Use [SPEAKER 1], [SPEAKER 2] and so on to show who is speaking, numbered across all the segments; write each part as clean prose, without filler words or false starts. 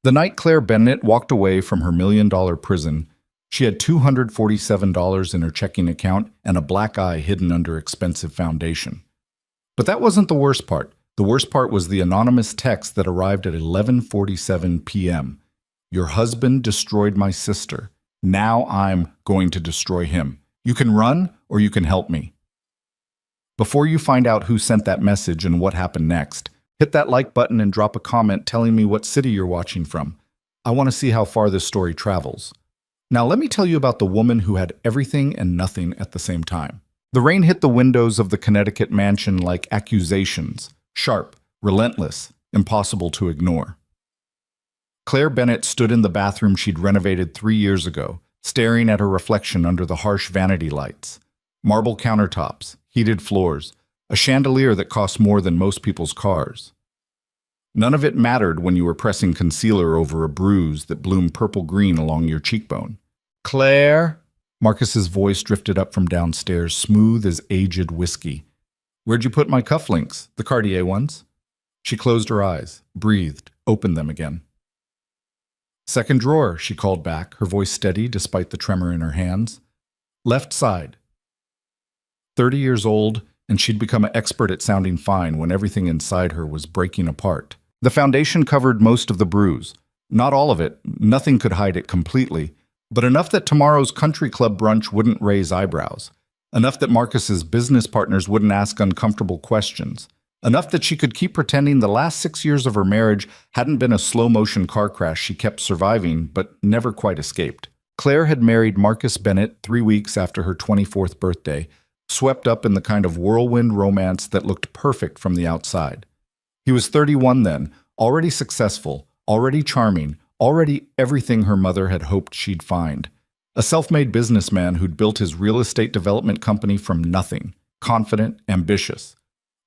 [SPEAKER 1] The night Claire Bennett walked away from her million-dollar prison, she had $247 in her checking account and a black eye hidden under expensive foundation. But that wasn't the worst part. The worst part was the anonymous text that arrived at 11:47 p.m. Your husband destroyed my sister. Now I'm going to destroy him. You can run or you can help me. Before you find out who sent that message and what happened next, hit that like button and drop a comment telling me what city you're watching from. I want to see how far this story travels. Now let me tell you about the woman who had everything and nothing at the same time. The rain hit the windows of the Connecticut mansion like accusations, sharp, relentless, impossible to ignore. Claire Bennett stood in the bathroom she'd renovated 3 years ago, staring at her reflection under the harsh vanity lights. Marble countertops, heated floors, a chandelier that cost more than most people's cars. None of it mattered when you were pressing concealer over a bruise that bloomed purple-green along your cheekbone. Claire? Marcus's voice drifted up from downstairs, smooth as aged whiskey. Where'd you put my cufflinks? The Cartier ones? She closed her eyes, breathed, opened them again. Second drawer, she called back, her voice steady despite the tremor in her hands. Left side. 30 years old, and she'd become an expert at sounding fine when everything inside her was breaking apart. The foundation covered most of the bruise. Not all of it, nothing could hide it completely, but enough that tomorrow's country club brunch wouldn't raise eyebrows. Enough that Marcus's business partners wouldn't ask uncomfortable questions. Enough that she could keep pretending the last 6 years of her marriage hadn't been a slow-motion car crash she kept surviving but never quite escaped. Claire had married Marcus Bennett 3 weeks after her 24th birthday, swept up in the kind of whirlwind romance that looked perfect from the outside. He was 31 then, already successful, already charming, already everything her mother had hoped she'd find. A self-made businessman who'd built his real estate development company from nothing, confident, ambitious.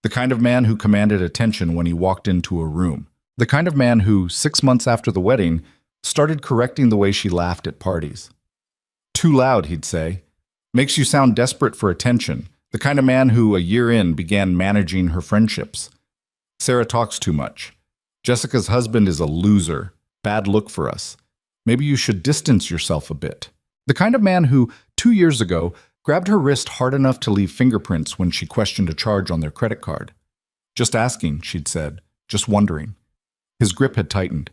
[SPEAKER 1] The kind of man who commanded attention when he walked into a room. The kind of man who, 6 months after the wedding, started correcting the way she laughed at parties. Too loud, he'd say. Makes you sound desperate for attention. The kind of man who, a year in, began managing her friendships. Sarah talks too much. Jessica's husband is a loser. Bad look for us. Maybe you should distance yourself a bit. The kind of man who, 2 years ago, grabbed her wrist hard enough to leave fingerprints when she questioned a charge on their credit card. Just asking, she'd said. Just wondering. His grip had tightened.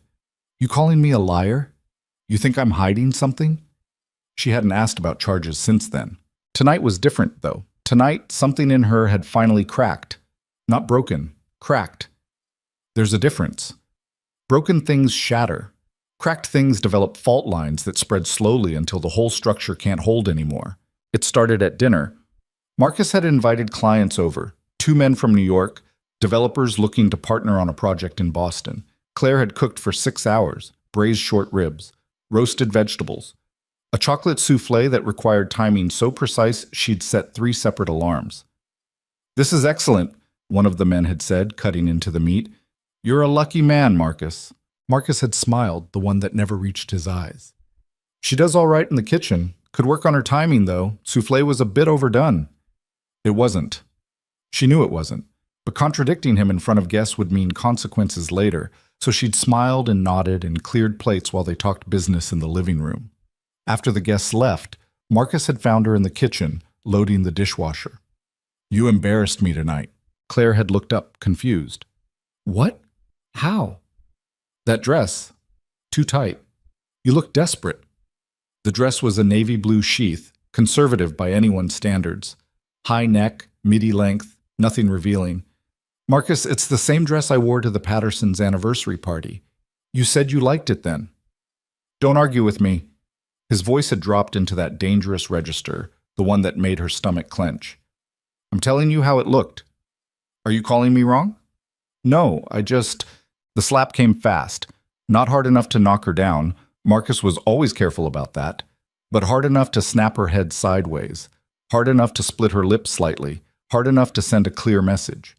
[SPEAKER 1] You calling me a liar? You think I'm hiding something? She hadn't asked about charges since then. Tonight was different, though. Tonight, something in her had finally cracked. Not broken, cracked. There's a difference. Broken things shatter. Cracked things develop fault lines that spread slowly until the whole structure can't hold anymore. It started at dinner. Marcus had invited clients over, 2 men from New York, developers looking to partner on a project in Boston. Claire had cooked for 6 hours, braised short ribs, roasted vegetables, a chocolate souffle that required timing so precise she'd set 3 separate alarms. This is excellent, one of the men had said, cutting into the meat. You're a lucky man, Marcus. Marcus had smiled, the one that never reached his eyes. She does all right in the kitchen. Could work on her timing, though. Souffle was a bit overdone. It wasn't. She knew it wasn't. But contradicting him in front of guests would mean consequences later, so she'd smiled and nodded and cleared plates while they talked business in the living room. After the guests left, Marcus had found her in the kitchen, loading the dishwasher. You embarrassed me tonight. Claire had looked up, confused. What? How? That dress. Too tight. You look desperate. The dress was a navy blue sheath, conservative by anyone's standards. High neck, midi length, nothing revealing. Marcus, it's the same dress I wore to the Pattersons' anniversary party. You said you liked it then. Don't argue with me. His voice had dropped into that dangerous register, the one that made her stomach clench. I'm telling you how it looked. Are you calling me wrong? No, The slap came fast. Not hard enough to knock her down. Marcus was always careful about that. But hard enough to snap her head sideways. Hard enough to split her lips slightly. Hard enough to send a clear message.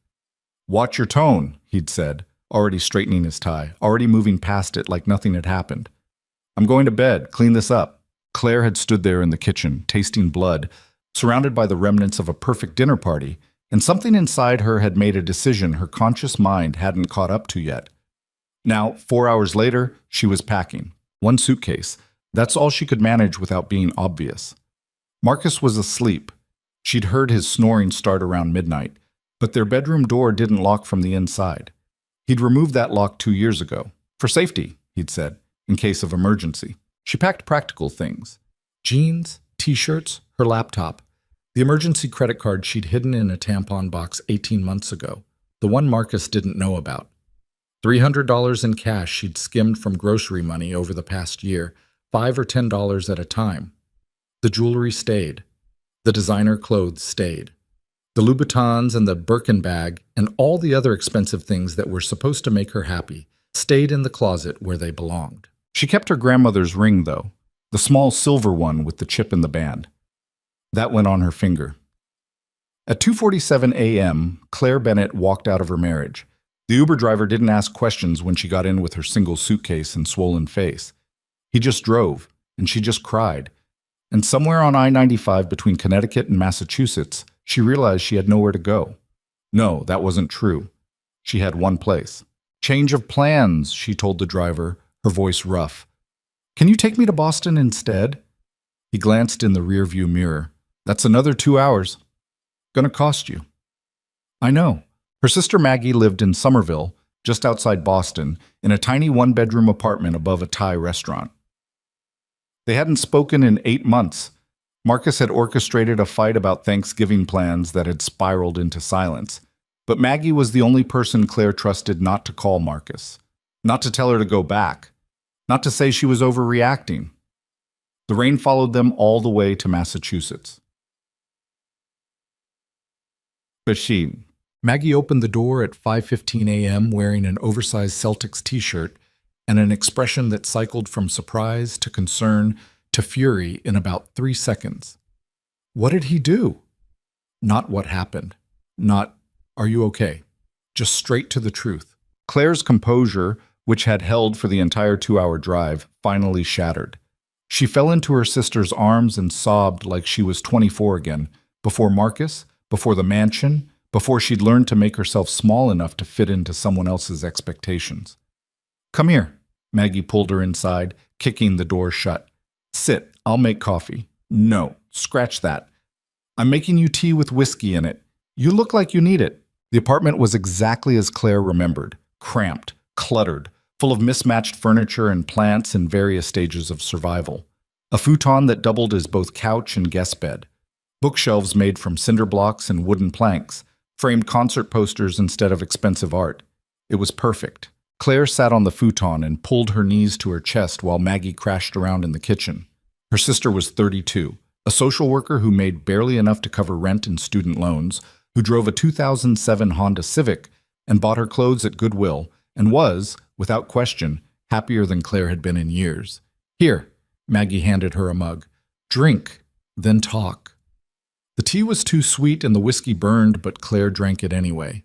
[SPEAKER 1] Watch your tone, he'd said, already straightening his tie, already moving past it like nothing had happened. I'm going to bed. Clean this up. Claire had stood there in the kitchen, tasting blood, surrounded by the remnants of a perfect dinner party, and something inside her had made a decision her conscious mind hadn't caught up to yet. Now, 4 hours later, she was packing. One suitcase. That's all she could manage without being obvious. Marcus was asleep. She'd heard his snoring start around midnight, but their bedroom door didn't lock from the inside. He'd removed that lock 2 years ago. For safety, he'd said, in case of emergency. She packed practical things. Jeans, t-shirts, her laptop. The emergency credit card she'd hidden in a tampon box 18 months ago. The one Marcus didn't know about. $300 in cash she'd skimmed from grocery money over the past year, $5 or $10 at a time. The jewelry stayed. The designer clothes stayed. The Louboutins and the Birkin bag and all the other expensive things that were supposed to make her happy stayed in the closet where they belonged. She kept her grandmother's ring, though, the small silver one with the chip in the band. That went on her finger. At 2:47 a.m., Claire Bennett walked out of her marriage. The Uber driver didn't ask questions when she got in with her single suitcase and swollen face. He just drove, and she just cried. And somewhere on I-95 between Connecticut and Massachusetts, she realized she had nowhere to go. No, that wasn't true. She had one place. Change of plans, she told the driver, her voice rough. Can you take me to Boston instead? He glanced in the rearview mirror. That's another 2 hours. Gonna cost you. I know. Her sister Maggie lived in Somerville, just outside Boston, in a tiny one-bedroom apartment above a Thai restaurant. They hadn't spoken in 8 months. Marcus had orchestrated a fight about Thanksgiving plans that had spiraled into silence. But Maggie was the only person Claire trusted not to call Marcus, not to tell her to go back, not to say she was overreacting. The rain followed them all the way to Massachusetts. Basheen. Maggie opened the door at 5:15 a.m. wearing an oversized Celtics t-shirt and an expression that cycled from surprise to concern to fury in about 3 seconds. What did he do? Not what happened. Not, are you okay? Just straight to the truth. Claire's composure, which had held for the entire 2-hour drive, finally shattered. She fell into her sister's arms and sobbed like she was 24 again, before Marcus, before the mansion, before she'd learned to make herself small enough to fit into someone else's expectations. Come here. Maggie pulled her inside, kicking the door shut. Sit, I'll make coffee. No, scratch that. I'm making you tea with whiskey in it. You look like you need it. The apartment was exactly as Claire remembered, cramped, cluttered, full of mismatched furniture and plants in various stages of survival. A futon that doubled as both couch and guest bed. Bookshelves made from cinder blocks and wooden planks, framed concert posters instead of expensive art. It was perfect. Claire sat on the futon and pulled her knees to her chest while Maggie crashed around in the kitchen. Her sister was 32, a social worker who made barely enough to cover rent and student loans, who drove a 2007 Honda Civic and bought her clothes at Goodwill, and was, without question, happier than Claire had been in years. Here, Maggie handed her a mug. Drink, then talk. The tea was too sweet and the whiskey burned, but Claire drank it anyway.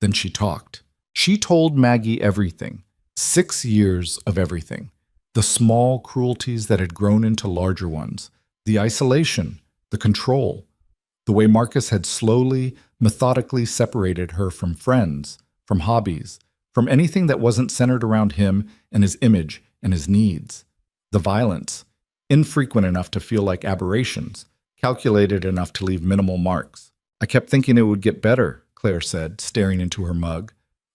[SPEAKER 1] Then she talked. She told Maggie everything. 6 years of everything. The small cruelties that had grown into larger ones. The isolation, the control. The way Marcus had slowly, methodically separated her from friends, from hobbies, from anything that wasn't centered around him and his image and his needs. The violence, infrequent enough to feel like aberrations, calculated enough to leave minimal marks. I kept thinking it would get better, Claire said, staring into her mug.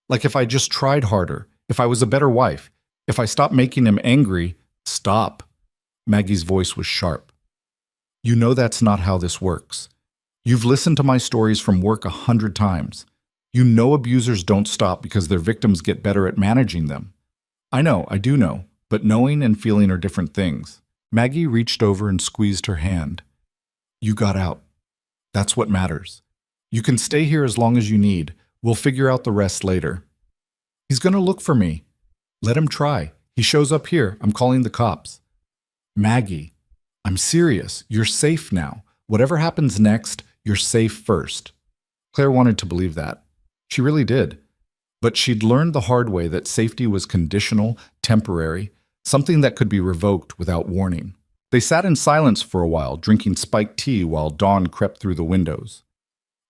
[SPEAKER 1] Like if I just tried harder, if I was a better wife, if I stopped making him angry. Stop. Maggie's voice was sharp. You know that's not how this works. You've listened to my stories from work 100 times. You know abusers don't stop because their victims get better at managing them. I know, I do know, but knowing and feeling are different things. Maggie reached over and squeezed her hand. You got out. That's what matters. You can stay here as long as you need. We'll figure out the rest later. He's going to look for me. Let him try. He shows up here. I'm calling the cops. Maggie, I'm serious. You're safe now. Whatever happens next, you're safe first. Claire wanted to believe that. She really did. But she'd learned the hard way that safety was conditional, temporary, something that could be revoked without warning. They sat in silence for a while, drinking spiked tea while dawn crept through the windows.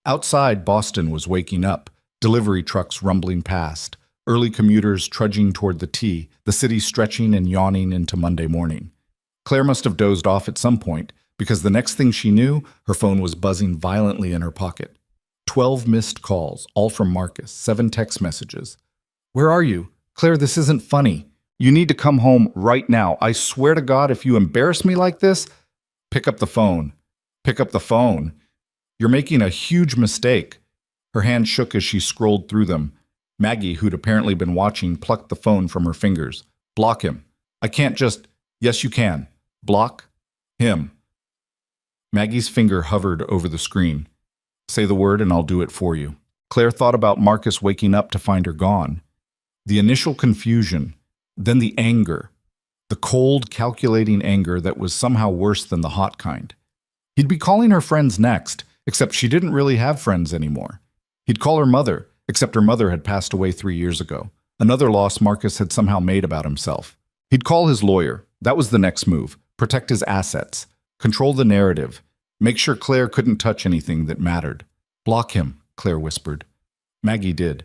[SPEAKER 1] Outside, Boston was waking up, delivery trucks rumbling past, Early commuters trudging toward the T, the city stretching and yawning into Monday morning. Claire must have dozed off at some point, because the next thing she knew, her phone was buzzing violently in her pocket. 12 missed calls, all from Marcus, 7 text messages. "Where are you? Claire, this isn't funny. You need to come home right now. I swear to God, if you embarrass me like this, pick up the phone. Pick up the phone. You're making a huge mistake." Her hand shook as she scrolled through them. Maggie, who'd apparently been watching, plucked the phone from her fingers. "Block him. I can't just—" "Yes, you can. Block him." Maggie's finger hovered over the screen. "Say the word and I'll do it for you." Claire thought about Marcus waking up to find her gone. The initial confusion, then the anger. The cold, calculating anger that was somehow worse than the hot kind. He'd be calling her friends next, except she didn't really have friends anymore. He'd call her mother, except her mother had passed away 3 years ago. Another loss Marcus had somehow made about himself. He'd call his lawyer. That was the next move. Protect his assets. Control the narrative. Make sure Claire couldn't touch anything that mattered. "Block him," Claire whispered. Maggie did.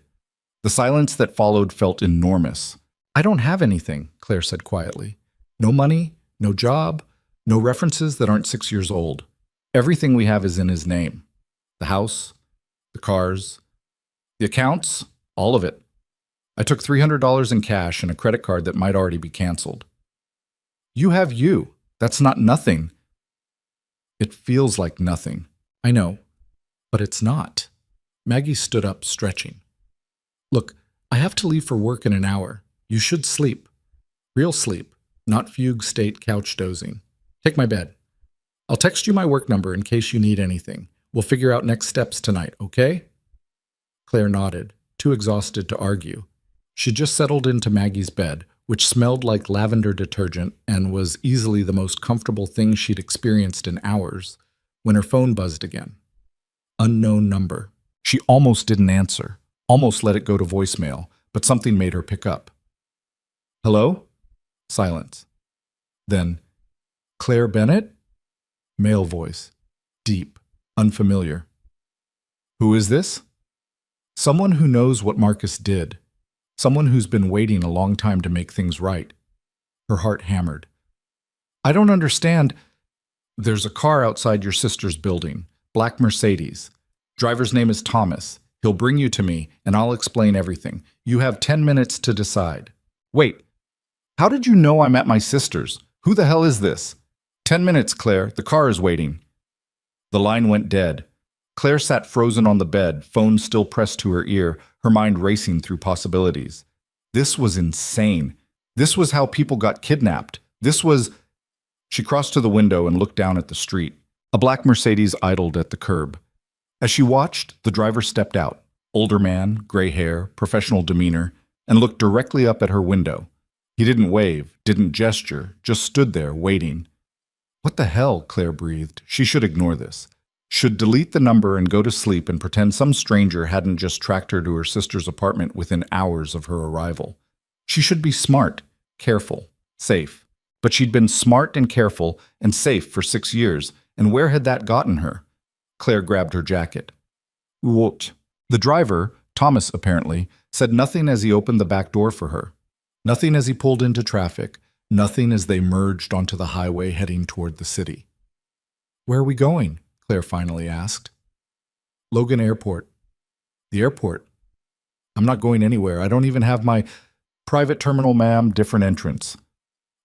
[SPEAKER 1] The silence that followed felt enormous. "I don't have anything," Claire said quietly. "No money, no job, no references that aren't 6 years old. Everything we have is in his name. The house, the cars, the accounts, all of it. I took $300 in cash and a credit card that might already be canceled." "You have you. That's not nothing." "It feels like nothing. I know, but it's not." Maggie stood up, stretching. "Look, I have to leave for work in an hour. You should sleep. Real sleep, not fugue state couch dozing. Take my bed. I'll text you my work number in case you need anything. We'll figure out next steps tonight, okay?" Claire nodded, too exhausted to argue. She just settled into Maggie's bed, which smelled like lavender detergent and was easily the most comfortable thing she'd experienced in hours, when her phone buzzed again. Unknown number. She almost didn't answer, almost let it go to voicemail, but something made her pick up. "Hello?" Silence. Then, "Claire Bennett?" Male voice. Deep, unfamiliar. "Who is this?" Someone who knows what Marcus did. Someone who's been waiting a long time to make things right. Her heart hammered. "I don't understand." "There's a car outside your sister's building. Black Mercedes. Driver's name is Thomas. He'll bring you to me, and I'll explain everything. You have 10 minutes to decide." "Wait. How did you know I'm at my sister's? Who the hell is this?" "10 minutes, Claire. The car is waiting." The line went dead. Claire sat frozen on the bed, phone still pressed to her ear, her mind racing through possibilities. This was insane. This was how people got kidnapped. This was... She crossed to the window and looked down at the street. A black Mercedes idled at the curb. As she watched, the driver stepped out. Older man, gray hair, professional demeanor, and looked directly up at her window. He didn't wave, didn't gesture, just stood there, waiting. What the hell, Claire breathed. She should ignore this. Should delete the number and go to sleep and pretend some stranger hadn't just tracked her to her sister's apartment within hours of her arrival. She should be smart, careful, safe. But she'd been smart and careful and safe for 6 years, and where had that gotten her? Claire grabbed her jacket. "What?" The driver, Thomas apparently, said nothing as he opened the back door for her. Nothing as he pulled into traffic, nothing as they merged onto the highway heading toward the city. "Where are we going?" Claire finally asked. "Logan Airport." "The airport?" "I'm not going anywhere. I don't even have my private terminal, ma'am, different entrance."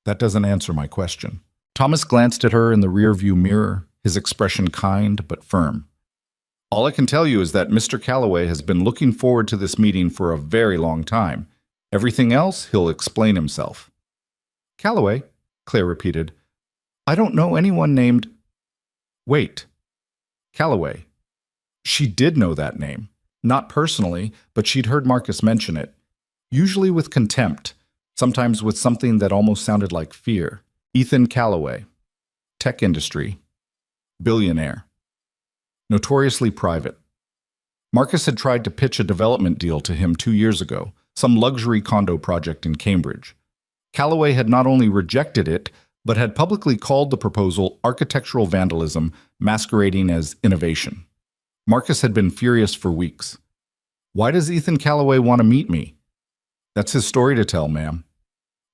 [SPEAKER 1] "That doesn't answer my question." Thomas glanced at her in the rearview mirror, his expression kind but firm. "All I can tell you is that Mr. Calloway has been looking forward to this meeting for a very long time. Everything else, he'll explain himself." "Calloway?" Claire repeated. "I don't know anyone named—" "Wait. Calloway." She did know that name. Not personally, but she'd heard Marcus mention it. Usually with contempt, sometimes with something that almost sounded like fear. Ethan Calloway. Tech industry. Billionaire. Notoriously private. Marcus had tried to pitch a development deal to him 2 years ago, some luxury condo project in Cambridge. Calloway had not only rejected it, but had publicly called the proposal architectural vandalism masquerading as innovation. Marcus had been furious for weeks. "Why does Ethan Calloway want to meet me?" That's his story to tell, ma'am.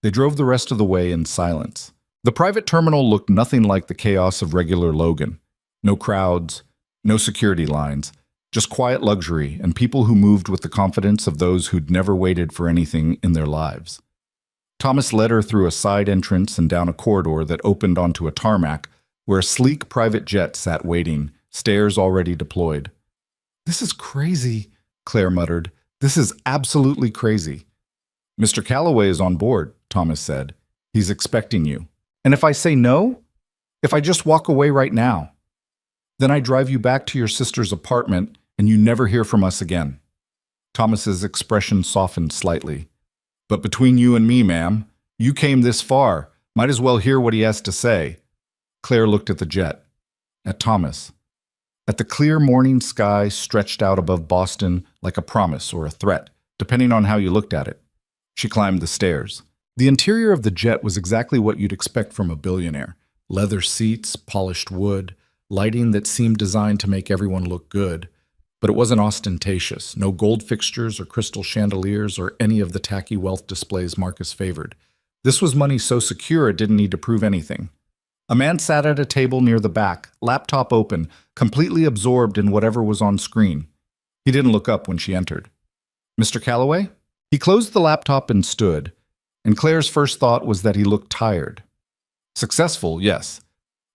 [SPEAKER 1] They drove the rest of the way in silence. The private terminal looked nothing like the chaos of regular Logan. No crowds, no security lines, just quiet luxury and people who moved with the confidence of those who'd never waited for anything in their lives. Thomas led her through a side entrance and down a corridor that opened onto a tarmac where a sleek private jet sat waiting, stairs already deployed. "This is crazy," Claire muttered. "This is absolutely crazy." "Mr. Calloway is on board," Thomas said. "He's expecting you. And if I say no? If I just walk away right now? Then I drive you back to your sister's apartment and you never hear from us again." Thomas's expression softened slightly. "But between you and me, ma'am, you came this far. Might as well hear what he has to say." Claire looked at the jet, at Thomas, at the clear morning sky stretched out above Boston like a promise or a threat, depending on how you looked at it. She climbed the stairs. The interior of the jet was exactly what you'd expect from a billionaire. Leather seats, polished wood, lighting that seemed designed to make everyone look good. But it wasn't ostentatious, no gold fixtures or crystal chandeliers or any of the tacky wealth displays Marcus favored. This was money so secure it didn't need to prove anything. A man sat at a table near the back, laptop open, completely absorbed in whatever was on screen. He didn't look up when she entered. "Mr. Calloway?" He closed the laptop and stood, and Claire's first thought was that he looked tired. Successful, yes.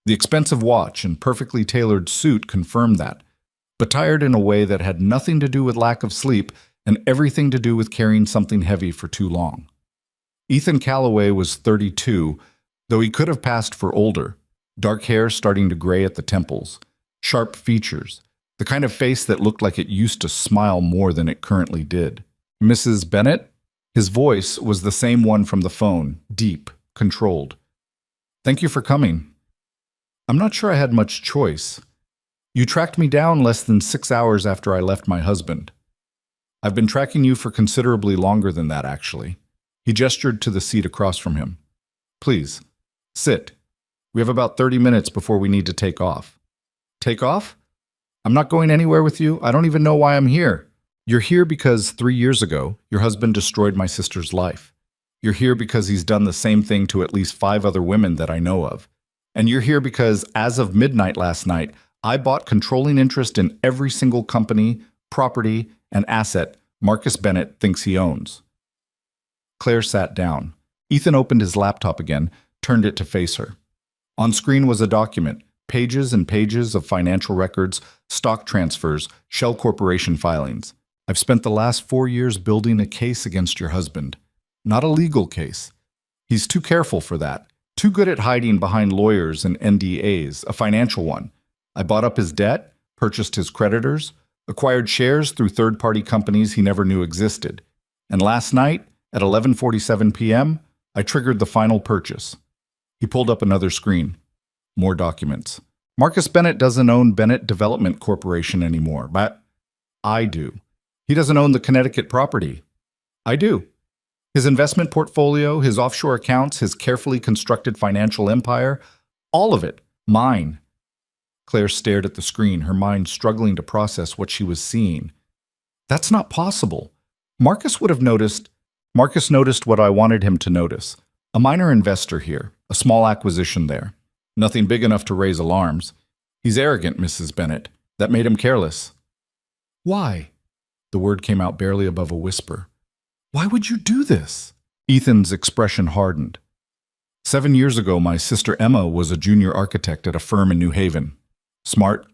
[SPEAKER 1] The expensive watch and perfectly tailored suit confirmed that, but tired in a way that had nothing to do with lack of sleep and everything to do with carrying something heavy for too long. Ethan Calloway was 32, though he could have passed for older. Dark hair starting to gray at the temples, sharp features, the kind of face that looked like it used to smile more than it currently did. "Mrs. Bennett?" His voice was the same one from the phone, deep, controlled. "Thank you for coming. I'm not sure I had much choice. You tracked me down less than 6 hours after I left my husband. I've been tracking you for considerably longer than that, actually." He gestured to the seat across from him. "Please, sit. We have about 30 minutes before we need to take off." "Take off? I'm not going anywhere with you. I don't even know why I'm here." "You're here because 3 years ago, your husband destroyed my sister's life. You're here because he's done the same thing to at least 5 other women that I know of. And you're here because, as of midnight last night, I bought controlling interest in every single company, property, and asset Marcus Bennett thinks he owns." Claire sat down. Ethan opened his laptop again, turned it to face her. On screen was a document, pages and pages of financial records, stock transfers, Shell Corporation filings. "I've spent the last 4 years building a case against your husband. Not a legal case. He's too careful for that. Too good at hiding behind lawyers and NDAs, a financial one. I bought up his debt, purchased his creditors, acquired shares through third-party companies he never knew existed. And last night, at 11:47 p.m., I triggered the final purchase." He pulled up another screen. More documents. "Marcus Bennett doesn't own Bennett Development Corporation anymore, but I do. He doesn't own the Connecticut property. I do. His investment portfolio, his offshore accounts, his carefully constructed financial empire, all of it, mine." Claire stared at the screen, her mind struggling to process what she was seeing. "That's not possible. Marcus would have noticed." Marcus noticed what I wanted him to notice. A minor investor here, a small acquisition there. Nothing big enough to raise alarms. He's arrogant, Mrs. Bennett. That made him careless." "Why?" The word came out barely above a whisper. "Why would you do this?" Ethan's expression hardened. 7 years ago, my sister Emma was a junior architect at a firm in New Haven. Smart,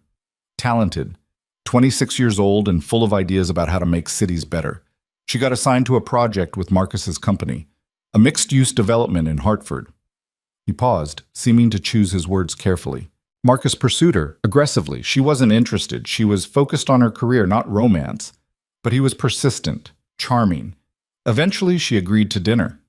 [SPEAKER 1] talented, 26 years old and full of ideas about how to make cities better. She got assigned to a project with Marcus's company, a mixed-use development in Hartford. He paused, seeming to choose his words carefully. Marcus pursued her, aggressively. She wasn't interested. She was focused on her career, not romance. But he was persistent, charming. Eventually, she agreed to dinner.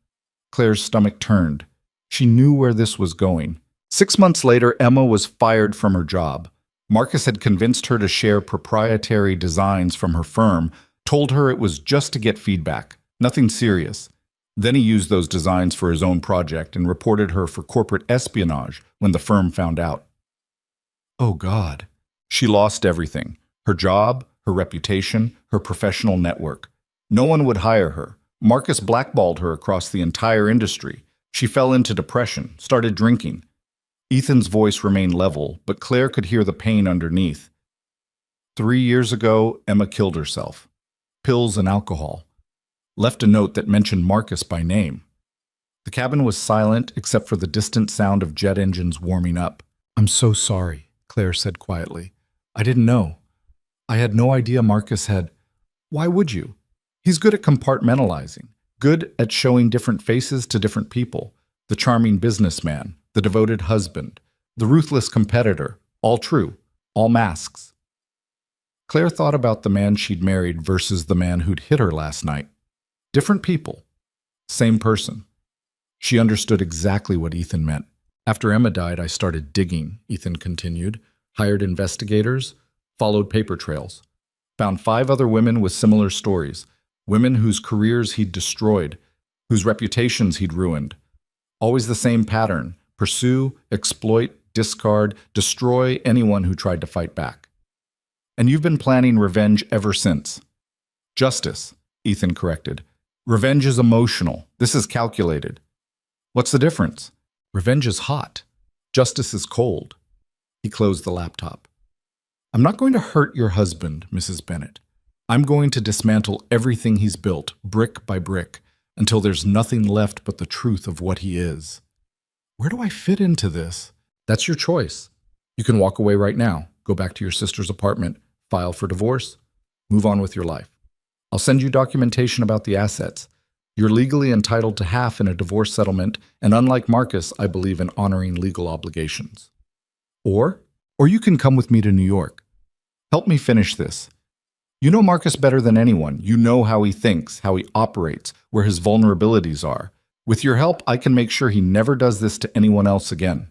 [SPEAKER 1] Claire's stomach turned. She knew where this was going. 6 months later, Emma was fired from her job. Marcus had convinced her to share proprietary designs from her firm, told her it was just to get feedback, nothing serious. Then he used those designs for his own project and reported her for corporate espionage when the firm found out. Oh, God. She lost everything. Her job, her reputation, her professional network. No one would hire her. Marcus blackballed her across the entire industry. She fell into depression, started drinking. Ethan's voice remained level, but Claire could hear the pain underneath. 3 years ago, Emma killed herself. Pills and alcohol. Left a note that mentioned Marcus by name. The cabin was silent except for the distant sound of jet engines warming up. "I'm so sorry," Claire said quietly. "I didn't know. I had no idea Marcus had—" "Why would you? He's good at compartmentalizing, good at showing different faces to different people. The charming businessman, the devoted husband, the ruthless competitor, all true, all masks." Claire thought about the man she'd married versus the man who'd hit her last night. Different people, same person. She understood exactly what Ethan meant. "After Emma died, I started digging," Ethan continued, "hired investigators, followed paper trails, found 5 other women with similar stories, women whose careers he'd destroyed, whose reputations he'd ruined. Always the same pattern: pursue, exploit, discard, destroy anyone who tried to fight back. And you've been planning revenge ever since." "Justice," Ethan corrected. "Revenge is emotional. This is calculated." "What's the difference?" "Revenge is hot. Justice is cold." He closed the laptop. "I'm not going to hurt your husband, Mrs. Bennett. I'm going to dismantle everything he's built, brick by brick, until there's nothing left but the truth of what he is." "Where do I fit into this?" "That's your choice. You can walk away right now, go back to your sister's apartment, file for divorce, move on with your life. I'll send you documentation about the assets. You're legally entitled to half in a divorce settlement, and unlike Marcus, I believe in honoring legal obligations. Or you can come with me to New York. Help me finish this. You know Marcus better than anyone. You know how he thinks, how he operates, where his vulnerabilities are. With your help, I can make sure he never does this to anyone else again."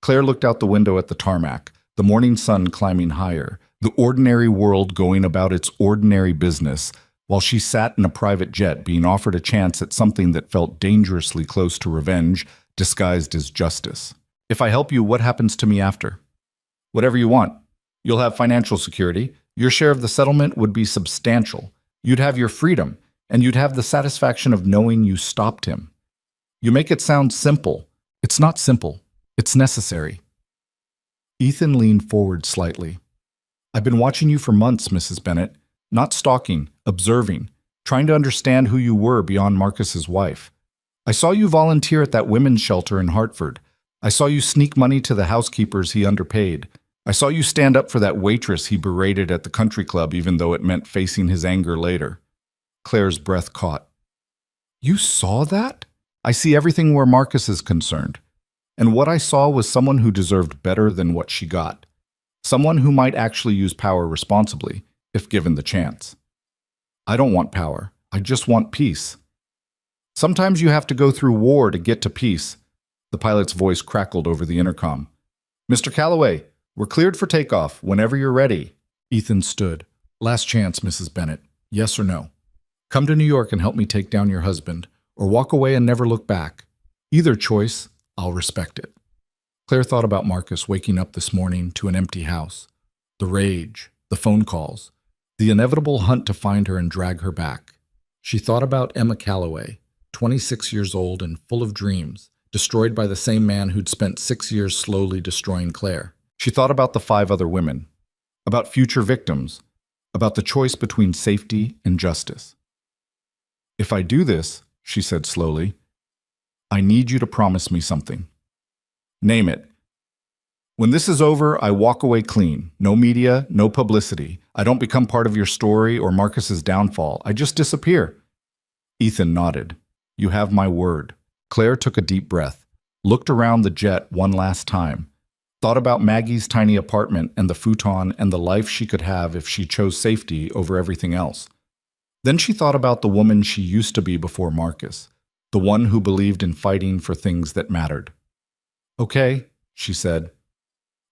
[SPEAKER 1] Claire looked out the window at the tarmac, the morning sun climbing higher, the ordinary world going about its ordinary business, while she sat in a private jet being offered a chance at something that felt dangerously close to revenge, disguised as justice. "If I help you, what happens to me after?" "Whatever you want. You'll have financial security. Your share of the settlement would be substantial. You'd have your freedom, and you'd have the satisfaction of knowing you stopped him. You make it sound simple. It's not simple. It's necessary." Ethan leaned forward slightly. "I've been watching you for months, Mrs. Bennett. Not stalking, observing, trying to understand who you were beyond Marcus's wife. I saw you volunteer at that women's shelter in Hartford. I saw you sneak money to the housekeepers he underpaid. I saw you stand up for that waitress he berated at the country club even though it meant facing his anger later." Claire's breath caught. "You saw that?" "I see everything where Marcus is concerned. And what I saw was someone who deserved better than what she got. Someone who might actually use power responsibly, if given the chance. I don't want power. I just want peace. Sometimes you have to go through war to get to peace." The pilot's voice crackled over the intercom. "Mr. Calloway, we're cleared for takeoff whenever you're ready." Ethan stood. "Last chance, Mrs. Bennett. Yes or no? Come to New York and help me take down your husband, or walk away and never look back. Either choice, I'll respect it." Claire thought about Marcus waking up this morning to an empty house. The rage, the phone calls, the inevitable hunt to find her and drag her back. She thought about Emma Calloway, 26 years old and full of dreams, destroyed by the same man who'd spent 6 years slowly destroying Claire. She thought about the 5 other women, about future victims, about the choice between safety and justice. "If I do this," she said slowly, "I need you to promise me something. Name it. When this is over, I walk away clean. No media, no publicity. I don't become part of your story or Marcus's downfall. I just disappear." Ethan nodded. "You have my word." Claire took a deep breath, looked around the jet one last time, thought about Maggie's tiny apartment and the futon and the life she could have if she chose safety over everything else. Then she thought about the woman she used to be before Marcus, the one who believed in fighting for things that mattered. "Okay," she said.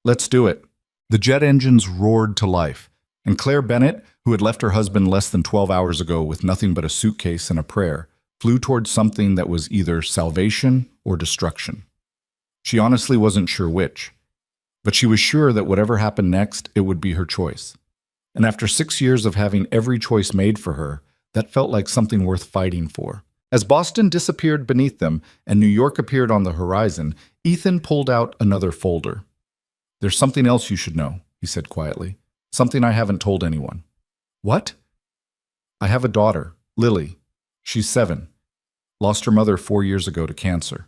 [SPEAKER 1] "Let's do it." The jet engines roared to life, and Claire Bennett, who had left her husband less than 12 hours ago with nothing but a suitcase and a prayer, flew towards something that was either salvation or destruction. She honestly wasn't sure which, but she was sure that whatever happened next, it would be her choice. And after 6 years of having every choice made for her, That felt like something worth fighting for. As Boston disappeared beneath them and New York appeared on the horizon, Ethan pulled out another folder. "There's something else you should know," he said quietly. "Something I haven't told anyone." "What?" "I have a daughter, Lily. She's 7. Lost her mother 4 years ago to cancer."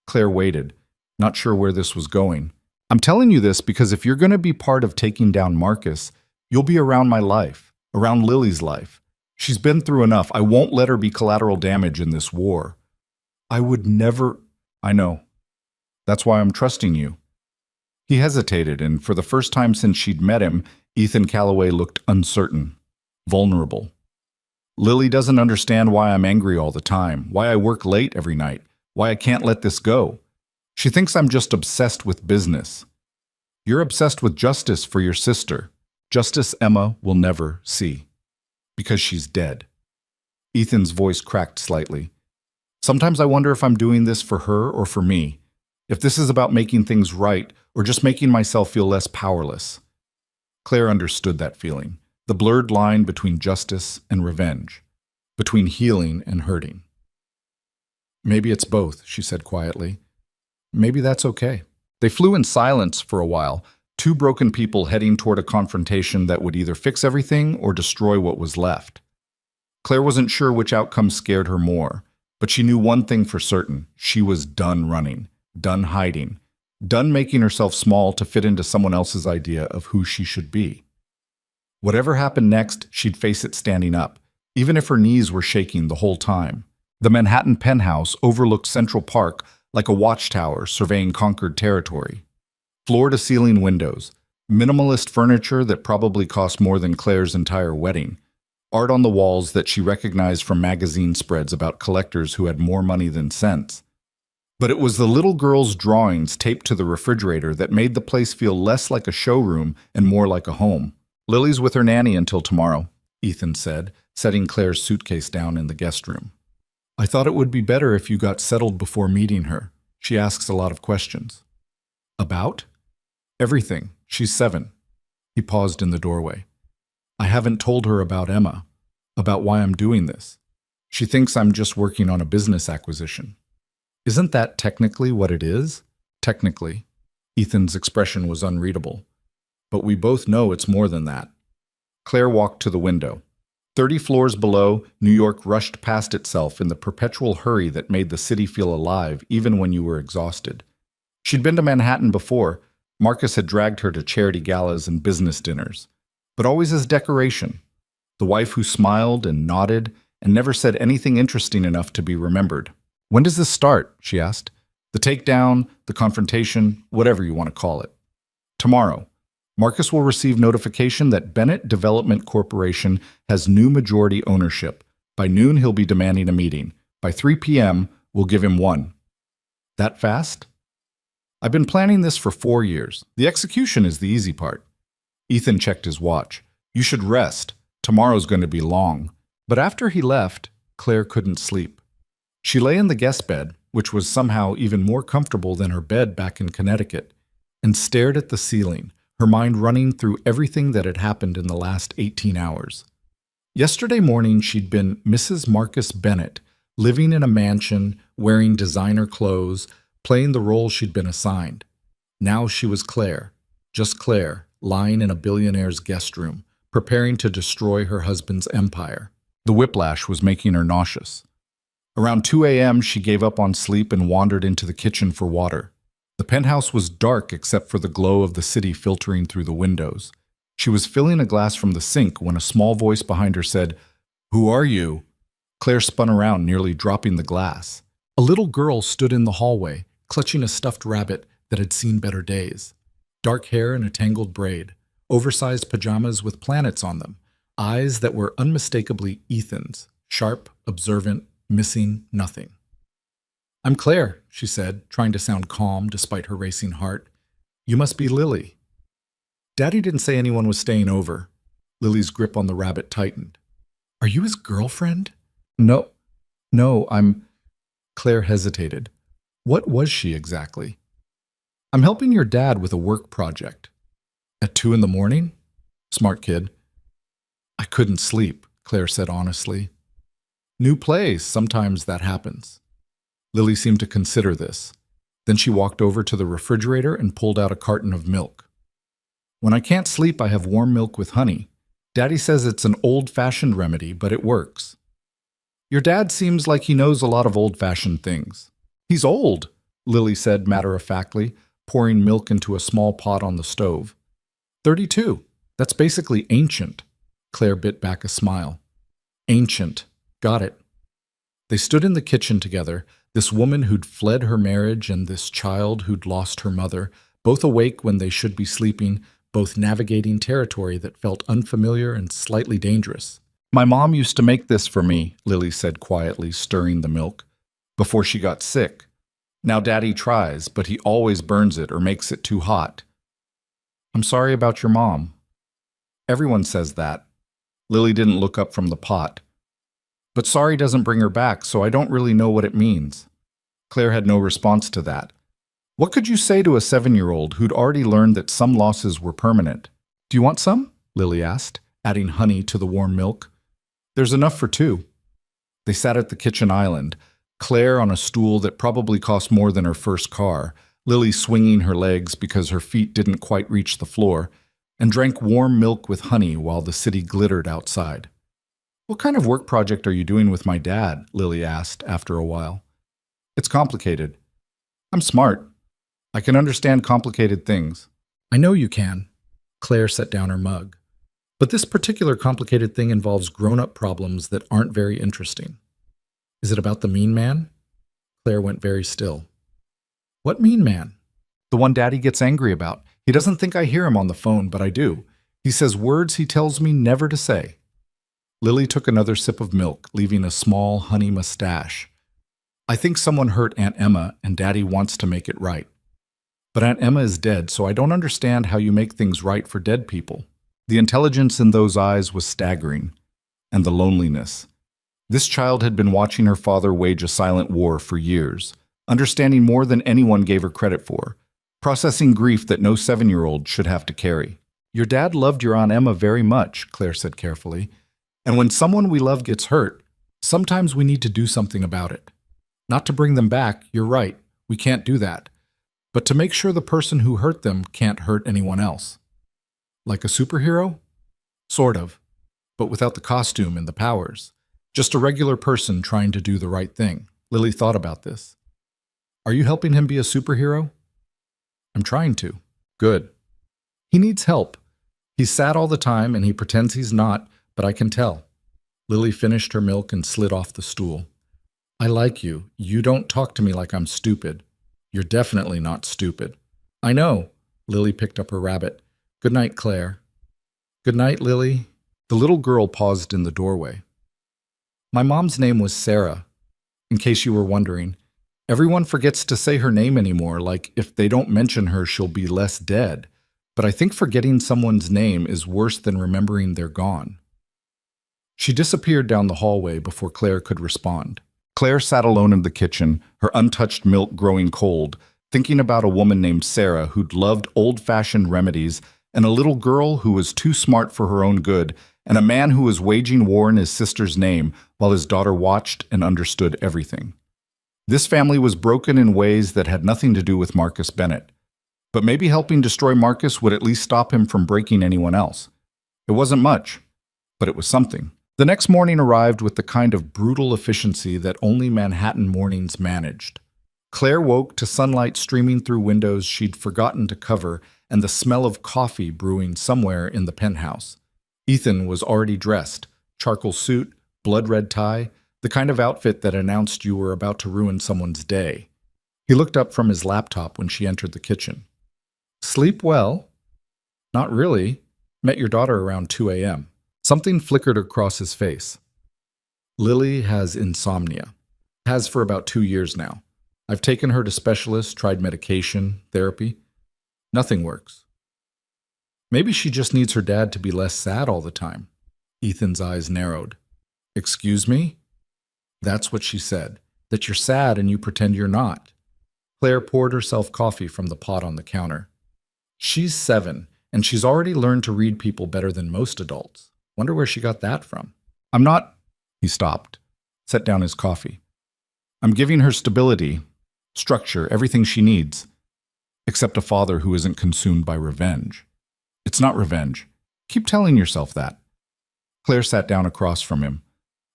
[SPEAKER 1] Claire waited, not sure where this was going. "I'm telling you this because if you're going to be part of taking down Marcus, you'll be around my life, around Lily's life. She's been through enough. I won't let her be collateral damage in this war." "I would never—" "I know. That's why I'm trusting you." He hesitated, and for the first time since she'd met him, Ethan Calloway looked uncertain, vulnerable. "Lily doesn't understand why I'm angry all the time, why I work late every night, why I can't let this go. She thinks I'm just obsessed with business. You're obsessed with justice for your sister. Justice Emma will never see. Because she's dead." Ethan's voice cracked slightly. "Sometimes I wonder if I'm doing this for her or for me. If this is about making things right or just making myself feel less powerless." Claire understood that feeling, the blurred line between justice and revenge, between healing and hurting. "Maybe it's both," she said quietly. "Maybe that's okay." They flew in silence for a while, two broken people heading toward a confrontation that would either fix everything or destroy what was left. Claire wasn't sure which outcome scared her more, but she knew one thing for certain: she was done running, done hiding, done making herself small to fit into someone else's idea of who she should be. Whatever happened next, she'd face it standing up, even if her knees were shaking the whole time. The Manhattan penthouse overlooked Central Park like a watchtower surveying conquered territory. Floor-to-ceiling windows, minimalist furniture that probably cost more than Claire's entire wedding, art on the walls that she recognized from magazine spreads about collectors who had more money than sense. But it was the little girl's drawings taped to the refrigerator that made the place feel less like a showroom and more like a home. "Lily's with her nanny until tomorrow," Ethan said, setting Claire's suitcase down in the guest room. "I thought it would be better if you got settled before meeting her. She asks a lot of questions." "About?" "Everything. She's 7. He paused in the doorway. "I haven't told her about Emma, about why I'm doing this. She thinks I'm just working on a business acquisition." "Isn't that technically what it is?" "Technically." Ethan's expression was unreadable. "But we both know it's more than that." Claire walked to the window. 30 floors below, New York rushed past itself in the perpetual hurry that made the city feel alive even when you were exhausted. She'd been to Manhattan before. Marcus had dragged her to charity galas and business dinners, but always as decoration. The wife who smiled and nodded and never said anything interesting enough to be remembered. "When does this start?" she asked. "The takedown, the confrontation, whatever you want to call it." "Tomorrow. Marcus will receive notification that Bennett Development Corporation has new majority ownership. By noon, he'll be demanding a meeting. By 3 p.m., we'll give him one." "That fast?" "I've been planning this for 4 years. The execution is the easy part." Ethan checked his watch. "You should rest. Tomorrow's going to be long." But after he left, Claire couldn't sleep. She lay in the guest bed, which was somehow even more comfortable than her bed back in Connecticut, and stared at the ceiling, her mind running through everything that had happened in the last 18 hours. Yesterday morning, she'd been Mrs. Marcus Bennett, living in a mansion, wearing designer clothes, playing the role she'd been assigned. Now she was Claire, just Claire, lying in a billionaire's guest room, preparing to destroy her husband's empire. The whiplash was making her nauseous. Around 2 a.m., she gave up on sleep and wandered into the kitchen for water. The penthouse was dark except for the glow of the city filtering through the windows. She was filling a glass from the sink when a small voice behind her said, "Who are you?" Claire spun around, nearly dropping the glass. A little girl stood in the hallway, clutching a stuffed rabbit that had seen better days. Dark hair in a tangled braid, oversized pajamas with planets on them, eyes that were unmistakably Ethan's, sharp, observant, missing nothing. "I'm Claire," she said, trying to sound calm despite her racing heart. "You must be Lily." "Daddy didn't say anyone was staying over." Lily's grip on the rabbit tightened. "Are you his girlfriend?" No, I'm..." Claire hesitated. What was she exactly? "I'm helping your dad with a work project." "At 2 in the morning?" "Smart kid." "I couldn't sleep," Claire said honestly. New place, sometimes that happens. Lily seemed to consider this. Then she walked over to the refrigerator and pulled out a carton of milk. When I can't sleep, I have warm milk with honey. Daddy says it's an old-fashioned remedy, but it works. Your dad seems like he knows a lot of old-fashioned things. He's old, Lily said matter-of-factly, pouring milk into a small pot on the stove. 32. That's basically ancient. Claire bit back a smile. Ancient. Got it. They stood in the kitchen together, this woman who'd fled her marriage and this child who'd lost her mother, both awake when they should be sleeping, both navigating territory that felt unfamiliar and slightly dangerous. My mom used to make this for me, Lily said quietly, stirring the milk, before she got sick. Now Daddy tries, but he always burns it or makes it too hot. I'm sorry about your mom. Everyone says that. Lily didn't look up from the pot. But sorry doesn't bring her back, so I don't really know what it means. Claire had no response to that. What could you say to a 7-year-old who'd already learned that some losses were permanent? Do you want some? Lily asked, adding honey to the warm milk. There's enough for 2. They sat at the kitchen island, Claire on a stool that probably cost more than her first car, Lily swinging her legs because her feet didn't quite reach the floor, and drank warm milk with honey while the city glittered outside. What kind of work project are you doing with my dad? Lily asked after a while. It's complicated. I'm smart. I can understand complicated things. I know you can. Claire set down her mug. But this particular complicated thing involves grown-up problems that aren't very interesting. Is it about the mean man? Claire went very still. What mean man? The one Daddy gets angry about. He doesn't think I hear him on the phone, but I do. He says words he tells me never to say. Lily took another sip of milk, leaving a small honey mustache. I think someone hurt Aunt Emma, and Daddy wants to make it right. But Aunt Emma is dead, so I don't understand how you make things right for dead people. The intelligence in those eyes was staggering, and the loneliness. This child had been watching her father wage a silent war for years, understanding more than anyone gave her credit for, processing grief that no 7-year-old should have to carry. Your dad loved your Aunt Emma very much, Claire said carefully. And when someone we love gets hurt, sometimes we need to do something about it. Not to bring them back, you're right, we can't do that. But to make sure the person who hurt them can't hurt anyone else. Like a superhero? Sort of, but without the costume and the powers. Just a regular person trying to do the right thing. Lily thought about this. Are you helping him be a superhero? I'm trying to. Good. He needs help. He's sad all the time and he pretends he's not, but I can tell. Lily finished her milk and slid off the stool. I like you. You don't talk to me like I'm stupid. You're definitely not stupid. I know. Lily picked up her rabbit. Good night, Claire. Good night, Lily. The little girl paused in the doorway. My mom's name was Sarah. In case you were wondering, everyone forgets to say her name anymore, like if they don't mention her, she'll be less dead. But I think forgetting someone's name is worse than remembering they're gone. She disappeared down the hallway before Claire could respond. Claire sat alone in the kitchen, her untouched milk growing cold, thinking about a woman named Sarah who'd loved old-fashioned remedies, and a little girl who was too smart for her own good, and a man who was waging war in his sister's name while his daughter watched and understood everything. This family was broken in ways that had nothing to do with Marcus Bennett. But maybe helping destroy Marcus would at least stop him from breaking anyone else. It wasn't much, but it was something. The next morning arrived with the kind of brutal efficiency that only Manhattan mornings managed. Claire woke to sunlight streaming through windows she'd forgotten to cover and the smell of coffee brewing somewhere in the penthouse. Ethan was already dressed, charcoal suit, blood-red tie, the kind of outfit that announced you were about to ruin someone's day. He looked up from his laptop when she entered the kitchen. Sleep well? Not really. Met your daughter around 2 a.m. Something flickered across his face. Lily has insomnia. Has for about 2 years now. I've taken her to specialists, tried medication, therapy. Nothing works. Maybe she just needs her dad to be less sad all the time. Ethan's eyes narrowed. Excuse me? That's what she said, that you're sad and you pretend you're not. Claire poured herself coffee from the pot on the counter. She's 7, and she's already learned to read people better than most adults. Wonder where she got that from. I'm not, he stopped, set down his coffee. I'm giving her stability, structure, everything she needs, except a father who isn't consumed by revenge. It's not revenge. Keep telling yourself that. Claire sat down across from him.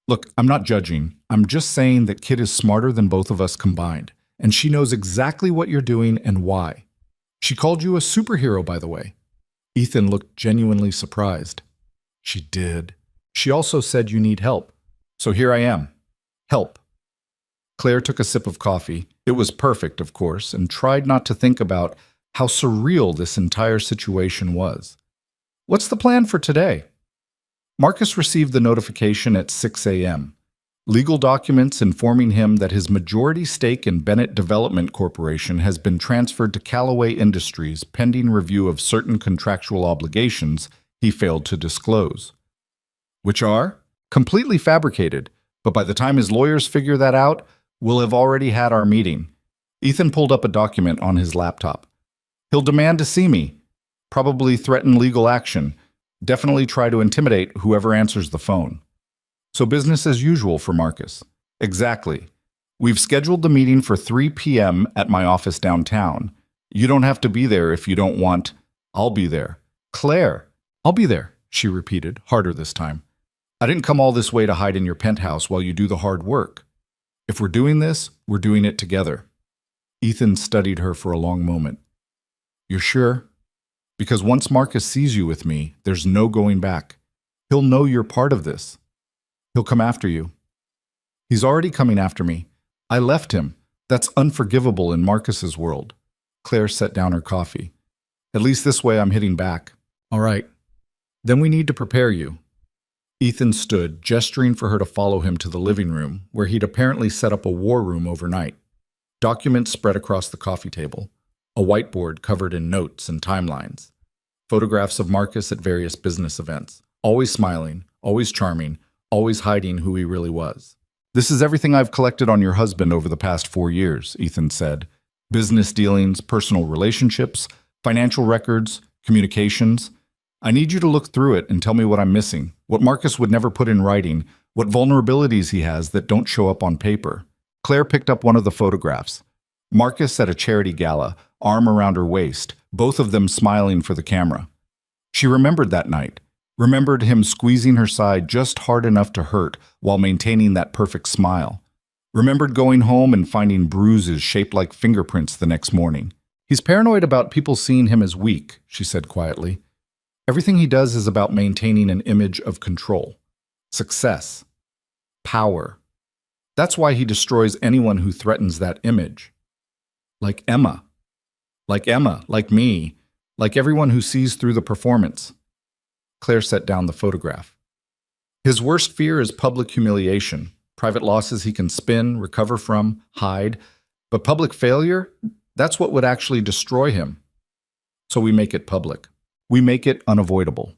[SPEAKER 1] Look, I'm not judging. I'm just saying that Kit is smarter than both of us combined, and she knows exactly what you're doing and why. She called you a superhero, by the way. Ethan looked genuinely surprised. She did. She also said you need help. So here I am. Help. Claire took a sip of coffee. It was perfect, of course, and tried not to think about how surreal this entire situation was. What's the plan for today? Marcus received the notification at 6 a.m. Legal documents informing him that his majority stake in Bennett Development Corporation has been transferred to Callaway Industries pending review of certain contractual obligations he failed to disclose. Which are? Completely fabricated, but by the time his lawyers figure that out, we'll have already had our meeting. Ethan pulled up a document on his laptop. He'll demand to see me, probably threaten legal action, definitely try to intimidate whoever answers the phone. So business as usual for Marcus. Exactly. We've scheduled the meeting for 3 p.m. at my office downtown. You don't have to be there if you don't want. I'll be there. Claire, I'll be there, she repeated, harder this time. I didn't come all this way to hide in your penthouse while you do the hard work. If we're doing this, we're doing it together. Ethan studied her for a long moment. You're sure? Because once Marcus sees you with me, there's no going back. He'll know you're part of this. He'll come after you. He's already coming after me. I left him. That's unforgivable in Marcus's world. Claire set down her coffee. At least this way I'm hitting back. All right. Then we need to prepare you. Ethan stood, gesturing for her to follow him to the living room, where he'd apparently set up a war room overnight. Documents spread across the coffee table. A whiteboard covered in notes and timelines. Photographs of Marcus at various business events. Always smiling, always charming, always hiding who he really was. This is everything I've collected on your husband over the past 4 years, Ethan said. Business dealings, personal relationships, financial records, communications. I need you to look through it and tell me what I'm missing, what Marcus would never put in writing, what vulnerabilities he has that don't show up on paper. Claire picked up one of the photographs. Marcus at a charity gala, arm around her waist, both of them smiling for the camera. She remembered that night, remembered him squeezing her side just hard enough to hurt while maintaining that perfect smile. Remembered going home and finding bruises shaped like fingerprints the next morning. He's paranoid about people seeing him as weak, she said quietly. Everything he does is about maintaining an image of control, success, power. That's why he destroys anyone who threatens that image. Like Emma, like me, like everyone who sees through the performance. Claire set down the photograph. His worst fear is public humiliation, private losses he can spin, recover from, hide. But public failure, that's what would actually destroy him. So we make it public. We make it unavoidable.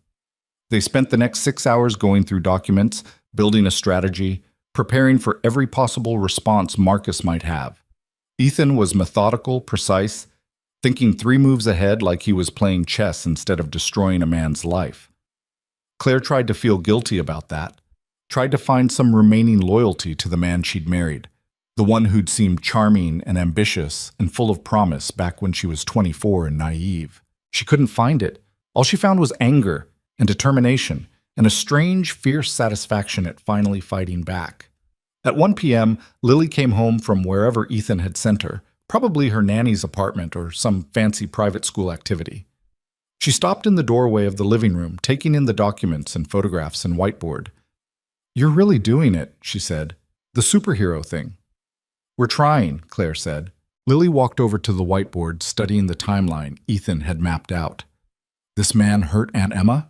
[SPEAKER 1] They spent the next 6 hours going through documents, building a strategy, preparing for every possible response Marcus might have. Ethan was methodical, precise, thinking 3 moves ahead like he was playing chess instead of destroying a man's life. Claire tried to feel guilty about that, tried to find some remaining loyalty to the man she'd married, the one who'd seemed charming and ambitious and full of promise back when she was 24 and naive. She couldn't find it. All she found was anger and determination and a strange, fierce satisfaction at finally fighting back. At 1 p.m., Lily came home from wherever Ethan had sent her, probably her nanny's apartment or some fancy private school activity. She stopped in the doorway of the living room, taking in the documents and photographs and whiteboard. "You're really doing it," she said. "The superhero thing." "We're trying," Claire said. Lily walked over to the whiteboard, studying the timeline Ethan had mapped out. This man hurt Aunt Emma?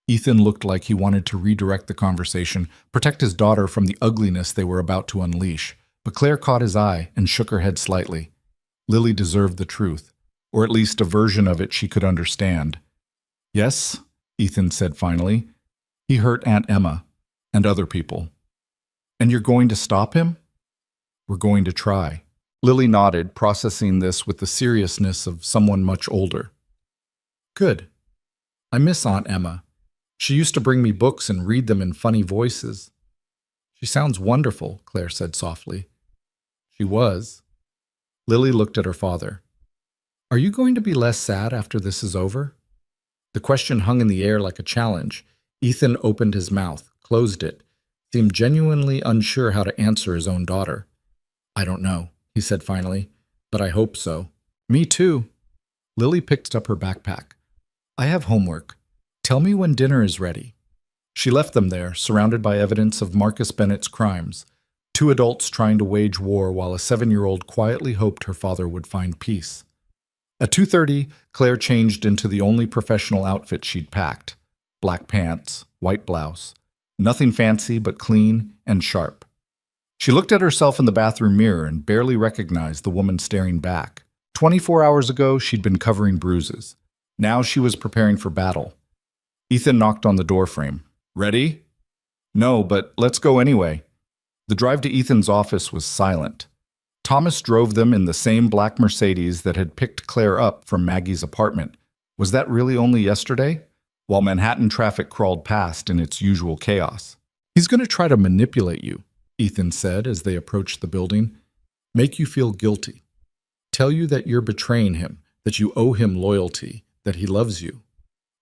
[SPEAKER 1] Ethan looked like he wanted to redirect the conversation, protect his daughter from the ugliness they were about to unleash, but Claire caught his eye and shook her head slightly. Lily deserved the truth, or at least a version of it she could understand. "Yes," Ethan said finally. "He hurt Aunt Emma and other people. And you're going to stop him?" "We're going to try." Lily nodded, processing this with the seriousness of someone much older. "Good. I miss Aunt Emma. She used to bring me books and read them in funny voices. She sounds wonderful, Claire said softly. She was. Lily looked at her father. Are you going to be less sad after this is over? The question hung in the air like a challenge. Ethan opened his mouth, closed it, seemed genuinely unsure how to answer his own daughter. I don't know, he said finally, but I hope so. Me too. Lily picked up her backpack. I have homework. Tell me when dinner is ready. She left them there, surrounded by evidence of Marcus Bennett's crimes, 2 adults trying to wage war while a 7-year-old quietly hoped her father would find peace. At 2:30, Claire changed into the only professional outfit she'd packed. Black pants, white blouse. Nothing fancy but clean and sharp. She looked at herself in the bathroom mirror and barely recognized the woman staring back. 24 hours ago, she'd been covering bruises. Now she was preparing for battle. Ethan knocked on the doorframe. Ready? No, but let's go anyway. The drive to Ethan's office was silent. Thomas drove them in the same black Mercedes that had picked Claire up from Maggie's apartment. Was that really only yesterday? While Manhattan traffic crawled past in its usual chaos. He's going to try to manipulate you, Ethan said as they approached the building. Make you feel guilty. Tell you that you're betraying him, that you owe him loyalty, that he loves you.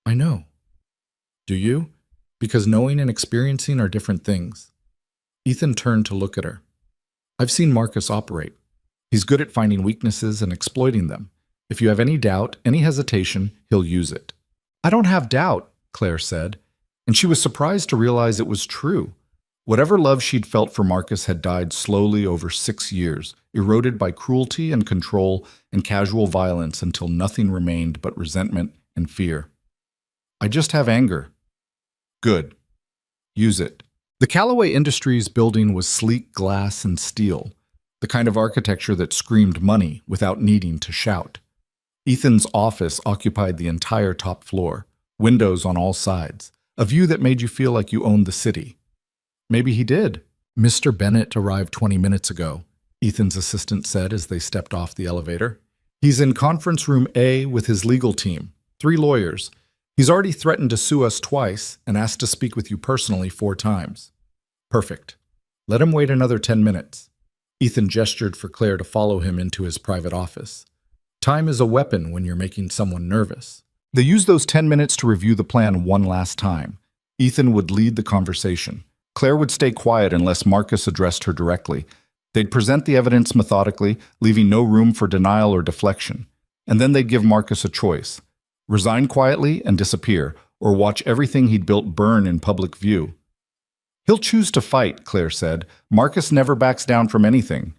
[SPEAKER 1] I know. Do you? Because knowing and experiencing are different things. Ethan turned to look at her. I've seen Marcus operate. He's good at finding weaknesses and exploiting them. If you have any doubt, any hesitation, he'll use it. I don't have doubt, Claire said, and she was surprised to realize it was true. Whatever love she'd felt for Marcus had died slowly over 6 years, eroded by cruelty and control and casual violence until nothing remained but resentment and fear. I just have anger. Good. Use it. The Callaway Industries building was sleek glass and steel, the kind of architecture that screamed money without needing to shout. Ethan's office occupied the entire top floor, windows on all sides, a view that made you feel like you owned the city. Maybe he did. Mr. Bennett arrived 20 minutes ago, Ethan's assistant said as they stepped off the elevator. He's in conference room A with his legal team, 3 lawyers. He's already threatened to sue us twice and asked to speak with you personally 4 times. Perfect. Let him wait another 10 minutes. Ethan gestured for Claire to follow him into his private office. Time is a weapon when you're making someone nervous. They used those 10 minutes to review the plan one last time. Ethan would lead the conversation. Claire would stay quiet unless Marcus addressed her directly. They'd present the evidence methodically, leaving no room for denial or deflection. And then they'd give Marcus a choice. Resign quietly and disappear, or watch everything he'd built burn in public view. He'll choose to fight, Claire said. Marcus never backs down from anything.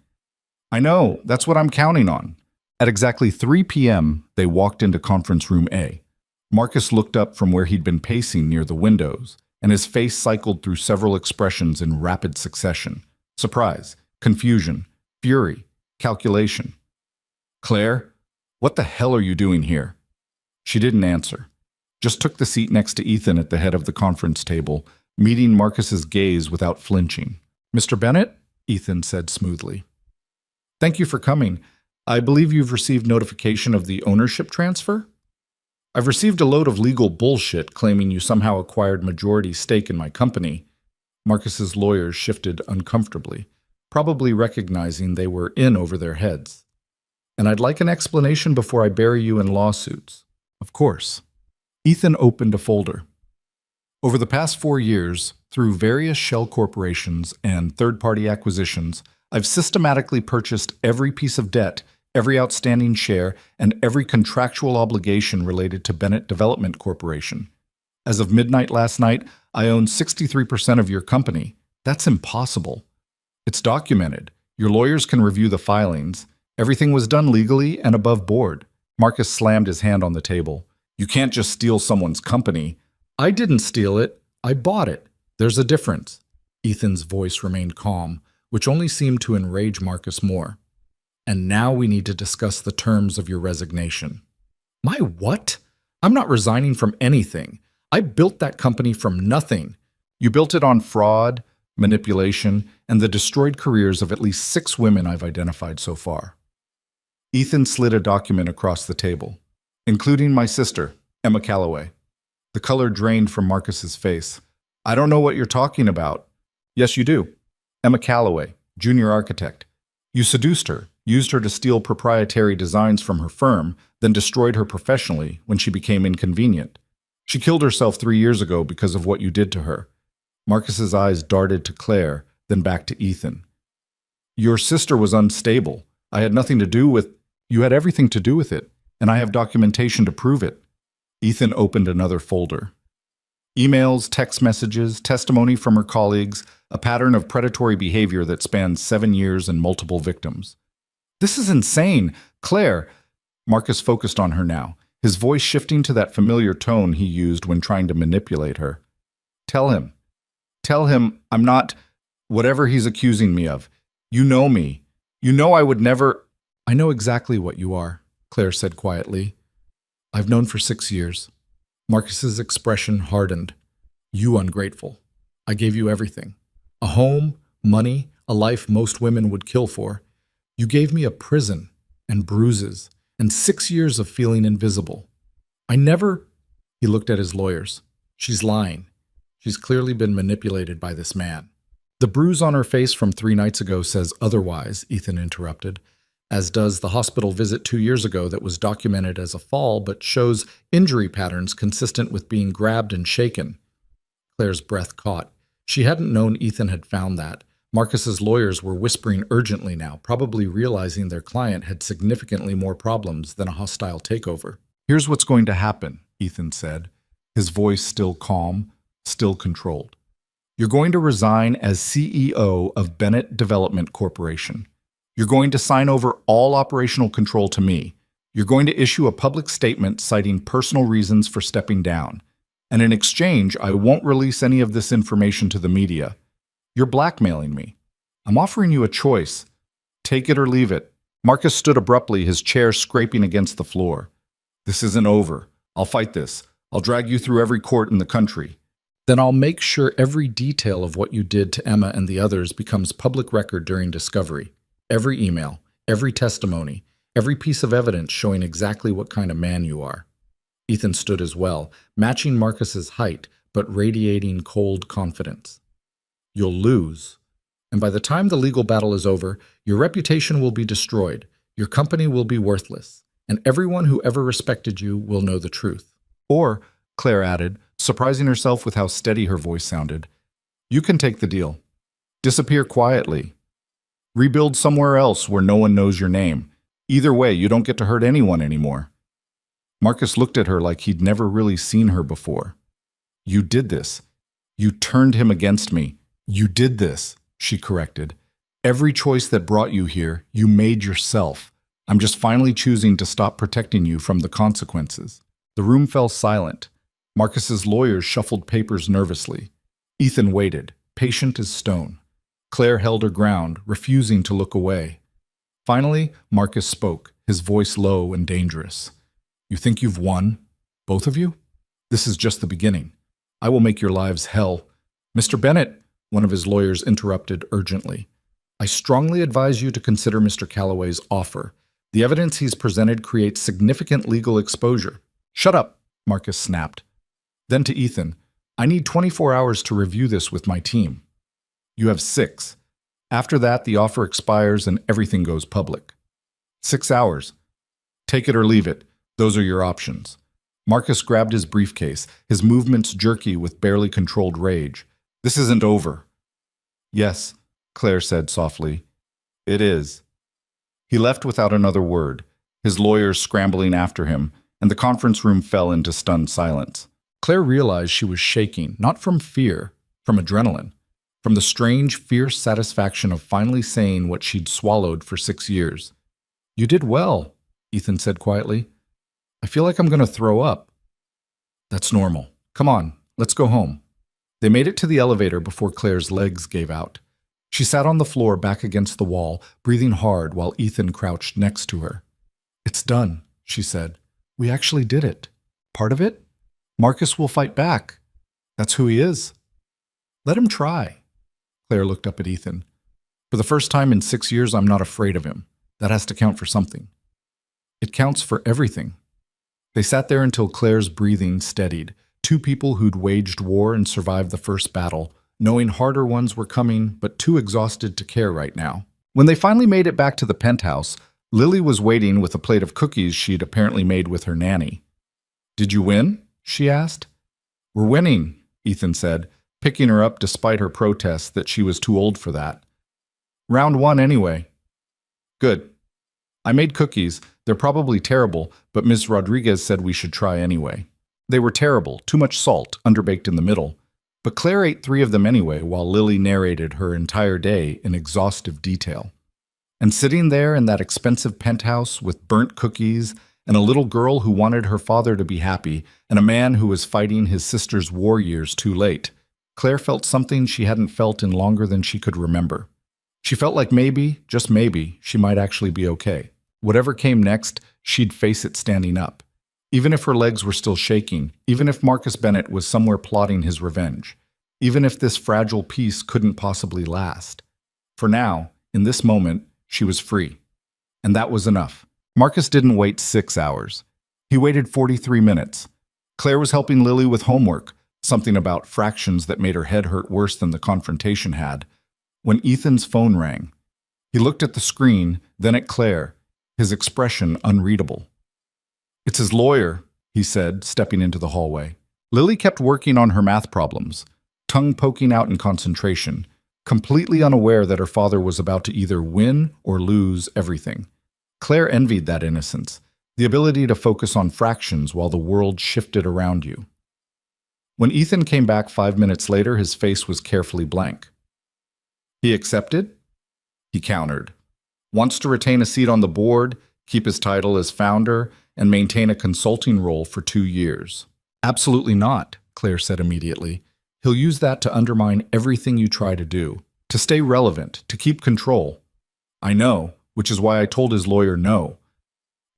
[SPEAKER 1] I know, that's what I'm counting on. At exactly 3 p.m., they walked into conference room A. Marcus looked up from where he'd been pacing near the windows, and his face cycled through several expressions in rapid succession. Surprise, confusion, fury, calculation. Claire, what the hell are you doing here? She didn't answer, just took the seat next to Ethan at the head of the conference table, meeting Marcus's gaze without flinching. Mr. Bennett? Ethan said smoothly. Thank you for coming. I believe you've received notification of the ownership transfer? I've received a load of legal bullshit claiming you somehow acquired majority stake in my company. Marcus's lawyers shifted uncomfortably, probably recognizing they were in over their heads. And I'd like an explanation before I bury you in lawsuits. Of course. Ethan opened a folder. Over the past 4 years, through various shell corporations and third-party acquisitions, I've systematically purchased every piece of debt, every outstanding share, and every contractual obligation related to Bennett Development Corporation. As of midnight last night, I own 63% of your company. That's impossible. It's documented. Your lawyers can review the filings. Everything was done legally and above board. Marcus slammed his hand on the table. You can't just steal someone's company. I didn't steal it. I bought it. There's a difference. Ethan's voice remained calm, which only seemed to enrage Marcus more. And now we need to discuss the terms of your resignation. My what? I'm not resigning from anything. I built that company from nothing. You built it on fraud, manipulation, and the destroyed careers of at least 6 women I've identified so far. Ethan slid a document across the table, including my sister, Emma Callaway. The color drained from Marcus's face. I don't know what you're talking about. Yes, you do. Emma Calloway, junior architect. You seduced her, used her to steal proprietary designs from her firm, then destroyed her professionally when she became inconvenient. She killed herself 3 years ago because of what you did to her. Marcus's eyes darted to Claire, then back to Ethan. Your sister was unstable. I had nothing to do with... You had everything to do with it, and I have documentation to prove it. Ethan opened another folder. Emails, text messages, testimony from her colleagues, a pattern of predatory behavior that spans 7 years and multiple victims. This is insane. Claire, Marcus focused on her now, his voice shifting to that familiar tone he used when trying to manipulate her. Tell him I'm not whatever he's accusing me of. You know me. You know I would never... I know exactly what you are, Claire said quietly. I've known for 6 years. Marcus's expression hardened. You ungrateful. I gave you everything. A home, money, a life most women would kill for. You gave me a prison and bruises and 6 years of feeling invisible. I never... He looked at his lawyers. She's lying. She's clearly been manipulated by this man. The bruise on her face from 3 nights ago says otherwise, Ethan interrupted, as does the hospital visit 2 years ago that was documented as a fall but shows injury patterns consistent with being grabbed and shaken. Claire's breath caught. She hadn't known Ethan had found that. Marcus's lawyers were whispering urgently now, probably realizing their client had significantly more problems than a hostile takeover. Here's what's going to happen, Ethan said, his voice still calm, still controlled. You're going to resign as CEO of Bennett Development Corporation. You're going to sign over all operational control to me. You're going to issue a public statement citing personal reasons for stepping down. And in exchange, I won't release any of this information to the media. You're blackmailing me. I'm offering you a choice. Take it or leave it. Marcus stood abruptly, his chair scraping against the floor. This isn't over. I'll fight this. I'll drag you through every court in the country. Then I'll make sure every detail of what you did to Emma and the others becomes public record during discovery. Every email, every testimony, every piece of evidence showing exactly what kind of man you are. Ethan stood as well, matching Marcus's height, but radiating cold confidence. You'll lose. And by the time the legal battle is over, your reputation will be destroyed, your company will be worthless, and everyone who ever respected you will know the truth. Or, Claire added, surprising herself with how steady her voice sounded, you can take the deal. Disappear quietly. Rebuild somewhere else where no one knows your name. Either way, you don't get to hurt anyone anymore. Marcus looked at her like he'd never really seen her before. You did this. You turned him against me. You did this, she corrected. Every choice that brought you here, you made yourself. I'm just finally choosing to stop protecting you from the consequences. The room fell silent. Marcus's lawyers shuffled papers nervously. Ethan waited, patient as stone. Claire held her ground, refusing to look away. Finally, Marcus spoke, his voice low and dangerous. You think you've won? Both of you? This is just the beginning. I will make your lives hell. Mr. Bennett, one of his lawyers interrupted urgently. I strongly advise you to consider Mr. Calloway's offer. The evidence he's presented creates significant legal exposure. Shut up, Marcus snapped. Then to Ethan, I need 24 hours to review this with my team. You have 6. After that, the offer expires and everything goes public. 6 hours. Take it or leave it. Those are your options. Marcus grabbed his briefcase, his movements jerky with barely controlled rage. This isn't over. Yes, Claire said softly. It is. He left without another word, his lawyers scrambling after him, and the conference room fell into stunned silence. Claire realized she was shaking, not from fear, from adrenaline, from the strange, fierce satisfaction of finally saying what she'd swallowed for 6 years. You did well, Ethan said quietly. I feel like I'm going to throw up. That's normal. Come on, let's go home. They made it to the elevator before Claire's legs gave out. She sat on the floor back against the wall, breathing hard while Ethan crouched next to her. It's done, she said. We actually did it. Part of it? Marcus will fight back. That's who he is. Let him try. Claire looked up at Ethan. For the first time in 6 years, I'm not afraid of him. That has to count for something. It counts for everything. They sat there until Claire's breathing steadied, Two people who'd waged war and survived the first battle, knowing harder ones were coming, but too exhausted to care right now. When they finally made it back to the penthouse, Lily was waiting with a plate of cookies she'd apparently made with her nanny. "Did you win?" she asked. "We're winning," Ethan said, picking her up despite her protests that she was too old for that. "Round one anyway." "Good. I made cookies. They're probably terrible, but Ms. Rodriguez said we should try anyway." They were terrible, too much salt, underbaked in the middle. But Claire ate 3 of them anyway, while Lily narrated her entire day in exhaustive detail. And sitting there in that expensive penthouse with burnt cookies and a little girl who wanted her father to be happy and a man who was fighting his sister's war years too late, Claire felt something she hadn't felt in longer than she could remember. She felt like maybe, just maybe, she might actually be okay. Whatever came next, she'd face it standing up. Even if her legs were still shaking, even if Marcus Bennett was somewhere plotting his revenge, even if this fragile peace couldn't possibly last. For now, in this moment, she was free. And that was enough. Marcus didn't wait 6 hours. He waited 43 minutes. Claire was helping Lily with homework, something about fractions that made her head hurt worse than the confrontation had, when Ethan's phone rang. He looked at the screen, then at Claire, his expression unreadable. "It's his lawyer," he said, stepping into the hallway. Lily kept working on her math problems, tongue poking out in concentration, completely unaware that her father was about to either win or lose everything. Claire envied that innocence, the ability to focus on fractions while the world shifted around you. When Ethan came back 5 minutes later, his face was carefully blank. "He accepted?" He countered. "Wants to retain a seat on the board, keep his title as founder, and maintain a consulting role for 2 years. "Absolutely not," Claire said immediately. "He'll use that to undermine everything you try to do, to stay relevant, to keep control." "I know, which is why I told his lawyer no."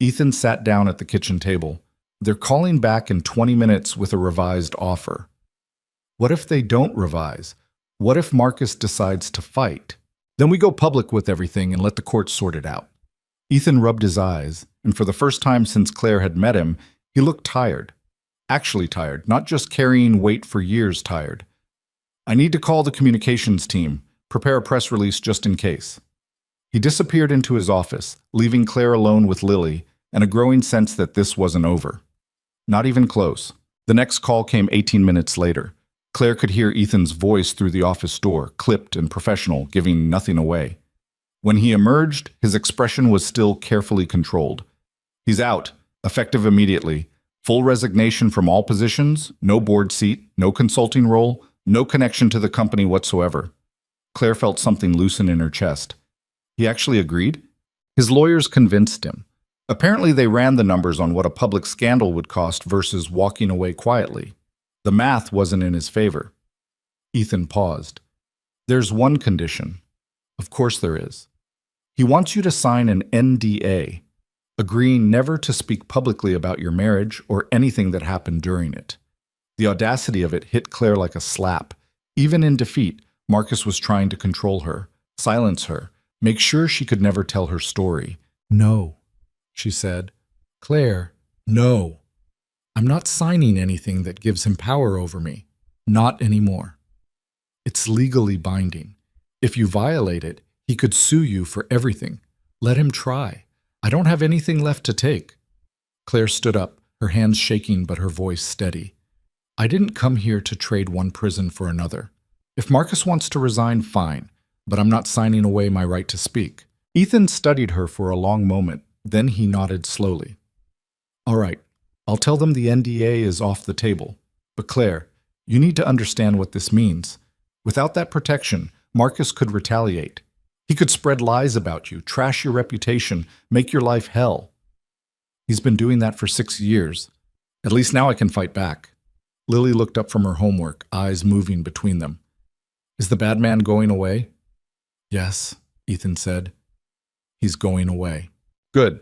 [SPEAKER 1] Ethan sat down at the kitchen table. "They're calling back in 20 minutes with a revised offer." "What if they don't revise? What if Marcus decides to fight? Then we go public with everything and let the courts sort it out." Ethan rubbed his eyes, and for the first time since Claire had met him, he looked tired. Actually tired, not just carrying weight for years tired. "I need to call the communications team, prepare a press release just in case." He disappeared into his office, leaving Claire alone with Lily, and a growing sense that this wasn't over. Not even close. The next call came 18 minutes later. Claire could hear Ethan's voice through the office door, clipped and professional, giving nothing away. When he emerged, his expression was still carefully controlled. "He's out, effective immediately. Full resignation from all positions, no board seat, no consulting role, no connection to the company whatsoever." Claire felt something loosen in her chest. He actually agreed? His lawyers convinced him. Apparently they ran the numbers on what a public scandal would cost versus walking away quietly. The math wasn't in his favor. Ethan paused. "There's one condition." "Of course there is." "He wants you to sign an NDA, agreeing never to speak publicly about your marriage or anything that happened during it." The audacity of it hit Claire like a slap. Even in defeat, Marcus was trying to control her, silence her, make sure she could never tell her story. "No," she said. "Claire, no. I'm not signing anything that gives him power over me. Not anymore. It's legally binding. If you violate it, he could sue you for everything. Let him try. I don't have anything left to take." Claire stood up, her hands shaking but her voice steady. "I didn't come here to trade one prison for another. If Marcus wants to resign, fine, but I'm not signing away my right to speak." Ethan studied her for a long moment, then he nodded slowly. "All right, I'll tell them the NDA is off the table. But Claire, you need to understand what this means. Without that protection, Marcus could retaliate. He could spread lies about you, trash your reputation, make your life hell. He's been doing that for 6 years. At least now I can fight back." Lily looked up from her homework, eyes moving between them. "Is the bad man going away?" "Yes," Ethan said. "He's going away." "Good.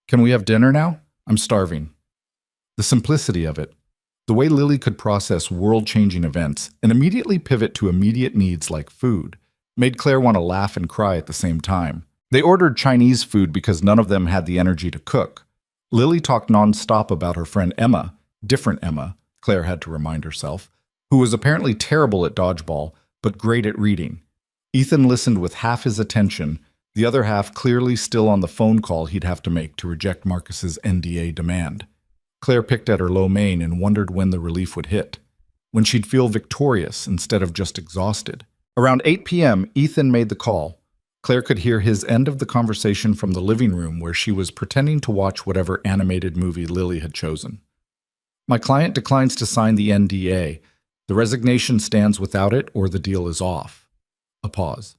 [SPEAKER 1] Can we have dinner now? I'm starving." The simplicity of it, the way Lily could process world-changing events and immediately pivot to immediate needs like food, made Claire want to laugh and cry at the same time. They ordered Chinese food because none of them had the energy to cook. Lily talked non-stop about her friend Emma, different Emma, Claire had to remind herself, who was apparently terrible at dodgeball, but great at reading. Ethan listened with half his attention, the other half clearly still on the phone call he'd have to make to reject Marcus's NDA demand. Claire picked at her low mane and wondered when the relief would hit, when she'd feel victorious instead of just exhausted. Around 8 p.m., Ethan made the call. Claire could hear his end of the conversation from the living room where she was pretending to watch whatever animated movie Lily had chosen. My client declines to sign the NDA. The resignation stands without it or the deal is off. A pause.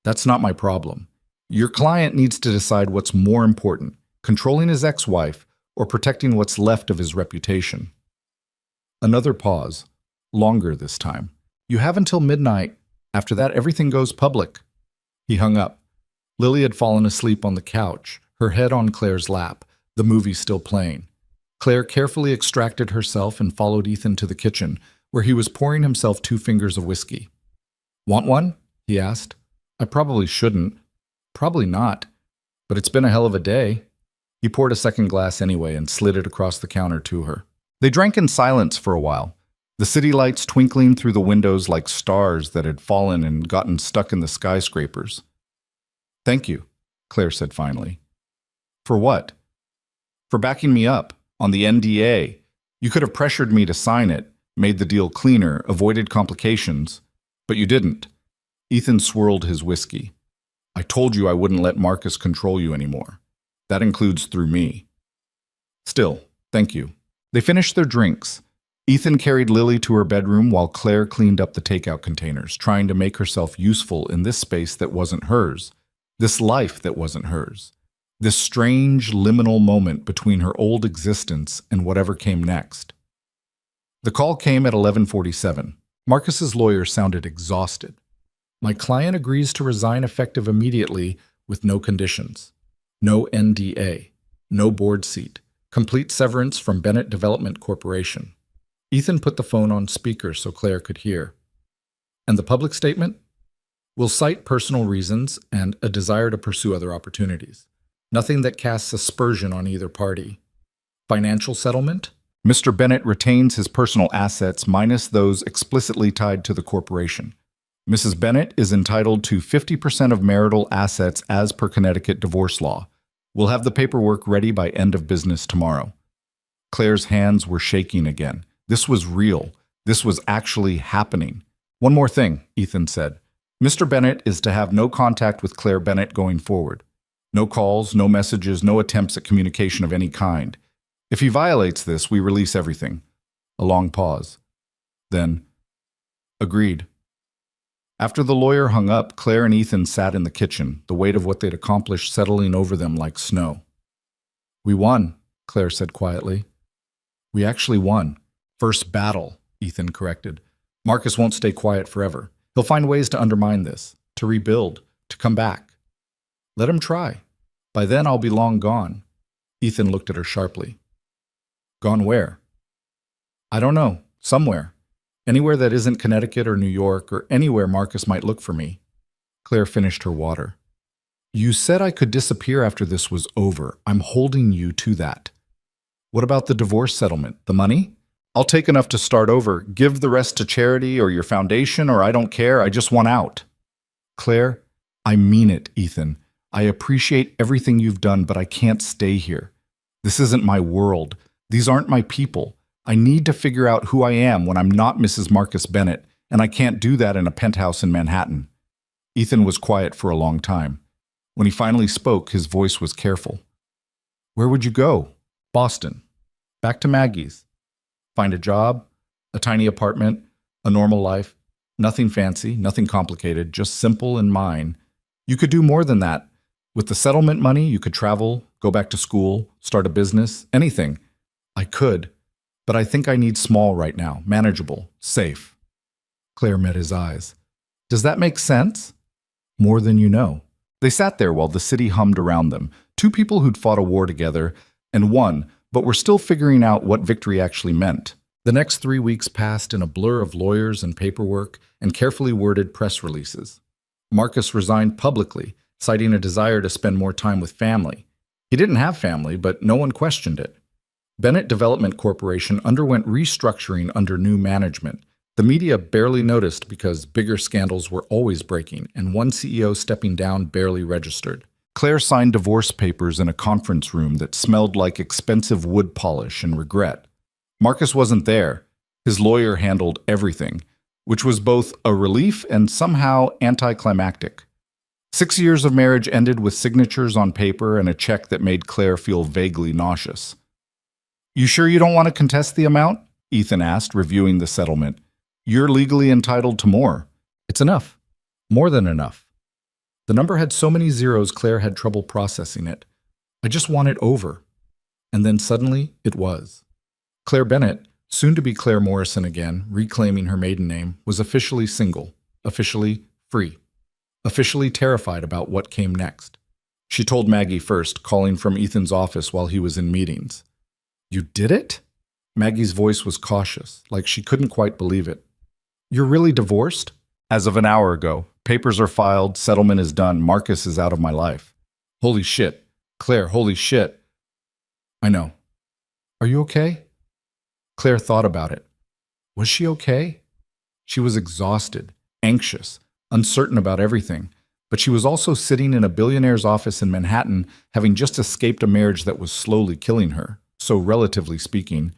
[SPEAKER 1] That's not my problem. Your client needs to decide what's more important, controlling his ex-wife or protecting what's left of his reputation. Another pause. Longer this time. You have until midnight. After that, everything goes public. He hung up. Lily had fallen asleep on the couch, her head on Claire's lap, the movie still playing. Claire carefully extracted herself and followed Ethan to the kitchen, where he was pouring himself 2 fingers of whiskey. Want one? He asked. I probably shouldn't. Probably not. But it's been a hell of a day. He poured a second glass anyway and slid it across the counter to her. They drank in silence for a while, the city lights twinkling through the windows like stars that had fallen and gotten stuck in the skyscrapers. Thank you, Claire said finally. For what? For backing me up on the NDA. You could have pressured me to sign it, made the deal cleaner, avoided complications, but you didn't. Ethan swirled his whiskey. I told you I wouldn't let Marcus control you anymore. That includes through me. Still, thank you. They finished their drinks. Ethan carried Lily to her bedroom while Claire cleaned up the takeout containers, trying to make herself useful in this space that wasn't hers, this life that wasn't hers, this strange liminal moment between her old existence and whatever came next. The call came at 11:47. Marcus's lawyer sounded exhausted. My client agrees to resign effective immediately with no conditions. No NDA. No board seat. Complete severance from Bennett Development Corporation. Ethan put the phone on speaker so Claire could hear. And the public statement? Will cite personal reasons and a desire to pursue other opportunities. Nothing that casts aspersion on either party. Financial settlement? Mr. Bennett retains his personal assets minus those explicitly tied to the corporation. Mrs. Bennett is entitled to 50% of marital assets as per Connecticut divorce law. We'll have the paperwork ready by end of business tomorrow. Claire's hands were shaking again. This was real. This was actually happening. One more thing, Ethan said. Mr. Bennett is to have no contact with Claire Bennett going forward. No calls, no messages, no attempts at communication of any kind. If he violates this, we release everything. A long pause. Then, agreed. After the lawyer hung up, Claire and Ethan sat in the kitchen, the weight of what they'd accomplished settling over them like snow. We won, Claire said quietly. We actually won. First battle, Ethan corrected. Marcus won't stay quiet forever. He'll find ways to undermine this, to rebuild, to come back. Let him try. By then I'll be long gone. Ethan looked at her sharply. Gone where? I don't know. Somewhere. Anywhere that isn't Connecticut or New York or anywhere Marcus might look for me. Claire finished her water. You said I could disappear after this was over. I'm holding you to that. What about the divorce settlement? The money? I'll take enough to start over. Give the rest to charity or your foundation, or I don't care. I just want out. Claire, I mean it, Ethan. I appreciate everything you've done, but I can't stay here. This isn't my world. These aren't my people. I need to figure out who I am when I'm not Mrs. Marcus Bennett, and I can't do that in a penthouse in Manhattan. Ethan was quiet for a long time. When he finally spoke, his voice was careful. Where would you go? Boston. Back to Maggie's. Find a job, a tiny apartment, a normal life. Nothing fancy, nothing complicated, just simple and mine. You could do more than that. With the settlement money, you could travel, go back to school, start a business, anything. I could, but I think I need small right now, manageable, safe. Claire met his eyes. Does that make sense? More than you know. They sat there while the city hummed around them, 2 people who'd fought a war together, and won, but were still figuring out what victory actually meant. The next 3 weeks passed in a blur of lawyers and paperwork and carefully worded press releases. Marcus resigned publicly, citing a desire to spend more time with family. He didn't have family, but no one questioned it. Bennett Development Corporation underwent restructuring under new management. The media barely noticed because bigger scandals were always breaking, and one CEO stepping down barely registered. Claire signed divorce papers in a conference room that smelled like expensive wood polish and regret. Marcus wasn't there. His lawyer handled everything, which was both a relief and somehow anticlimactic. 6 years of marriage ended with signatures on paper and a check that made Claire feel vaguely nauseous. "You sure you don't want to contest the amount?" Ethan asked, reviewing the settlement. "You're legally entitled to more." "It's enough. More than enough." The number had so many zeros Claire had trouble processing it. "I just want it over." And then suddenly, it was. Claire Bennett, soon to be Claire Morrison again, reclaiming her maiden name, was officially single, officially free, officially terrified about what came next. She told Maggie first, calling from Ethan's office while he was in meetings. "You did it?" Maggie's voice was cautious, like she couldn't quite believe it. "You're really divorced?" "As of an hour ago. Papers are filed, settlement is done, Marcus is out of my life." "Holy shit. Claire, holy shit." "I know. Are you okay?" Claire thought about it. Was she okay? She was exhausted, anxious, uncertain about everything, but she was also sitting in a billionaire's office in Manhattan, having just escaped a marriage that was slowly killing her, so relatively speaking.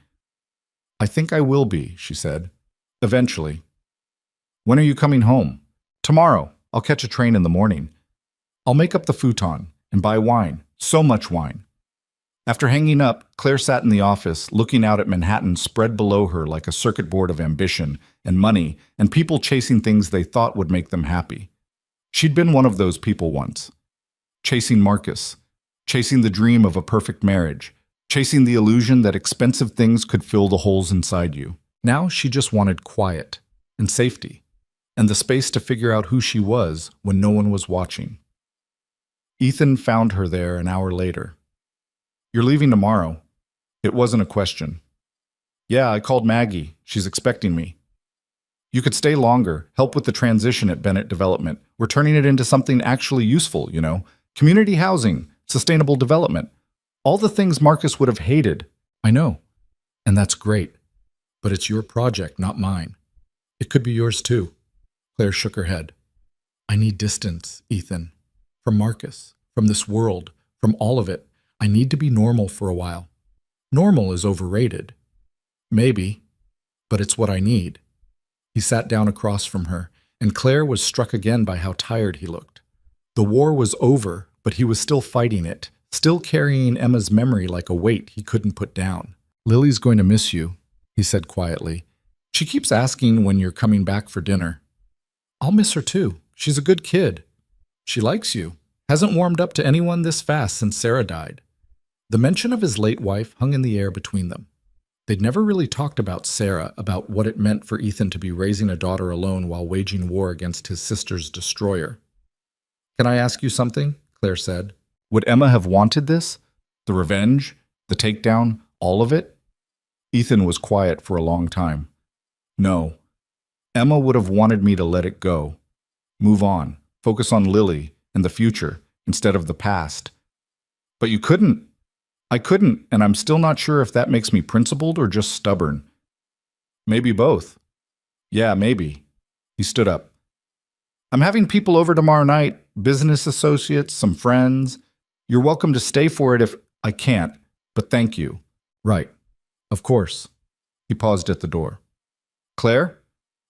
[SPEAKER 1] "I think I will be," she said. "Eventually." "When are you coming home?" "Tomorrow. I'll catch a train in the morning. I'll make up the futon and buy wine, so much wine." After hanging up, Claire sat in the office, looking out at Manhattan spread below her like a circuit board of ambition and money and people chasing things they thought would make them happy. She'd been one of those people once. Chasing Marcus, chasing the dream of a perfect marriage, chasing the illusion that expensive things could fill the holes inside you. Now she just wanted quiet and safety and the space to figure out who she was when no one was watching. Ethan found her there an hour later. "You're leaving tomorrow." It wasn't a question. "Yeah, I called Maggie. She's expecting me." "You could stay longer, help with the transition at Bennett Development. We're turning it into something actually useful, you know. Community housing, sustainable development. All the things Marcus would have hated." "I know. And that's great. But it's your project, not mine. It could be yours too." Claire shook her head. "I need distance, Ethan. From Marcus, from this world, from all of it. I need to be normal for a while." "Normal is overrated." "Maybe, but it's what I need." He sat down across from her, and Claire was struck again by how tired he looked. The war was over, but he was still fighting it, still carrying Emma's memory like a weight he couldn't put down. "Lily's going to miss you," he said quietly. "She keeps asking when you're coming back for dinner." "I'll miss her too. She's a good kid." "She likes you. Hasn't warmed up to anyone this fast since Sarah died." The mention of his late wife hung in the air between them. They'd never really talked about Sarah, about what it meant for Ethan to be raising a daughter alone while waging war against his sister's destroyer. "Can I ask you something?" Claire said. "Would Emma have wanted this? The revenge? The takedown? All of it?" Ethan was quiet for a long time. "No. Emma would have wanted me to let it go. Move on. Focus on Lily and the future instead of the past. But you couldn't. I couldn't, and I'm still not sure if that makes me principled or just stubborn." "Maybe both." "Yeah, maybe." He stood up. "I'm having people over tomorrow night, business associates, some friends. You're welcome to stay for it if I can't, but thank you." "Right. Of course." He paused at the door. "Claire,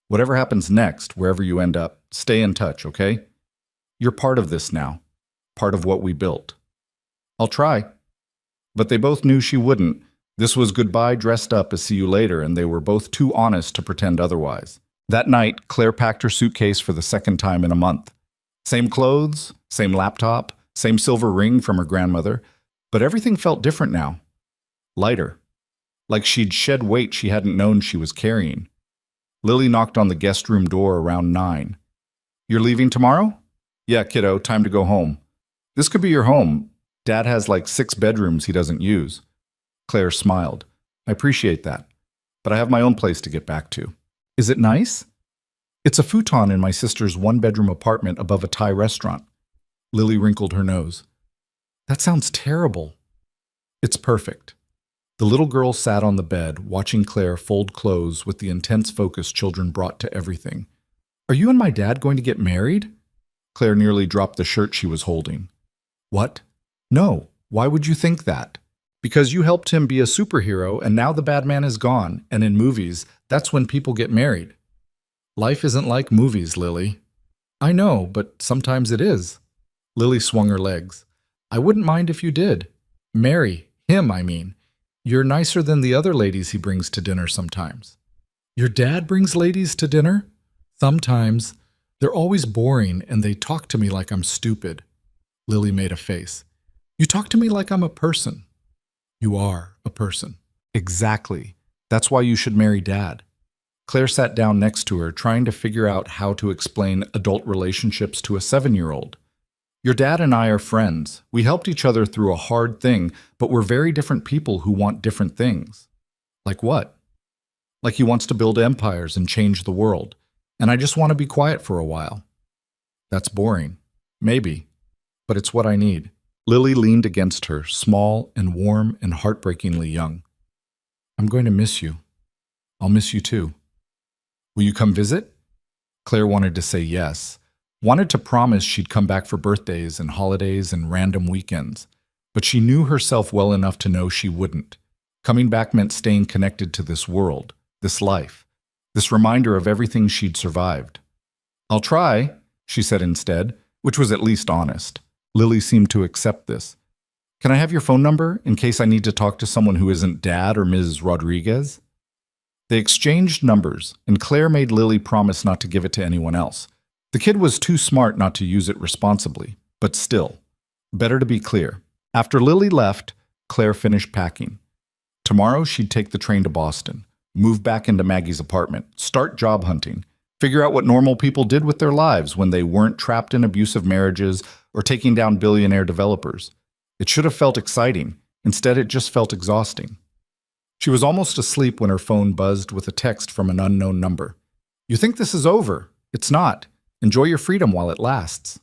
[SPEAKER 1] whatever happens next, wherever you end up, stay in touch, okay? You're part of this now, part of what we built." "I'll try." But they both knew she wouldn't. This was goodbye dressed up as see you later, and they were both too honest to pretend otherwise. That night, Claire packed her suitcase for the second time in a month. Same clothes, same laptop, same silver ring from her grandmother, but everything felt different now. Lighter. Like she'd shed weight she hadn't known she was carrying. Lily knocked on the guest room door around 9. "You're leaving tomorrow?" "Yeah, kiddo, time to go home." "This could be your home. Dad has like 6 bedrooms he doesn't use." Claire smiled. "I appreciate that, but I have my own place to get back to." "Is it nice?" "It's a futon in my sister's 1-bedroom apartment above a Thai restaurant." Lily wrinkled her nose. "That sounds terrible." "It's perfect." The little girl sat on the bed, watching Claire fold clothes with the intense focus children brought to everything. "Are you and my dad going to get married?" Claire nearly dropped the shirt she was holding. "What? No. Why would you think that?" "Because you helped him be a superhero and now the bad man is gone, and in movies, that's when people get married." "Life isn't like movies, Lily." "I know, but sometimes it is." Lily swung her legs. "I wouldn't mind if you did. Marry him, I mean. You're nicer than the other ladies he brings to dinner sometimes." "Your dad brings ladies to dinner?" "Sometimes. They're always boring and they talk to me like I'm stupid." Lily made a face. "You talk to me like I'm a person." "You are a person." "Exactly. That's why you should marry Dad." Claire sat down next to her, trying to figure out how to explain adult relationships to a 7-year-old. "Your dad and I are friends. We helped each other through a hard thing, but we're very different people who want different things." "Like what?" "Like he wants to build empires and change the world. And I just want to be quiet for a while." "That's boring." "Maybe. But it's what I need." Lily leaned against her, small and warm and heartbreakingly young. "I'm going to miss you." "I'll miss you too." "Will you come visit?" Claire wanted to say yes, wanted to promise she'd come back for birthdays and holidays and random weekends, but she knew herself well enough to know she wouldn't. Coming back meant staying connected to this world, this life, this reminder of everything she'd survived. "I'll try," she said instead, which was at least honest. Lily seemed to accept this. "Can I have your phone number in case I need to talk to someone who isn't Dad or Ms. Rodriguez?" They exchanged numbers, and Claire made Lily promise not to give it to anyone else. The kid was too smart not to use it responsibly, but still, better to be clear. After Lily left, Claire finished packing. Tomorrow she'd take the train to Boston, move back into Maggie's apartment, start job hunting, figure out what normal people did with their lives when they weren't trapped in abusive marriages or taking down billionaire developers. It should have felt exciting. Instead, it just felt exhausting. She was almost asleep when her phone buzzed with a text from an unknown number. "You think this is over? It's not. Enjoy your freedom while it lasts."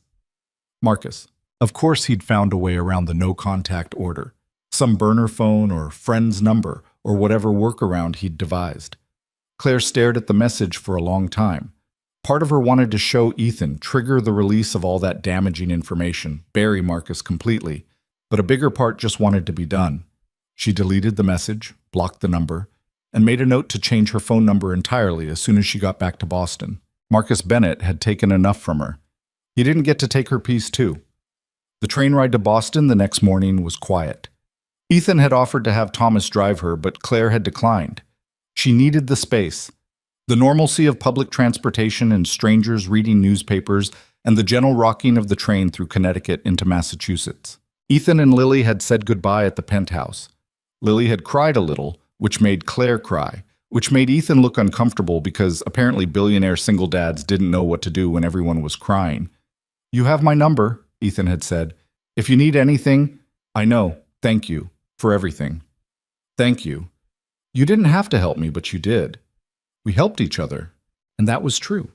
[SPEAKER 1] Marcus. Of course he'd found a way around the no-contact order. Some burner phone or friend's number or whatever workaround he'd devised. Claire stared at the message for a long time. Part of her wanted to show Ethan, trigger the release of all that damaging information, bury Marcus completely, but a bigger part just wanted to be done. She deleted the message, blocked the number, and made a note to change her phone number entirely as soon as she got back to Boston. Marcus Bennett had taken enough from her. He didn't get to take her piece too. The train ride to Boston the next morning was quiet. Ethan had offered to have Thomas drive her, but Claire had declined. She needed the space. The normalcy of public transportation and strangers reading newspapers and the gentle rocking of the train through Connecticut into Massachusetts. Ethan and Lily had said goodbye at the penthouse. Lily had cried a little, which made Claire cry, which made Ethan look uncomfortable because apparently billionaire single dads didn't know what to do when everyone was crying. "You have my number," Ethan had said. "If you need anything, I know. Thank you for everything." "Thank you. You didn't have to help me, but you did. We helped each other." And that was true.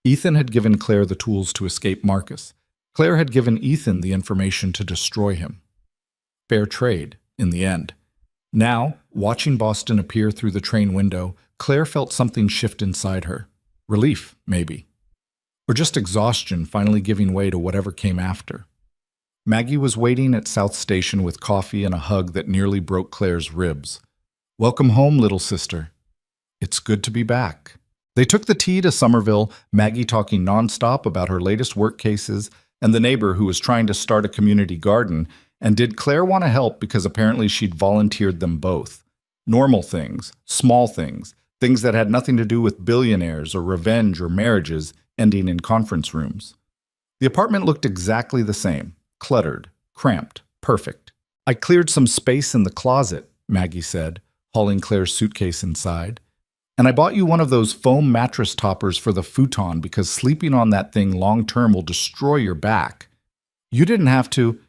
[SPEAKER 1] Ethan had given Claire the tools to escape Marcus. Claire had given Ethan the information to destroy him. Fair trade, in the end. Now, watching Boston appear through the train window, Claire felt something shift inside her. Relief, maybe. Or just exhaustion finally giving way to whatever came after. Maggie was waiting at South Station with coffee and a hug that nearly broke Claire's ribs. "Welcome home, little sister." "It's good to be back." They took the tea to Somerville, Maggie talking nonstop about her latest work cases and the neighbor who was trying to start a community garden. And did Claire want to help because apparently she'd volunteered them both? Normal things, small things, things that had nothing to do with billionaires or revenge or marriages ending in conference rooms. The apartment looked exactly the same, cluttered, cramped, perfect. "I cleared some space in the closet," Maggie said, hauling Claire's suitcase inside. "And I bought you one of those foam mattress toppers for the futon because sleeping on that thing long-term will destroy your back. You didn't have to—"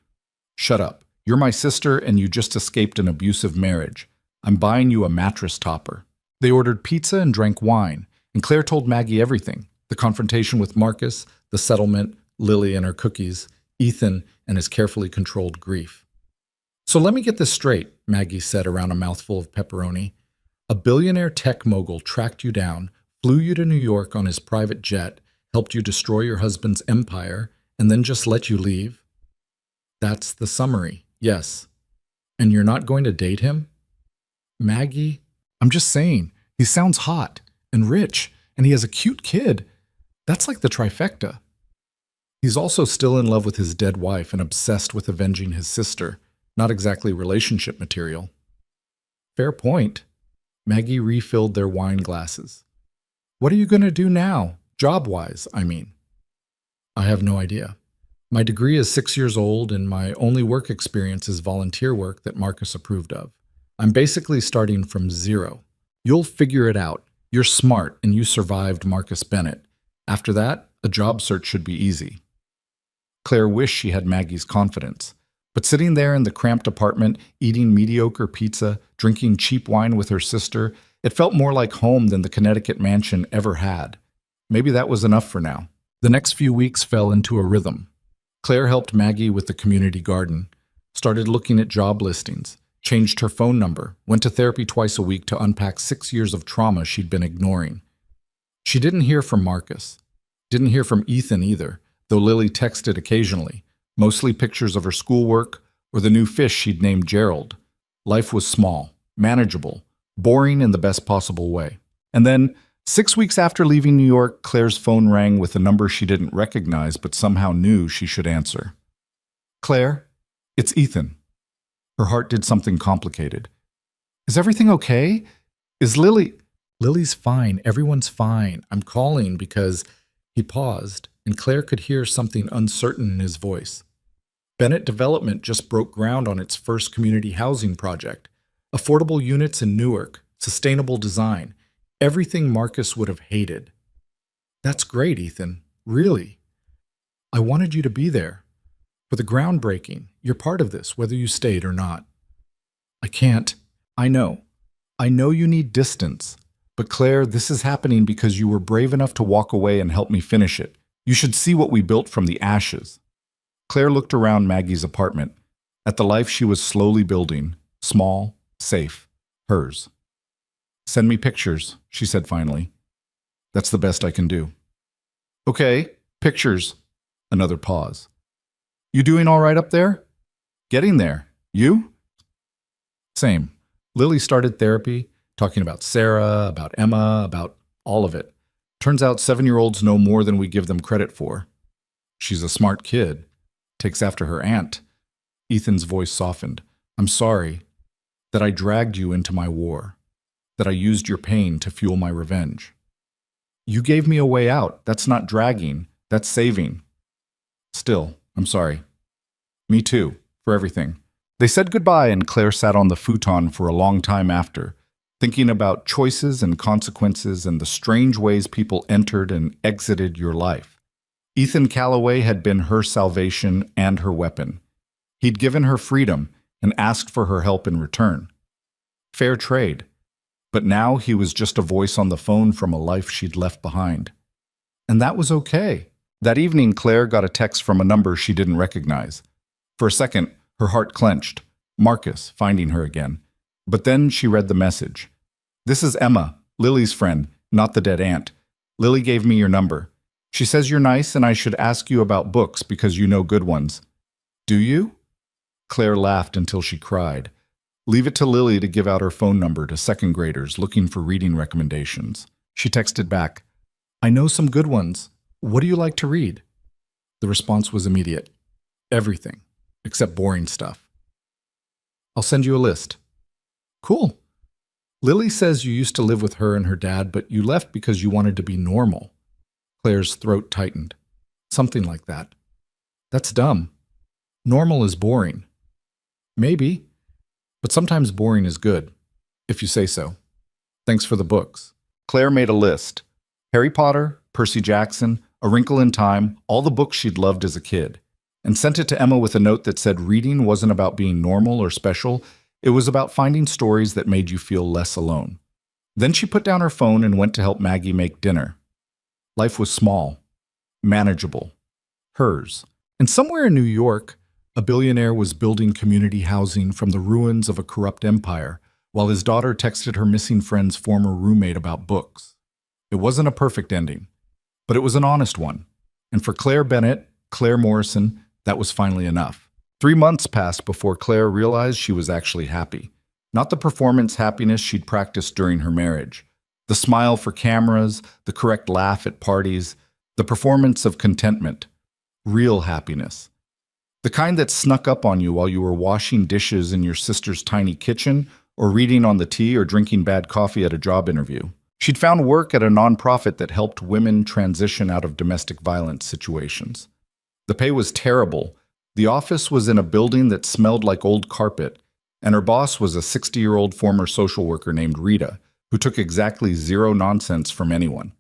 [SPEAKER 1] "Shut up. You're my sister and you just escaped an abusive marriage. I'm buying you a mattress topper." They ordered pizza and drank wine, and Claire told Maggie everything. The confrontation with Marcus, the settlement, Lily and her cookies, Ethan and his carefully controlled grief. So let me get this straight, Maggie said around a mouthful of pepperoni. A billionaire tech mogul tracked you down, flew you to New York on his private jet, helped you destroy your husband's empire, and then just let you leave? That's the summary, yes. And you're not going to date him? Maggie, I'm just saying, he sounds hot and rich, and he has a cute kid. That's like the trifecta. He's also still in love with his dead wife and obsessed with avenging his sister. Not exactly relationship material. Fair point. Maggie refilled their wine glasses. What are you going to do now? Job-wise, I mean. I have no idea. My degree is 6 years old, and my only work experience is volunteer work that Marcus approved of. I'm basically starting from zero. You'll figure it out. You're smart, and you survived Marcus Bennett. After that, a job search should be easy. Claire wished she had Maggie's confidence. But sitting there in the cramped apartment, eating mediocre pizza, drinking cheap wine with her sister, it felt more like home than the Connecticut mansion ever had. Maybe that was enough for now. The next few weeks fell into a rhythm. Claire helped Maggie with the community garden, started looking at job listings, changed her phone number, went to therapy twice a week to unpack 6 years of trauma she'd been ignoring. She didn't hear from Marcus. Didn't hear from Ethan either, though Lily texted occasionally, mostly pictures of her schoolwork or the new fish she'd named Gerald. Life was small, manageable, boring in the best possible way. And then, 6 weeks after leaving New York, Claire's phone rang with a number she didn't recognize but somehow knew she should answer. Claire, it's Ethan. Her heart did something complicated. Is everything okay? Is Lily... Lily's fine. Everyone's fine. I'm calling because... He paused, and Claire could hear something uncertain in his voice. Bennett Development just broke ground on its first community housing project. Affordable units in Newark, sustainable design, everything Marcus would have hated. That's great, Ethan. Really. I wanted you to be there. For the groundbreaking, you're part of this, whether you stayed or not. I can't. I know. I know you need distance. But Claire, this is happening because you were brave enough to walk away and help me finish it. You should see what we built from the ashes. Claire looked around Maggie's apartment, at the life she was slowly building, small, safe, hers. Send me pictures, she said finally. That's the best I can do. Okay, pictures. Another pause. You doing all right up there? Getting there. You? Same. Lily started therapy, talking about Sarah, about Emma, about all of it. Turns out 7-year-olds know more than we give them credit for. She's a smart kid. Takes after her aunt. Ethan's voice softened. I'm sorry that I dragged you into my war. That I used your pain to fuel my revenge. You gave me a way out. That's not dragging. That's saving. Still, I'm sorry. Me too, for everything. They said goodbye and Claire sat on the futon for a long time after, thinking about choices and consequences and the strange ways people entered and exited your life. Ethan Calloway had been her salvation and her weapon. He'd given her freedom and asked for her help in return. Fair trade. But now he was just a voice on the phone from a life she'd left behind. And that was okay. That evening, Claire got a text from a number she didn't recognize. For a second, her heart clenched. Marcus, finding her again. But then she read the message. This is Emma, Lily's friend, not the dead aunt. Lily gave me your number. She says you're nice and I should ask you about books because you know good ones. Do you? Claire laughed until she cried. Leave it to Lily to give out her phone number to second graders looking for reading recommendations. She texted back, I know some good ones. What do you like to read? The response was immediate. Everything, except boring stuff. I'll send you a list. Cool. Lily says you used to live with her and her dad, but you left because you wanted to be normal. Claire's throat tightened. Something like that. That's dumb. Normal is boring. Maybe, but sometimes boring is good, if you say so. Thanks for the books. Claire made a list. Harry Potter, Percy Jackson, A Wrinkle in Time, all the books she'd loved as a kid, and sent it to Emma with a note that said reading wasn't about being normal or special, it was about finding stories that made you feel less alone. Then she put down her phone and went to help Maggie make dinner. Life was small, manageable, hers. And somewhere in New York, A billionaire was building community housing from the ruins of a corrupt empire, while his daughter texted her missing friend's former roommate about books. It wasn't a perfect ending, but it was an honest one. And for Claire Bennett, Claire Morrison, that was finally enough. 3 months passed before Claire realized she was actually happy. Not the performance happiness she'd practiced during her marriage. The smile for cameras, the correct laugh at parties, the performance of contentment. Real happiness. The kind that snuck up on you while you were washing dishes in your sister's tiny kitchen, or reading on the tea or drinking bad coffee at a job interview. She'd found work at a nonprofit that helped women transition out of domestic violence situations. The pay was terrible. The office was in a building that smelled like old carpet, and her boss was a 60-year-old former social worker named Rita, who took exactly zero nonsense from anyone.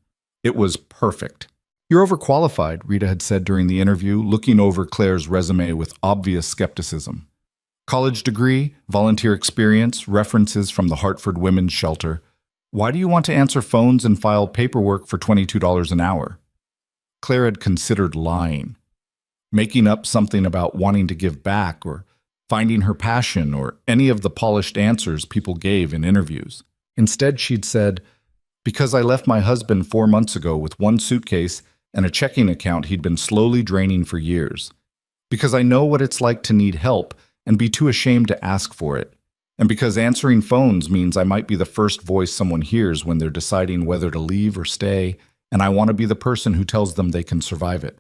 [SPEAKER 1] It was perfect. "You're overqualified," Rita had said during the interview, looking over Claire's resume with obvious skepticism. College degree, volunteer experience, references from the Hartford Women's Shelter. Why do you want to answer phones and file paperwork for $22 an hour? Claire had considered lying, making up something about wanting to give back or finding her passion or any of the polished answers people gave in interviews. Instead, she'd said, "Because I left my husband 4 months ago with one suitcase and a checking account he'd been slowly draining for years. Because I know what it's like to need help and be too ashamed to ask for it. And because answering phones means I might be the first voice someone hears when they're deciding whether to leave or stay, and I want to be the person who tells them they can survive it."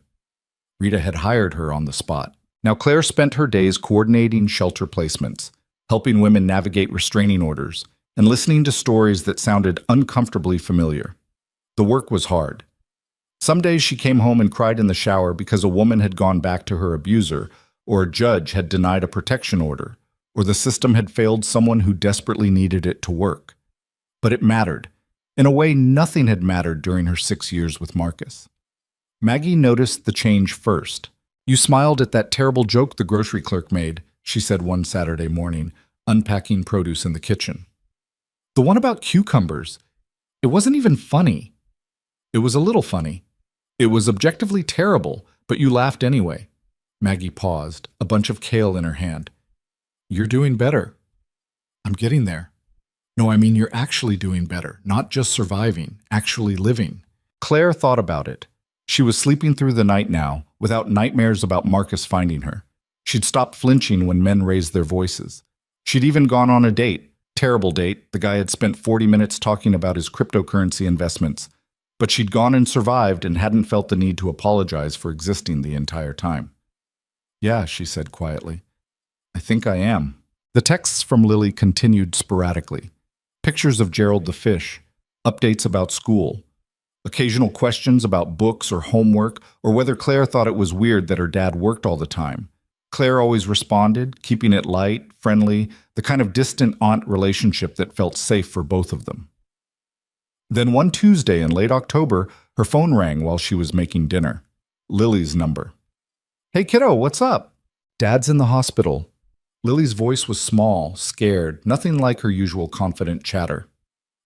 [SPEAKER 1] Rita had hired her on the spot. Now Claire spent her days coordinating shelter placements, helping women navigate restraining orders, and listening to stories that sounded uncomfortably familiar. The work was hard. Some days she came home and cried in the shower because a woman had gone back to her abuser, or a judge had denied a protection order, or the system had failed someone who desperately needed it to work. But it mattered. In a way, nothing had mattered during her 6 years with Marcus. Maggie noticed the change first. "You smiled at that terrible joke the grocery clerk made," she said one Saturday morning, unpacking produce in the kitchen. "The one about cucumbers. It wasn't even funny." "It was a little funny. It was objectively terrible, but you laughed anyway." Maggie paused, a bunch of kale in her hand. "You're doing better." "I'm getting there." "No, I mean you're actually doing better, not just surviving, actually living." Claire thought about it. She was sleeping through the night now, without nightmares about Marcus finding her. She'd stopped flinching when men raised their voices. She'd even gone on a date. Terrible date. The guy had spent 40 minutes talking about his cryptocurrency investments. But she'd gone and survived and hadn't felt the need to apologize for existing the entire time. "Yeah," she said quietly. "I think I am." The texts from Lily continued sporadically. Pictures of Gerald the fish, updates about school, occasional questions about books or homework, or whether Claire thought it was weird that her dad worked all the time. Claire always responded, keeping it light, friendly, the kind of distant aunt relationship that felt safe for both of them. Then one Tuesday in late October, her phone rang while she was making dinner. Lily's number. "Hey kiddo, what's up?" "Dad's in the hospital." Lily's voice was small, scared, nothing like her usual confident chatter.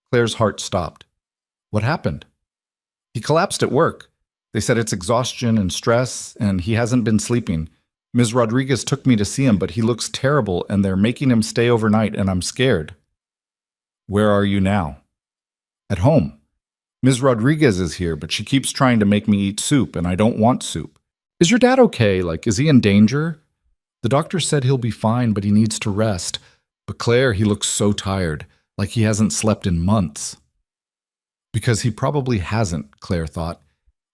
[SPEAKER 1] Claire's heart stopped. "What happened?" "He collapsed at work. They said it's exhaustion and stress, and he hasn't been sleeping. Ms. Rodriguez took me to see him, but he looks terrible, and they're making him stay overnight, and I'm scared." "Where are you now?" "At home. Ms. Rodriguez is here, but she keeps trying to make me eat soup, and I don't want soup." "Is your dad okay? Is he in danger?" "The doctor said he'll be fine, but he needs to rest. But Claire, he looks so tired, like he hasn't slept in months." Because he probably hasn't, Claire thought.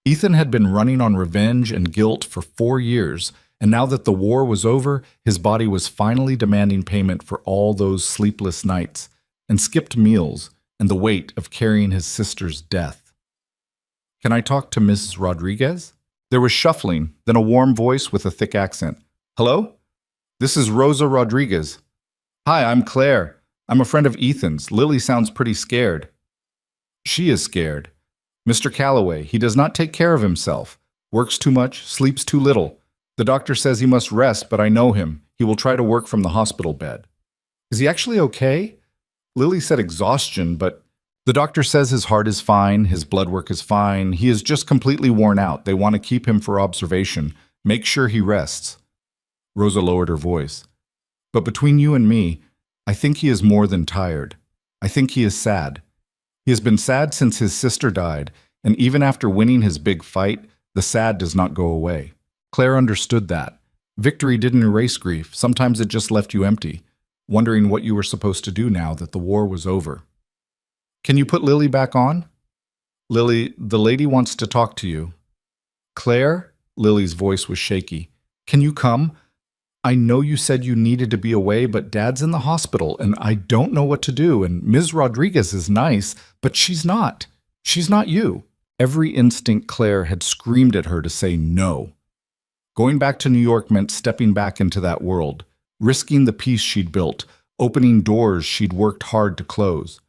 [SPEAKER 1] Ethan had been running on revenge and guilt for 4 years, and now that the war was over, his body was finally demanding payment for all those sleepless nights, and skipped meals, and the weight of carrying his sister's death. "Can I talk to Mrs. Rodriguez?" There was shuffling, then a warm voice with a thick accent. "Hello? This is Rosa Rodriguez." "Hi, I'm Claire. I'm a friend of Ethan's. Lily sounds pretty scared." "She is scared. Mr. Calloway, he does not take care of himself. Works too much, sleeps too little. The doctor says he must rest, but I know him. He will try to work from the hospital bed." "Is he actually okay?" Lily said exhaustion, but the doctor says his heart is fine, his blood work is fine. He is just completely worn out. They want to keep him for observation. Make sure he rests. Rosa lowered her voice. But between you and me, I think he is more than tired. I think he is sad. He has been sad since his sister died, and even after winning his big fight, the sad does not go away. Claire understood that. Victory didn't erase grief. Sometimes it just left you empty, wondering what you were supposed to do now that the war was over. Can you put Lily back on? Lily, the lady wants to talk to you. Claire? Lily's voice was shaky. Can you come? I know you said you needed to be away, but Dad's in the hospital, and I don't know what to do, and Ms. Rodriguez is nice, but she's not. She's not you. Every instinct Claire had screamed at her to say no. Going back to New York meant stepping back into that world, risking the peace she'd built, opening doors she'd worked hard to close.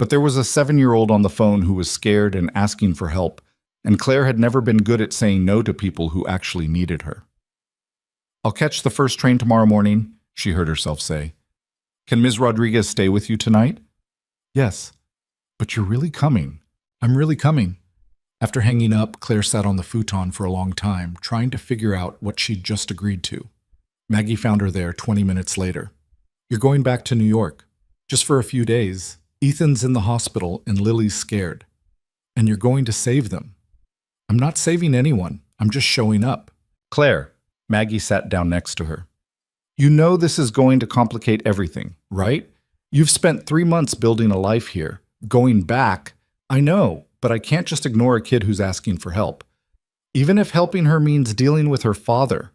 [SPEAKER 1] But there was a 7-year-old on the phone who was scared and asking for help, and Claire had never been good at saying no to people who actually needed her. I'll catch the first train tomorrow morning, she heard herself say. Can Ms. Rodriguez stay with you tonight? Yes. But you're really coming. I'm really coming. After hanging up, Claire sat on the futon for a long time, trying to figure out what she'd just agreed to. Maggie found her there 20 minutes later. You're going back to New York. Just for a few days. Ethan's in the hospital and Lily's scared. And you're going to save them. I'm not saving anyone. I'm just showing up. Claire. Maggie sat down next to her. You know this is going to complicate everything, right? You've spent 3 months building a life here. Going back, I know, but I can't just ignore a kid who's asking for help. Even if helping her means dealing with her father.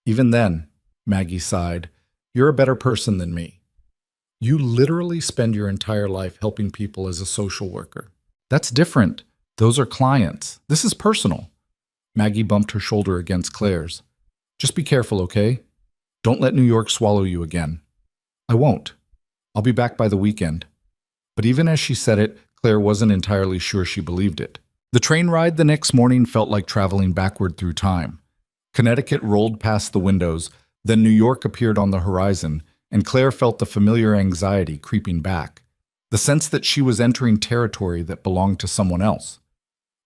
[SPEAKER 1] Even then, Maggie sighed, you're a better person than me. You literally spend your entire life helping people as a social worker. That's different. Those are clients. This is personal. Maggie bumped her shoulder against Claire's. Just be careful, okay? Don't let New York swallow you again. I won't. I'll be back by the weekend. But even as she said it, Claire wasn't entirely sure she believed it. The train ride the next morning felt like traveling backward through time. Connecticut rolled past the windows, then New York appeared on the horizon, and Claire felt the familiar anxiety creeping back, the sense that she was entering territory that belonged to someone else.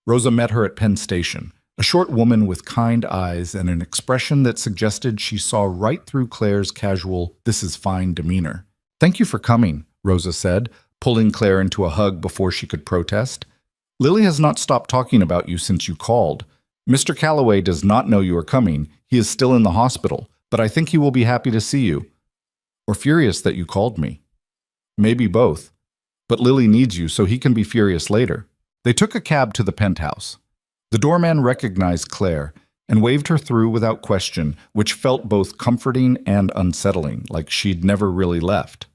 [SPEAKER 1] Rosa met her at Penn Station, a short woman with kind eyes and an expression that suggested she saw right through Claire's casual, this is fine demeanor. Thank you for coming, Rosa said, pulling Claire into a hug before she could protest. Lily has not stopped talking about you since you called. Mr. Calloway does not know you are coming. He is still in the hospital, but I think he will be happy to see you. Or furious that you called me. Maybe both. But Lily needs you, so he can be furious later. They took a cab to the penthouse. The doorman recognized Claire and waved her through without question, which felt both comforting and unsettling, like she'd never really left.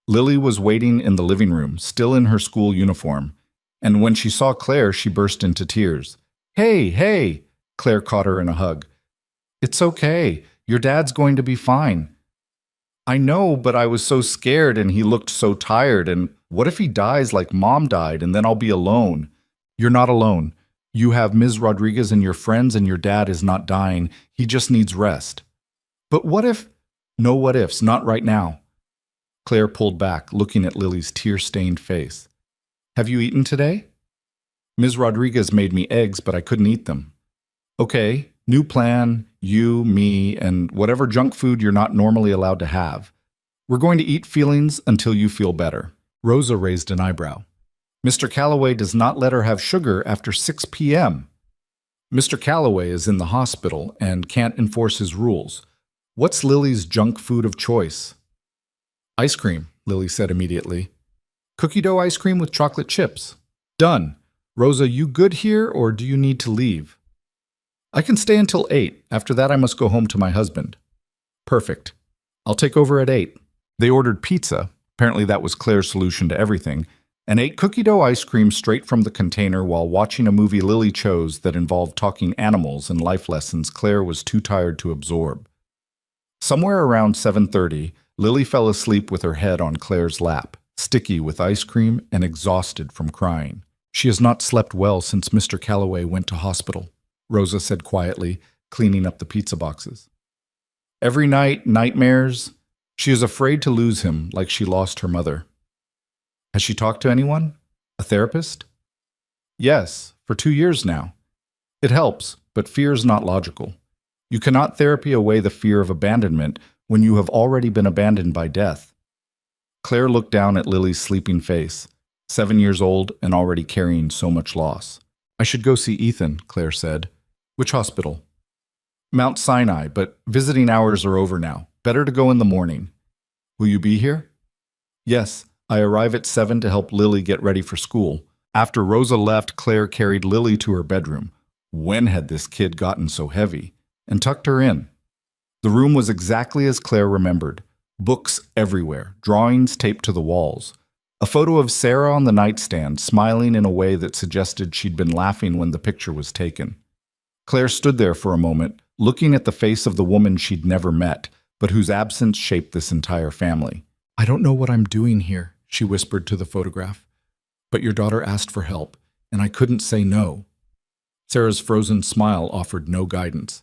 [SPEAKER 1] Lily was waiting in the living room, still in her school uniform, and when she saw Claire, she burst into tears. Hey, hey! Claire caught her in a hug. It's okay. Your dad's going to be fine. I know, but I was so scared and he looked so tired, and what if he dies like Mom died and then I'll be alone? You're not alone. You have Ms. Rodriguez and your friends, and your dad is not dying. He just needs rest. But what if? No what ifs, not right now. Claire pulled back, looking at Lily's tear-stained face. Have you eaten today? Ms. Rodriguez made me eggs, but I couldn't eat them. Okay, new plan, you, me, and whatever junk food you're not normally allowed to have. We're going to eat feelings until you feel better. Rosa raised an eyebrow. Mr. Calloway does not let her have sugar after 6 p.m. Mr. Calloway is in the hospital and can't enforce his rules. What's Lily's junk food of choice? Ice cream, Lily said immediately. Cookie dough ice cream with chocolate chips. Done. Rosa, you good here or do you need to leave? I can stay until 8. After that, I must go home to my husband. Perfect. I'll take over at 8. They ordered pizza. Apparently that was Claire's solution to everything. And ate cookie dough ice cream straight from the container while watching a movie Lily chose that involved talking animals and life lessons Claire was too tired to absorb. Somewhere around 7:30, Lily fell asleep with her head on Claire's lap, sticky with ice cream and exhausted from crying. She has not slept well since Mr. Calloway went to hospital, Rosa said quietly, cleaning up the pizza boxes. Every night, nightmares. She is afraid to lose him like she lost her mother. Has she talked to anyone? A therapist? Yes, for 2 years now. It helps, but fear is not logical. You cannot therapy away the fear of abandonment when you have already been abandoned by death. Claire looked down at Lily's sleeping face, 7 years old and already carrying so much loss. I should go see Ethan, Claire said. Which hospital? Mount Sinai, but visiting hours are over now. Better to go in the morning. Will you be here? Yes, I arrive at 7 to help Lily get ready for school. After Rosa left, Claire carried Lily to her bedroom. When had this kid gotten so heavy? And tucked her in. The room was exactly as Claire remembered. Books everywhere, drawings taped to the walls. A photo of Sarah on the nightstand, smiling in a way that suggested she'd been laughing when the picture was taken. Claire stood there for a moment, looking at the face of the woman she'd never met, but whose absence shaped this entire family. I don't know what I'm doing here, she whispered to the photograph. But your daughter asked for help, and I couldn't say no. Sarah's frozen smile offered no guidance.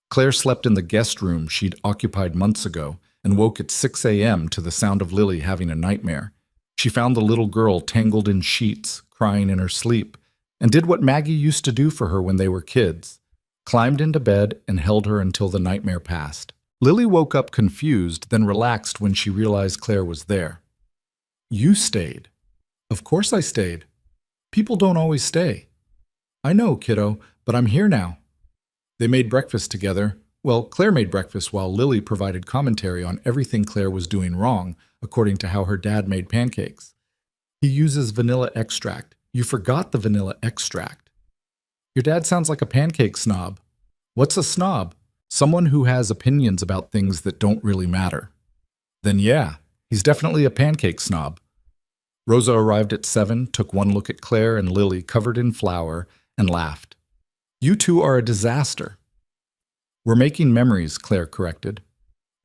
[SPEAKER 1] Claire slept in the guest room she'd occupied months ago and woke at 6 a.m. to the sound of Lily having a nightmare. She found the little girl tangled in sheets, crying in her sleep, and did what Maggie used to do for her when they were kids. Climbed into bed and held her until the nightmare passed. Lily woke up confused, then relaxed when she realized Claire was there. You stayed. Of course I stayed. People don't always stay. I know, kiddo, but I'm here now. They made breakfast together. Well, Claire made breakfast while Lily provided commentary on everything Claire was doing wrong, according to how her dad made pancakes. He uses vanilla extract. You forgot the vanilla extract. Your dad sounds like a pancake snob. What's a snob? Someone who has opinions about things that don't really matter. Then yeah, he's definitely a pancake snob. Rosa arrived at 7, took one look at Claire and Lily covered in flour, and laughed. You two are a disaster. We're making memories, Claire corrected.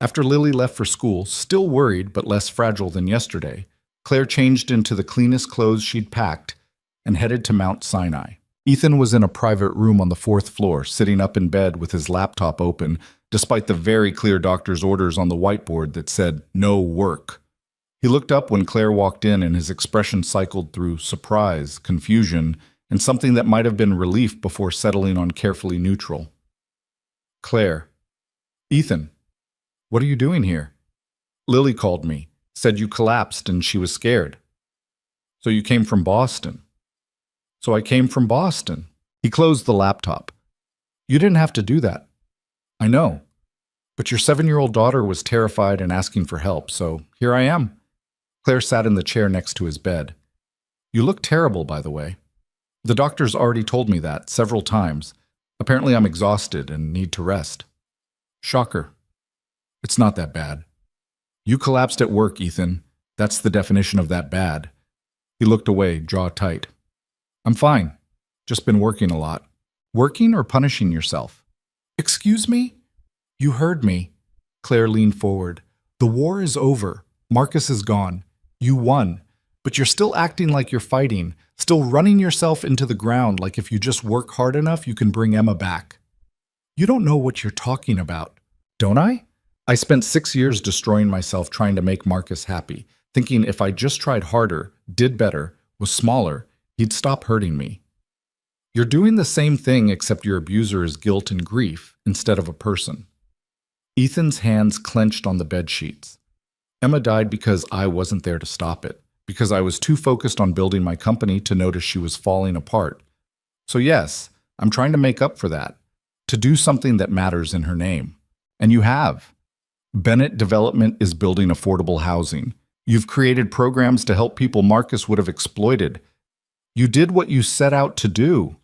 [SPEAKER 1] After Lily left for school, still worried but less fragile than yesterday, Claire changed into the cleanest clothes she'd packed and headed to Mount Sinai. Ethan was in a private room on the 4th floor, sitting up in bed with his laptop open, despite the very clear doctor's orders on the whiteboard that said, no work. He looked up when Claire walked in and his expression cycled through surprise, confusion, and something that might have been relief before settling on carefully neutral. Claire. Ethan. What are you doing here? Lily called me, said you collapsed and she was scared. So you came from Boston. So I came from Boston. He closed the laptop. You didn't have to do that. I know. But your 7-year-old daughter was terrified and asking for help, so here I am. Claire sat in the chair next to his bed. You look terrible, by the way. The doctor's already told me that several times. Apparently I'm exhausted and need to rest. Shocker. It's not that bad. You collapsed at work, Ethan. That's the definition of that bad. He looked away, jaw tight. I'm fine. Just been working a lot. Working or punishing yourself? Excuse me? You heard me. Claire leaned forward. The war is over. Marcus is gone. You won. But you're still acting like you're fighting, still running yourself into the ground like if you just work hard enough you can bring Emma back. You don't know what you're talking about. Don't I? I spent 6 years destroying myself trying to make Marcus happy, thinking if I just tried harder, did better, was smaller, he'd stop hurting me. You're doing the same thing except your abuser is guilt and grief instead of a person. Ethan's hands clenched on the bed sheets. Emma died because I wasn't there to stop it, because I was too focused on building my company to notice she was falling apart. So yes, I'm trying to make up for that, to do something that matters in her name. And you have. Bennett Development is building affordable housing. You've created programs to help people Marcus would have exploited. You did what you set out to do.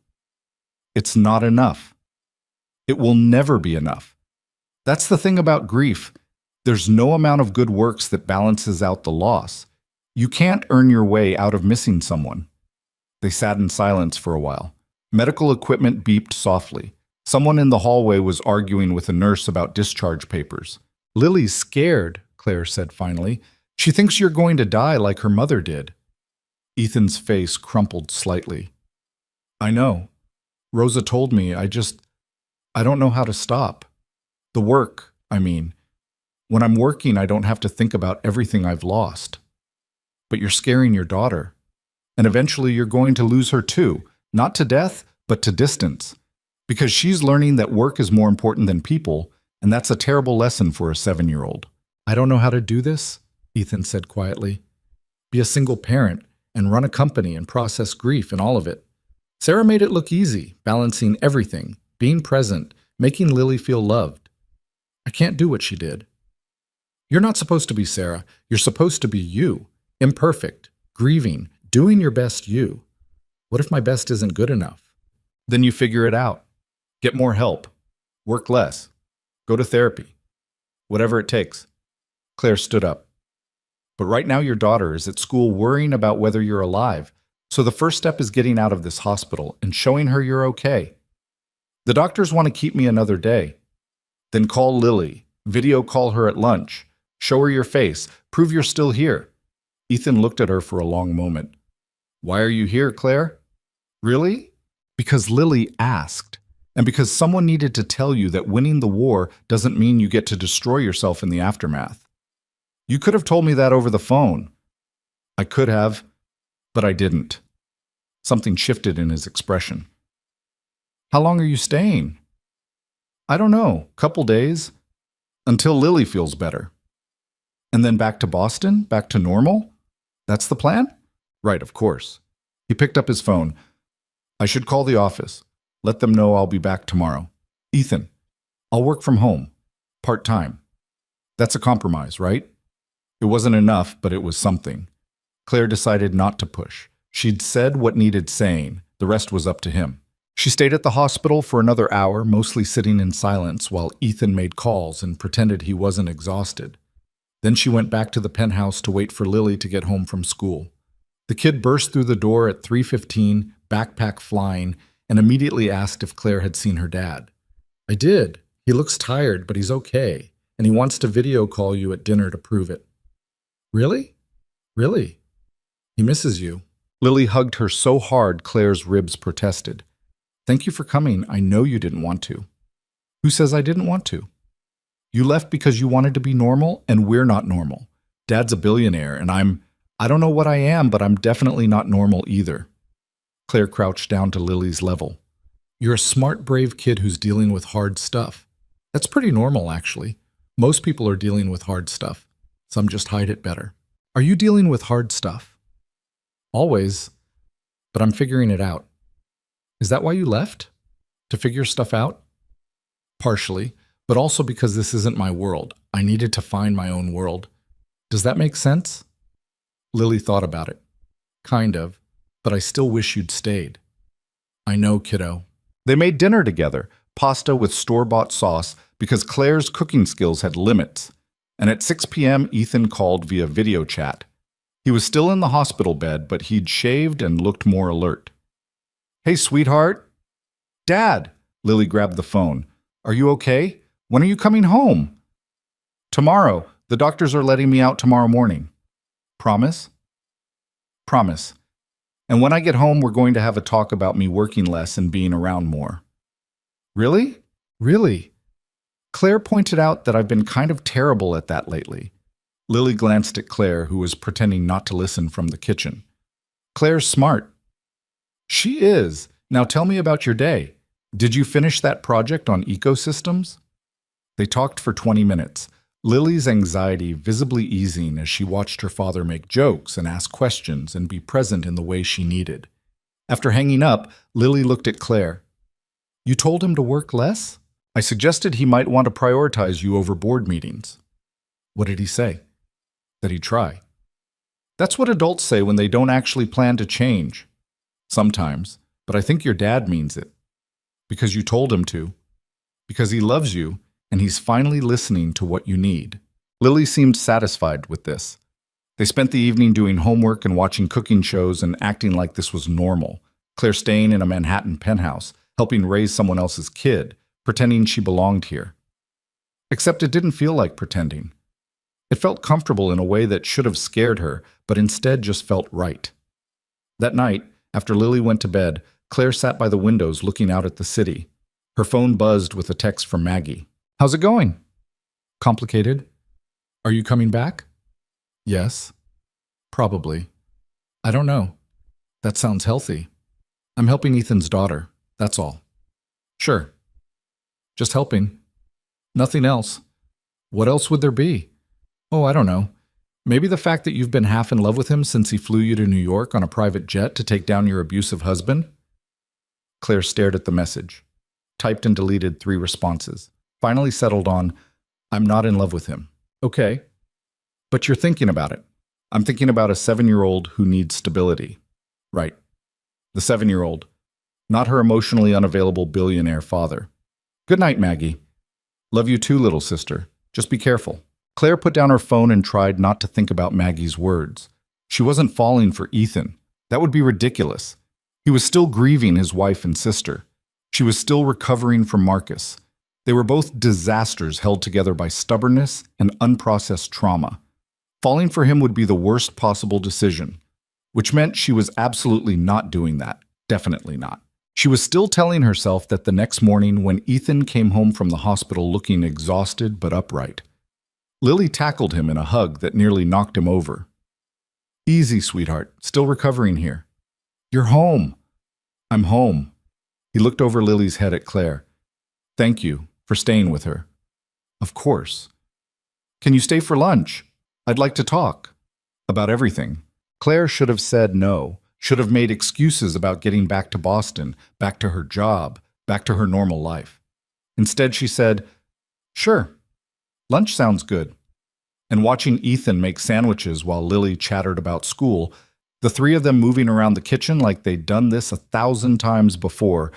[SPEAKER 1] It's not enough. It will never be enough. That's the thing about grief. There's no amount of good works that balances out the loss. You can't earn your way out of missing someone. They sat in silence for a while. Medical equipment beeped softly. Someone in the hallway was arguing with a nurse about discharge papers. Lily's scared, Claire said finally. She thinks you're going to die like her mother did. Ethan's face crumpled slightly. I know. Rosa told me, I don't know how to stop. The work, I mean. When I'm working, I don't have to think about everything I've lost. But you're scaring your daughter. And eventually you're going to lose her too. Not to death, but to distance. Because she's learning that work is more important than people, and that's a terrible lesson for a 7-year-old. I don't know how to do this, Ethan said quietly. Be a single parent and run a company and process grief and all of it. Sarah made it look easy, balancing everything, being present, making Lily feel loved. I can't do what she did. You're not supposed to be Sarah. You're supposed to be you, imperfect, grieving, doing your best you. What if my best isn't good enough? Then you figure it out. Get more help. Work less. Go to therapy. Whatever it takes. Claire stood up. But right now your daughter is at school worrying about whether you're alive, so the first step is getting out of this hospital and showing her you're okay. The doctors want to keep me another day. Then call Lily, video call her at lunch, show her your face, prove you're still here. Ethan looked at her for a long moment. Why are you here, Claire? Really? Because Lily asked, and because someone needed to tell you that winning the war doesn't mean you get to destroy yourself in the aftermath. You could have told me that over the phone. I could have, but I didn't. Something shifted in his expression. How long are you staying? I don't know, couple days, until Lily feels better. And then back to Boston, back to normal? That's the plan? Right, of course. He picked up his phone. I should call the office. Let them know I'll be back tomorrow. Ethan, I'll work from home, part-time. That's a compromise, right? It wasn't enough, but it was something. Claire decided not to push. She'd said what needed saying. The rest was up to him. She stayed at the hospital for another hour, mostly sitting in silence while Ethan made calls and pretended he wasn't exhausted. Then she went back to the penthouse to wait for Lily to get home from school. The kid burst through the door at 3:15, backpack flying, and immediately asked if Claire had seen her dad. I did. He looks tired, but he's okay, and he wants to video call you at dinner to prove it. Really? Really? He misses you. Lily hugged her so hard Claire's ribs protested. Thank you for coming. I know you didn't want to. Who says I didn't want to? You left because you wanted to be normal, and we're not normal. Dad's a billionaire, and I don't know what I am, but I'm definitely not normal either. Claire crouched down to Lily's level. You're a smart, brave kid who's dealing with hard stuff. That's pretty normal, actually. Most people are dealing with hard stuff. Some just hide it better. Are you dealing with hard stuff? Always, but I'm figuring it out. Is that why you left? To figure stuff out? Partially, but also because this isn't my world. I needed to find my own world. Does that make sense? Lily thought about it. Kind of, but I still wish you'd stayed. I know, kiddo. They made dinner together, pasta with store-bought sauce, because Claire's cooking skills had limits. And at 6 p.m., Ethan called via video chat. He was still in the hospital bed, but he'd shaved and looked more alert. Hey, sweetheart. Dad. Lily grabbed the phone. Are you okay? When are you coming home? Tomorrow. The doctors are letting me out tomorrow morning. Promise? Promise. And when I get home, we're going to have a talk about me working less and being around more. Really? Really? Claire pointed out that I've been kind of terrible at that lately. Lily glanced at Claire, who was pretending not to listen from the kitchen. Claire's smart. She is. Now tell me about your day. Did you finish that project on ecosystems? They talked for 20 minutes, Lily's anxiety visibly easing as she watched her father make jokes and ask questions and be present in the way she needed. After hanging up, Lily looked at Claire. You told him to work less? I suggested he might want to prioritize you over board meetings. What did he say? That he'd try. That's what adults say when they don't actually plan to change. Sometimes, but I think your dad means it. Because you told him to. Because he loves you, and he's finally listening to what you need. Lily seemed satisfied with this. They spent the evening doing homework and watching cooking shows and acting like this was normal. Claire staying in a Manhattan penthouse, helping raise someone else's kid, pretending she belonged here. Except it didn't feel like pretending. It felt comfortable in a way that should have scared her, but instead just felt right. That night, after Lily went to bed, Claire sat by the windows looking out at the city. Her phone buzzed with a text from Maggie. How's it going? Complicated. Are you coming back? Yes. Probably. I don't know. That sounds healthy. I'm helping Ethan's daughter. That's all. Sure. Just helping. Nothing else. What else would there be? Oh, I don't know. Maybe the fact that you've been half in love with him since he flew you to New York on a private jet to take down your abusive husband? Claire stared at the message, typed and deleted 3 responses, finally settled on, I'm not in love with him. Okay. But you're thinking about it. I'm thinking about a 7-year-old who needs stability. Right. The 7-year-old. Not her emotionally unavailable billionaire father. Good night, Maggie. Love you too, little sister. Just be careful. Claire put down her phone and tried not to think about Maggie's words. She wasn't falling for Ethan. That would be ridiculous. He was still grieving his wife and sister. She was still recovering from Marcus. They were both disasters held together by stubbornness and unprocessed trauma. Falling for him would be the worst possible decision, which meant she was absolutely not doing that. Definitely not. She was still telling herself that the next morning when Ethan came home from the hospital looking exhausted but upright. Lily tackled him in a hug that nearly knocked him over. Easy, sweetheart. Still recovering here. You're home. I'm home. He looked over Lily's head at Claire. Thank you for staying with her. Of course. Can you stay for lunch? I'd like to talk. About everything. Claire should have said no, should have made excuses about getting back to Boston, back to her job, back to her normal life. Instead, she said, sure. Lunch sounds good. And watching Ethan make sandwiches while Lily chattered about school, the 3 of them moving around the kitchen like they'd done this 1,000 times before,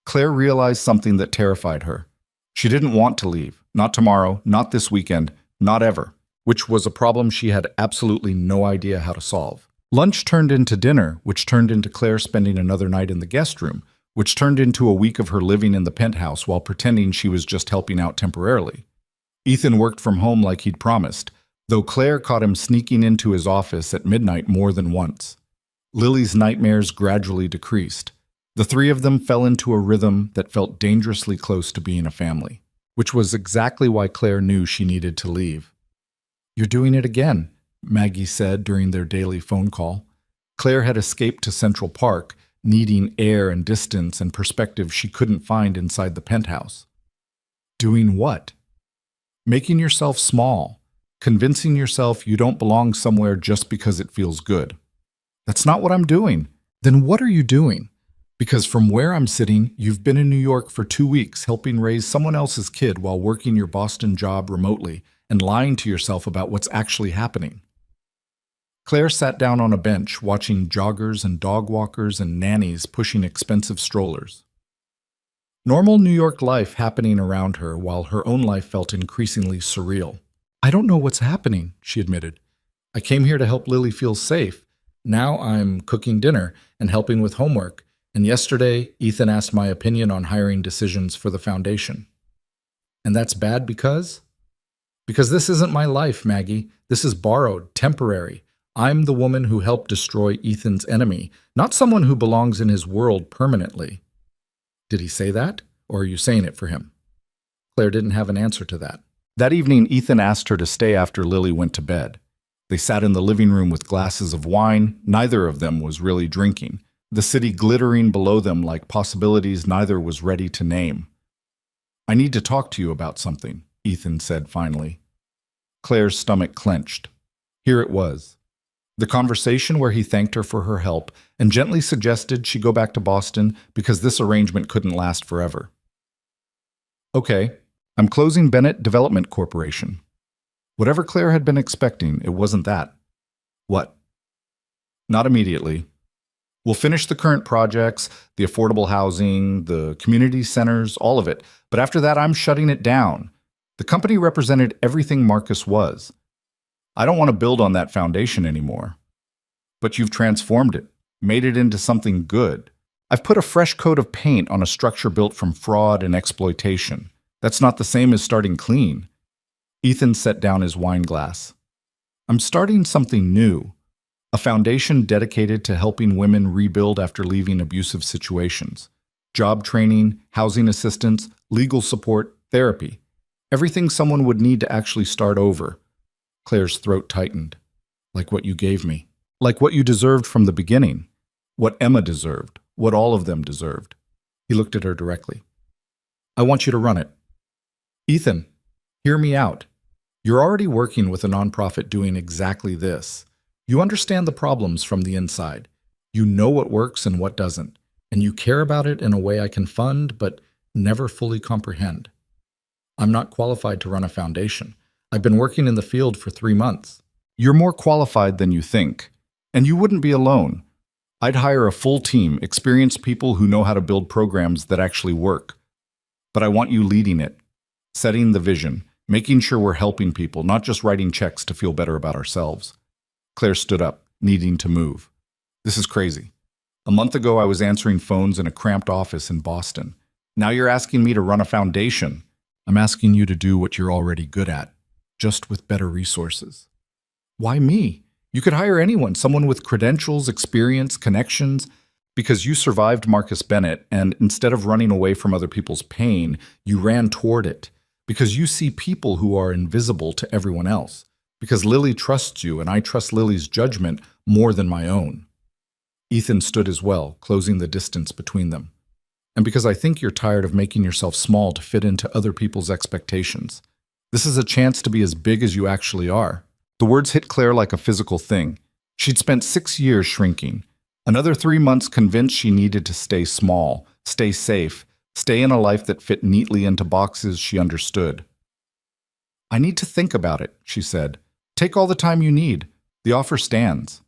[SPEAKER 1] Claire realized something that terrified her. She didn't want to leave. Not tomorrow, not this weekend, not ever. Which was a problem she had absolutely no idea how to solve. Lunch turned into dinner, which turned into Claire spending another night in the guest room, which turned into a week of her living in the penthouse while pretending she was just helping out temporarily. Ethan worked from home like he'd promised, though Claire caught him sneaking into his office at midnight more than once. Lily's nightmares gradually decreased. The 3 of them fell into a rhythm that felt dangerously close to being a family, which was exactly why Claire knew she needed to leave. You're doing it again, Maggie said during their daily phone call. Claire had escaped to Central Park, needing air and distance and perspective she couldn't find inside the penthouse. Doing what? Making yourself small, convincing yourself you don't belong somewhere just because it feels good. That's not what I'm doing. Then what are you doing? Because from where I'm sitting, you've been in New York for 2 weeks helping raise someone else's kid while working your Boston job remotely and lying to yourself about what's actually happening. Claire sat down on a bench watching joggers and dog walkers and nannies pushing expensive strollers. Normal New York life happening around her while her own life felt increasingly surreal. I don't know what's happening, she admitted. I came here to help Lily feel safe. Now I'm cooking dinner and helping with homework. And yesterday, Ethan asked my opinion on hiring decisions for the foundation. And that's bad because? Because this isn't my life, Maggie. This is borrowed, temporary. I'm the woman who helped destroy Ethan's enemy, not someone who belongs in his world permanently. Did he say that, or are you saying it for him? Claire didn't have an answer to that. That evening, Ethan asked her to stay after Lily went to bed. They sat in the living room with glasses of wine. Neither of them was really drinking, the city glittering below them like possibilities neither was ready to name. I need to talk to you about something, Ethan said finally. Claire's stomach clenched. Here it was. The conversation where he thanked her for her help and gently suggested she go back to Boston because this arrangement couldn't last forever. Okay, I'm closing Bennett Development Corporation. Whatever Claire had been expecting, it wasn't that. What? Not immediately. We'll finish the current projects, the affordable housing, the community centers, all of it. But after that, I'm shutting it down. The company represented everything Marcus was. I don't want to build on that foundation anymore. But you've transformed it, made it into something good. I've put a fresh coat of paint on a structure built from fraud and exploitation. That's not the same as starting clean. Ethan set down his wine glass. I'm starting something new. A foundation dedicated to helping women rebuild after leaving abusive situations. Job training, housing assistance, legal support, therapy. Everything someone would need to actually start over. Claire's throat tightened. Like what you gave me. Like what you deserved from the beginning. What Emma deserved. What all of them deserved. He looked at her directly. I want you to run it. Ethan, hear me out. You're already working with a nonprofit doing exactly this. You understand the problems from the inside. You know what works and what doesn't, and you care about it in a way I can fund but never fully comprehend. I'm not qualified to run a foundation. I've been working in the field for 3 months. You're more qualified than you think, and you wouldn't be alone. I'd hire a full team, experienced people who know how to build programs that actually work. But I want you leading it, setting the vision, making sure we're helping people, not just writing checks to feel better about ourselves. Claire stood up, needing to move. This is crazy. A month ago, I was answering phones in a cramped office in Boston. Now you're asking me to run a foundation. I'm asking you to do what you're already good at, just with better resources. Why me? You could hire anyone, someone with credentials, experience, connections, because you survived Marcus Bennett, and instead of running away from other people's pain, you ran toward it, because you see people who are invisible to everyone else, because Lily trusts you, and I trust Lily's judgment more than my own. Ethan stood as well, closing the distance between them. And because I think you're tired of making yourself small to fit into other people's expectations. This is a chance to be as big as you actually are. The words hit Claire like a physical thing. She'd spent 6 years shrinking. Another 3 months convinced she needed to stay small, stay safe, stay in a life that fit neatly into boxes she understood. I need to think about it, she said. Take all the time you need. The offer stands.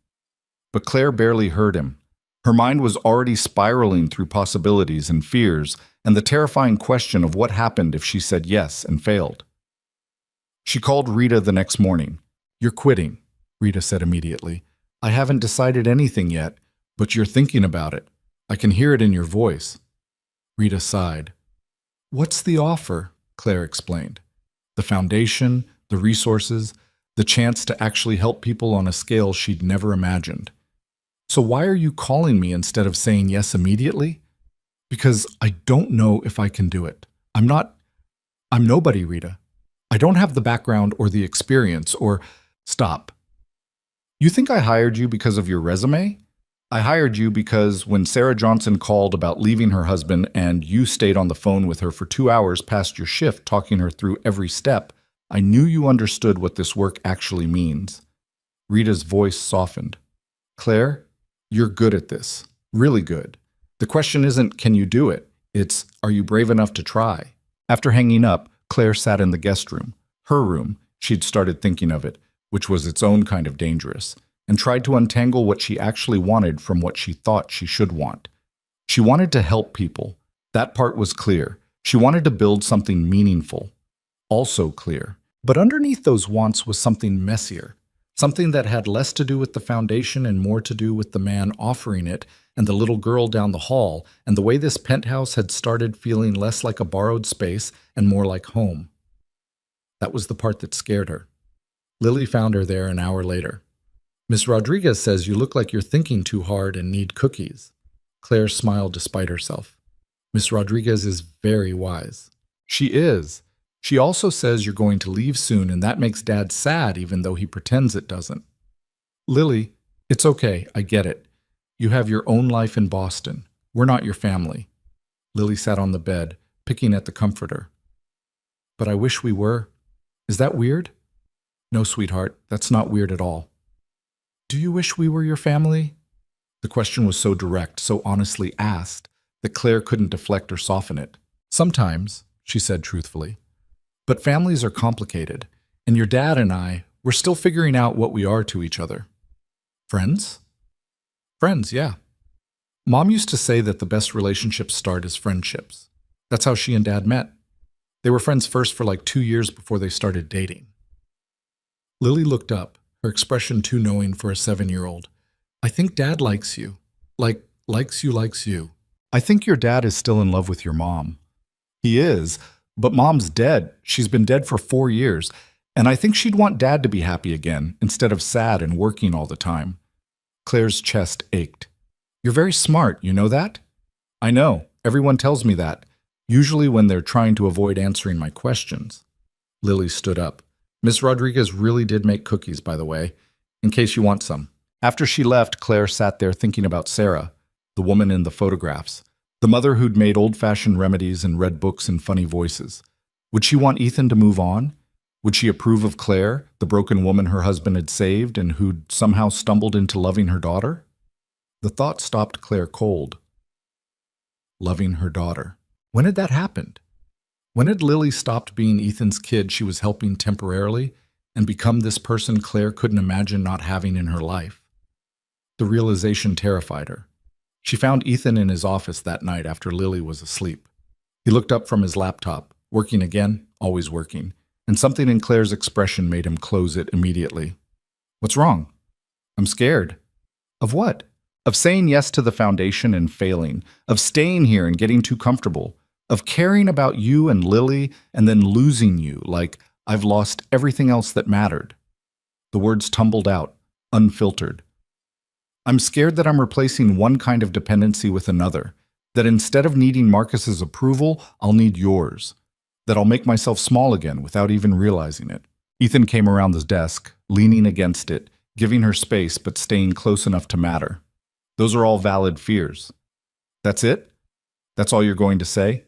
[SPEAKER 1] But Claire barely heard him. Her mind was already spiraling through possibilities and fears and the terrifying question of what happened if she said yes and failed. She called Rita the next morning. You're quitting, Rita said immediately. I haven't decided anything yet, but you're thinking about it. I can hear it in your voice. Rita sighed. What's the offer? Claire explained. The foundation, the resources, the chance to actually help people on a scale she'd never imagined. So why are you calling me instead of saying yes immediately? Because I don't know if I can do it. I'm nobody, Rita. I don't have the background or the experience or... Stop. You think I hired you because of your resume? I hired you because when Sarah Johnson called about leaving her husband and you stayed on the phone with her for 2 hours past your shift talking her through every step, I knew you understood what this work actually means. Rita's voice softened. Claire, you're good at this. Really good. The question isn't, can you do it? It's, are you brave enough to try? After hanging up, Claire sat in the guest room. Her room, she'd started thinking of it, which was its own kind of dangerous, and tried to untangle what she actually wanted from what she thought she should want. She wanted to help people. That part was clear. She wanted to build something meaningful. Also clear. But underneath those wants was something messier, something that had less to do with the foundation and more to do with the man offering it and the little girl down the hall and the way this penthouse had started feeling less like a borrowed space and more like home. That was the part that scared her. Lily found her there an hour later. Miss Rodriguez says you look like you're thinking too hard and need cookies. Claire smiled despite herself. Miss Rodriguez is very wise. She is. She also says you're going to leave soon, and that makes Dad sad even though he pretends it doesn't. Lily, it's okay, I get it. You have your own life in Boston. We're not your family. Lily sat on the bed, picking at the comforter. But I wish we were. Is that weird? No, sweetheart, that's not weird at all. Do you wish we were your family? The question was so direct, so honestly asked, that Claire couldn't deflect or soften it. Sometimes, she said truthfully. But families are complicated, and your dad and I, we're still figuring out what we are to each other. Friends? Friends, yeah. Mom used to say that the best relationships start as friendships. That's how she and Dad met. They were friends first for like 2 years before they started dating. Lily looked up, her expression too knowing for a 7-year-old. I think Dad likes you. Likes you. I think your dad is still in love with your mom. He is, but Mom's dead. She's been dead for 4 years, and I think she'd want Dad to be happy again, instead of sad and working all the time. Claire's chest ached. You're very smart, you know that? I know. Everyone tells me that, usually when they're trying to avoid answering my questions. Lily stood up. Miss Rodriguez really did make cookies, by the way, in case you want some. After she left, Claire sat there thinking about Sarah, the woman in the photographs, The mother who'd made old-fashioned remedies and read books in funny voices. Would she want Ethan to move on? Would she approve of Claire, the broken woman her husband had saved and who'd somehow stumbled into loving her daughter? The thought stopped Claire cold. Loving her daughter. When had that happened? When had Lily stopped being Ethan's kid she was helping temporarily and become this person Claire couldn't imagine not having in her life? The realization terrified her. She found Ethan in his office that night after Lily was asleep. He looked up from his laptop, working again, always working, and something in Claire's expression made him close it immediately. What's wrong? I'm scared. Of what? Of saying yes to the foundation and failing, of staying here and getting too comfortable, of caring about you and Lily and then losing you like I've lost everything else that mattered. The words tumbled out, unfiltered. I'm scared that I'm replacing one kind of dependency with another, that instead of needing Marcus's approval, I'll need yours, that I'll make myself small again without even realizing it. Ethan came around the desk, leaning against it, giving her space but staying close enough to matter. Those are all valid fears. That's it? That's all you're going to say?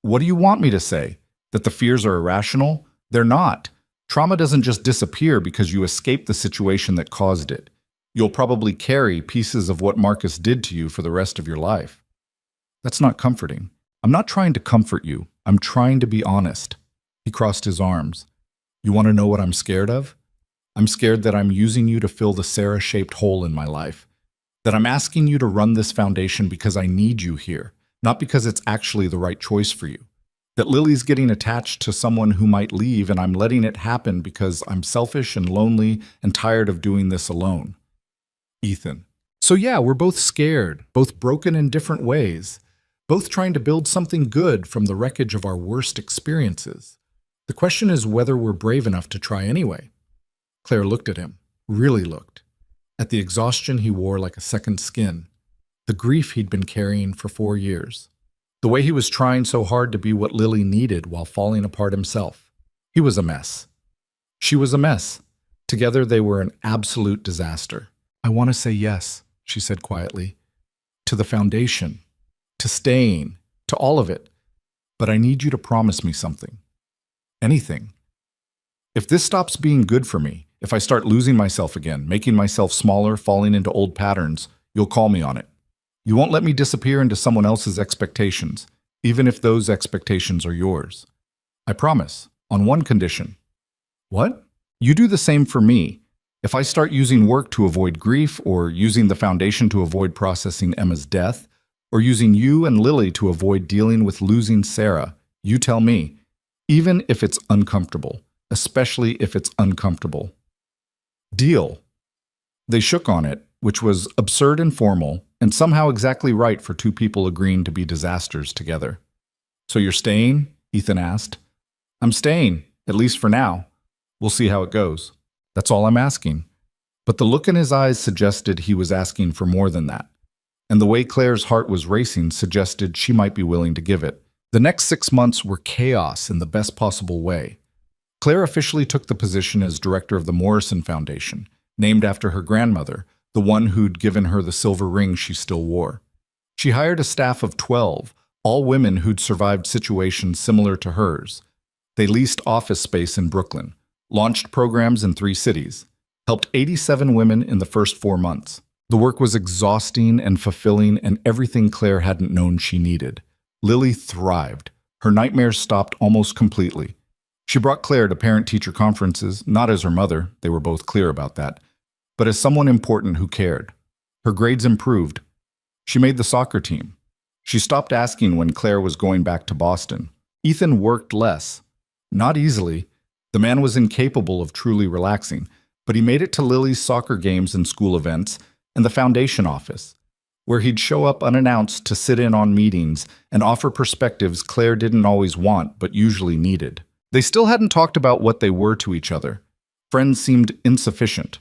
[SPEAKER 1] What do you want me to say? That the fears are irrational? They're not. Trauma doesn't just disappear because you escape the situation that caused it. You'll probably carry pieces of what Marcus did to you for the rest of your life. That's not comforting. I'm not trying to comfort you. I'm trying to be honest. He crossed his arms. You want to know what I'm scared of? I'm scared that I'm using you to fill the Sarah-shaped hole in my life. That I'm asking you to run this foundation because I need you here, not because it's actually the right choice for you. That Lily's getting attached to someone who might leave and I'm letting it happen because I'm selfish and lonely and tired of doing this alone. Ethan. So yeah, we're both scared, both broken in different ways, both trying to build something good from the wreckage of our worst experiences. The question is whether we're brave enough to try anyway. Claire looked at him, really looked, at the exhaustion he wore like a second skin, the grief he'd been carrying for 4 years, the way he was trying so hard to be what Lily needed while falling apart himself. He was a mess. She was a mess. Together they were an absolute disaster. I want to say yes, she said quietly, to the foundation, to staying, to all of it. But I need you to promise me something. Anything. If this stops being good for me, if I start losing myself again, making myself smaller, falling into old patterns, you'll call me on it. You won't let me disappear into someone else's expectations, even if those expectations are yours. I promise, on one condition. What? You do the same for me. If I start using work to avoid grief, or using the foundation to avoid processing Emma's death, or using you and Lily to avoid dealing with losing Sarah, you tell me, even if it's uncomfortable, especially if it's uncomfortable. Deal. They shook on it, which was absurd and formal, and somehow exactly right for two people agreeing to be disasters together. So you're staying? Ethan asked. I'm staying, at least for now. We'll see how it goes. That's all I'm asking. But the look in his eyes suggested he was asking for more than that. And the way Claire's heart was racing suggested she might be willing to give it. The next 6 months were chaos in the best possible way. Claire officially took the position as director of the Morrison Foundation, named after her grandmother, the one who'd given her the silver ring she still wore. She hired a staff of 12, all women who'd survived situations similar to hers. They leased office space in Brooklyn, launched programs in 3 cities, helped 87 women in the first 4 months. The work was exhausting and fulfilling and everything Claire hadn't known she needed. Lily thrived. Her nightmares stopped almost completely. She brought Claire to parent-teacher conferences, not as her mother, they were both clear about that, but as someone important who cared. Her grades improved. She made the soccer team. She stopped asking when Claire was going back to Boston. Ethan worked less. Not easily. The man was incapable of truly relaxing, but he made it to Lily's soccer games and school events and the foundation office, where he'd show up unannounced to sit in on meetings and offer perspectives Claire didn't always want but usually needed. They still hadn't talked about what they were to each other. Friends seemed insufficient.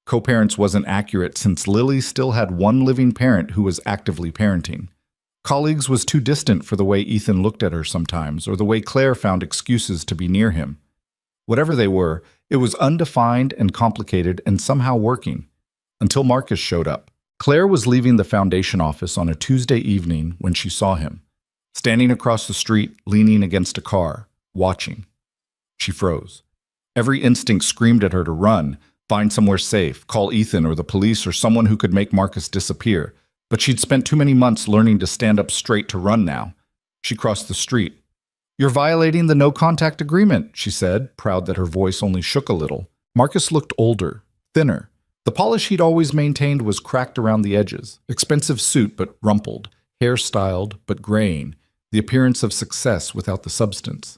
[SPEAKER 1] Co-parents wasn't accurate since Lily still had one living parent who was actively parenting. Colleagues was too distant for the way Ethan looked at her sometimes or the way Claire found excuses to be near him. Whatever they were, it was undefined and complicated and somehow working. Until Marcus showed up. Claire was leaving the foundation office on a Tuesday evening when she saw him, standing across the street, leaning against a car, watching. She froze. Every instinct screamed at her to run, find somewhere safe, call Ethan or the police or someone who could make Marcus disappear. But she'd spent too many months learning to stand up straight to run now. She crossed the street. "You're violating the no-contact agreement," she said, proud that her voice only shook a little. Marcus looked older, thinner. The polish he'd always maintained was cracked around the edges. Expensive suit but rumpled, hair styled but graying, the appearance of success without the substance.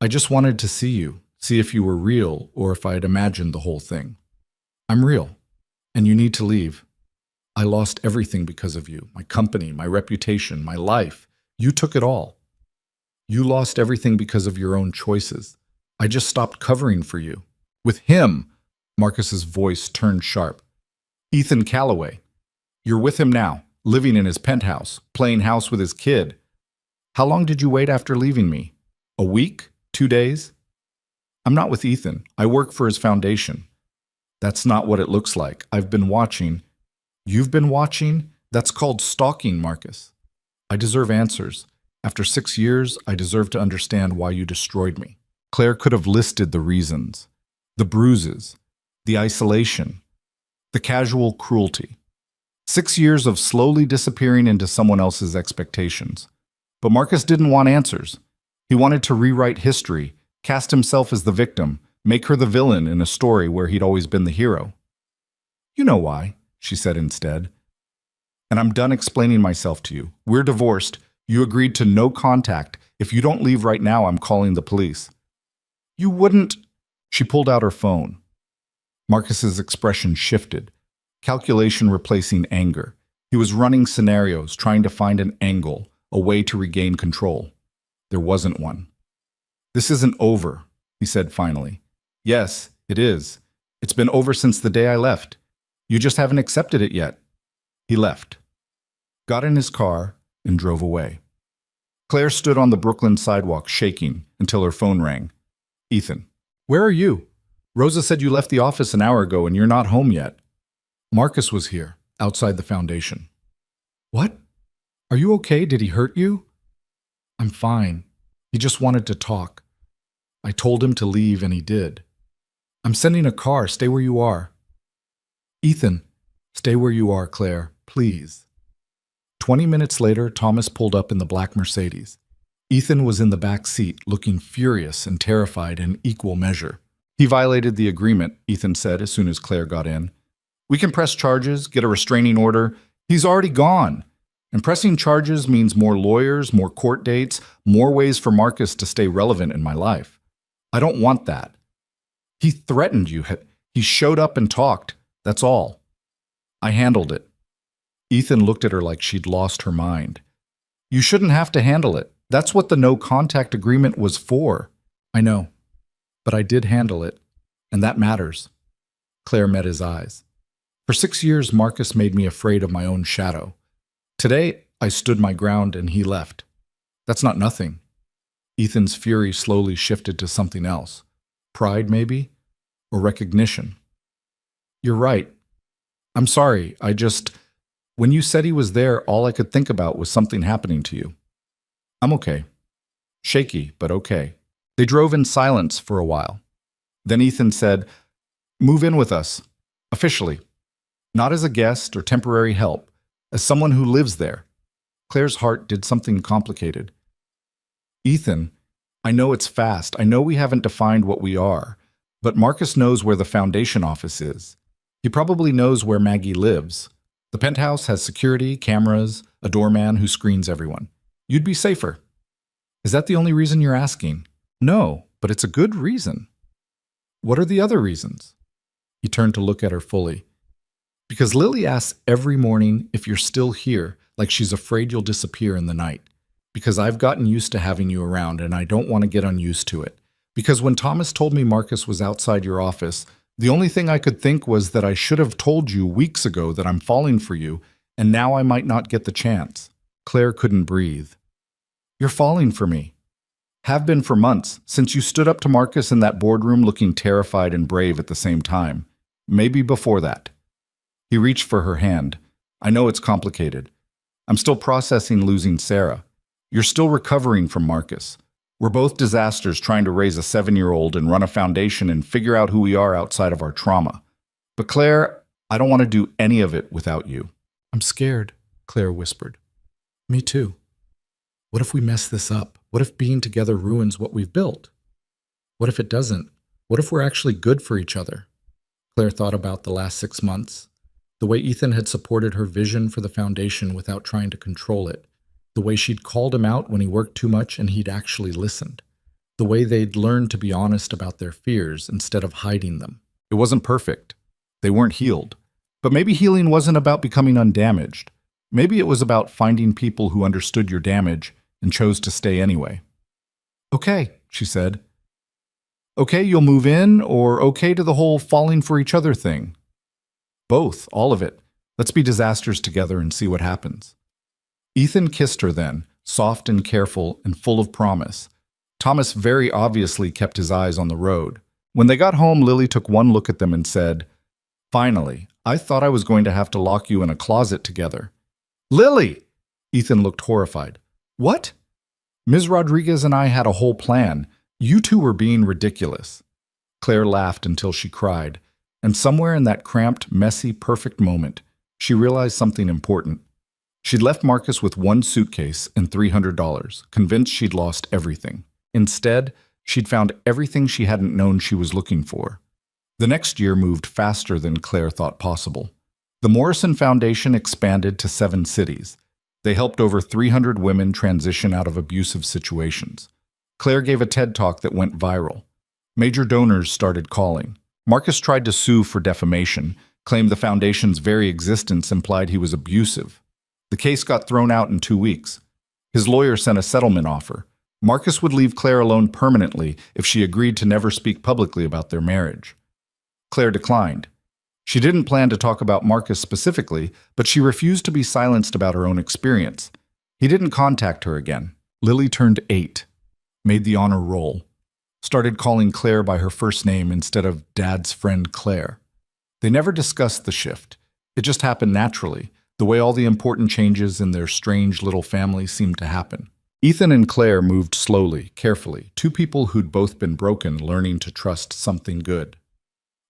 [SPEAKER 1] "I just wanted to see you, see if you were real or if I had imagined the whole thing. I'm real, and you need to leave. I lost everything because of you, my company, my reputation, my life. You took it all. You lost everything because of your own choices. I just stopped covering for you. With him," Marcus's voice turned sharp. "Ethan Calloway. You're with him now, living in his penthouse, playing house with his kid. How long did you wait after leaving me? A week? 2 days? I'm not with Ethan. I work for his foundation. That's not what it looks like. I've been watching." "You've been watching? That's called stalking, Marcus. I deserve answers. After 6 years, I deserve to understand why you destroyed me." Claire could have listed the reasons. The bruises, the isolation, the casual cruelty. 6 years of slowly disappearing into someone else's expectations. But Marcus didn't want answers. He wanted to rewrite history, cast himself as the victim, make her the villain in a story where he'd always been the hero. "You know why," she said instead. "And I'm done explaining myself to you. We're divorced. You agreed to no contact. If you don't leave right now, I'm calling the police." "You wouldn't—" She pulled out her phone. Marcus's expression shifted, calculation replacing anger. He was running scenarios, trying to find an angle, a way to regain control. There wasn't one. "This isn't over," he said finally. "Yes, it is. It's been over since the day I left. You just haven't accepted it yet." He left, got in his car, and drove away. Claire stood on the Brooklyn sidewalk shaking until her phone rang. "Ethan, where are you? Rosa said you left the office an hour ago and you're not home yet." "Marcus was here, outside the foundation." "What? Are you okay? Did he hurt you?" "I'm fine. He just wanted to talk. I told him to leave and he did. I'm sending a car. Stay where you are." "Ethan, stay where you are, Claire, please." 20 minutes later, Thomas pulled up in the black Mercedes. Ethan was in the back seat, looking furious and terrified in equal measure. "He violated the agreement," Ethan said as soon as Claire got in. "We can press charges, get a restraining order. He's already gone. And pressing charges means more lawyers, more court dates, more ways for Marcus to stay relevant in my life. I don't want that. He threatened you. He showed up and talked. That's all. I handled it." Ethan looked at her like she'd lost her mind. "You shouldn't have to handle it. That's what the no-contact agreement was for." "I know. But I did handle it, and that matters." Claire met his eyes. "For 6 years, Marcus made me afraid of my own shadow. Today, I stood my ground and he left. That's not nothing." Ethan's fury slowly shifted to something else. Pride, maybe? Or recognition. "You're right. I'm sorry. When you said he was there, all I could think about was something happening to you. I'm okay. Shaky, but okay." They drove in silence for a while. Then Ethan said, "Move in with us. Officially. Not as a guest or temporary help. As someone who lives there." Claire's heart did something complicated. "Ethan, I know it's fast. I know we haven't defined what we are. But Marcus knows where the foundation office is. He probably knows where Maggie lives. The penthouse has security, cameras, a doorman who screens everyone. You'd be safer." "Is that the only reason you're asking?" "No, but it's a good reason." "What are the other reasons?" He turned to look at her fully. "Because Lily asks every morning if you're still here, like she's afraid you'll disappear in the night. Because I've gotten used to having you around and I don't want to get unused to it. Because when Thomas told me Marcus was outside your office, the only thing I could think was that I should have told you weeks ago that I'm falling for you, and now I might not get the chance." Claire couldn't breathe. "You're falling for me. Have been for months, since you stood up to Marcus in that boardroom looking terrified and brave at the same time. Maybe before that." He reached for her hand. I know it's complicated. I'm still processing losing Sarah. You're still recovering from Marcus. We're both disasters trying to raise a 7-year-old and run a foundation and figure out who we are outside of our trauma. But Claire, I don't want to do any of it without you."
[SPEAKER 2] "I'm scared," Claire whispered. "Me too. What if we mess this up? What if being together ruins what we've built? What if it doesn't? What if we're actually good for each other?" Claire thought about the last 6 months, the way Ethan had supported her vision for the foundation without trying to control it, the way she'd called him out when he worked too much and he'd actually listened, the way they'd learned to be honest about their fears instead of hiding them.
[SPEAKER 1] It wasn't perfect. They weren't healed. But maybe healing wasn't about becoming undamaged. Maybe it was about finding people who understood your damage and chose to stay anyway. "Okay," she said. "Okay, you'll move in, or okay to the whole falling for each other thing?" "Both, all of it. Let's be disasters together and see what happens." Ethan kissed her then, soft and careful and full of promise. Thomas very obviously kept his eyes on the road. When they got home, Lily took one look at them and said, "Finally, I thought I was going to have to lock you in a closet together." "Lily!" Ethan looked horrified. "What?" "Ms. Rodriguez and I had a whole plan. You two were being ridiculous." Claire laughed until she cried, and somewhere in that cramped, messy, perfect moment, she realized something important. She'd left Marcus with one suitcase and $300, convinced she'd lost everything. Instead, she'd found everything she hadn't known she was looking for. The next year moved faster than Claire thought possible. The Morrison Foundation expanded to 7 cities. They helped over 300 women transition out of abusive situations. Claire gave a TED Talk that went viral. Major donors started calling. Marcus tried to sue for defamation, claimed the foundation's very existence implied he was abusive. The case got thrown out in 2 weeks. His lawyer sent a settlement offer. Marcus would leave Claire alone permanently if she agreed to never speak publicly about their marriage. Claire declined. She didn't plan to talk about Marcus specifically, but she refused to be silenced about her own experience. He didn't contact her again. Lily turned 8, made the honor roll, started calling Claire by her first name instead of Dad's friend Claire. They never discussed the shift. It just happened naturally, the way all the important changes in their strange little family seemed to happen. Ethan and Claire moved slowly, carefully, 2 people who'd both been broken learning to trust something good.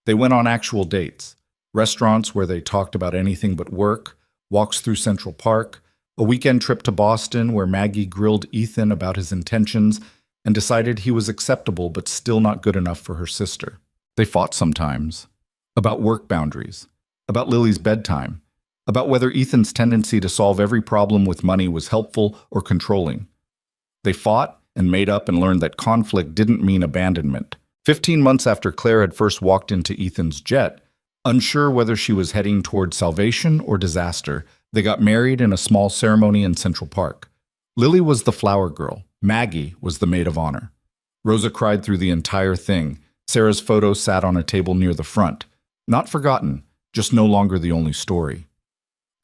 [SPEAKER 1] They went on actual dates, restaurants where they talked about anything but work, walks through Central Park, a weekend trip to Boston where Maggie grilled Ethan about his intentions and decided he was acceptable but still not good enough for her sister. They fought sometimes, about work boundaries, about Lily's bedtime, about whether Ethan's tendency to solve every problem with money was helpful or controlling. They fought and made up and learned that conflict didn't mean abandonment. 15 months after Claire had first walked into Ethan's jet, unsure whether she was heading toward salvation or disaster, they got married in a small ceremony in Central Park. Lily was the flower girl. Maggie was the maid of honor. Rosa cried through the entire thing. Sarah's photo sat on a table near the front. Not forgotten, just no longer the only story.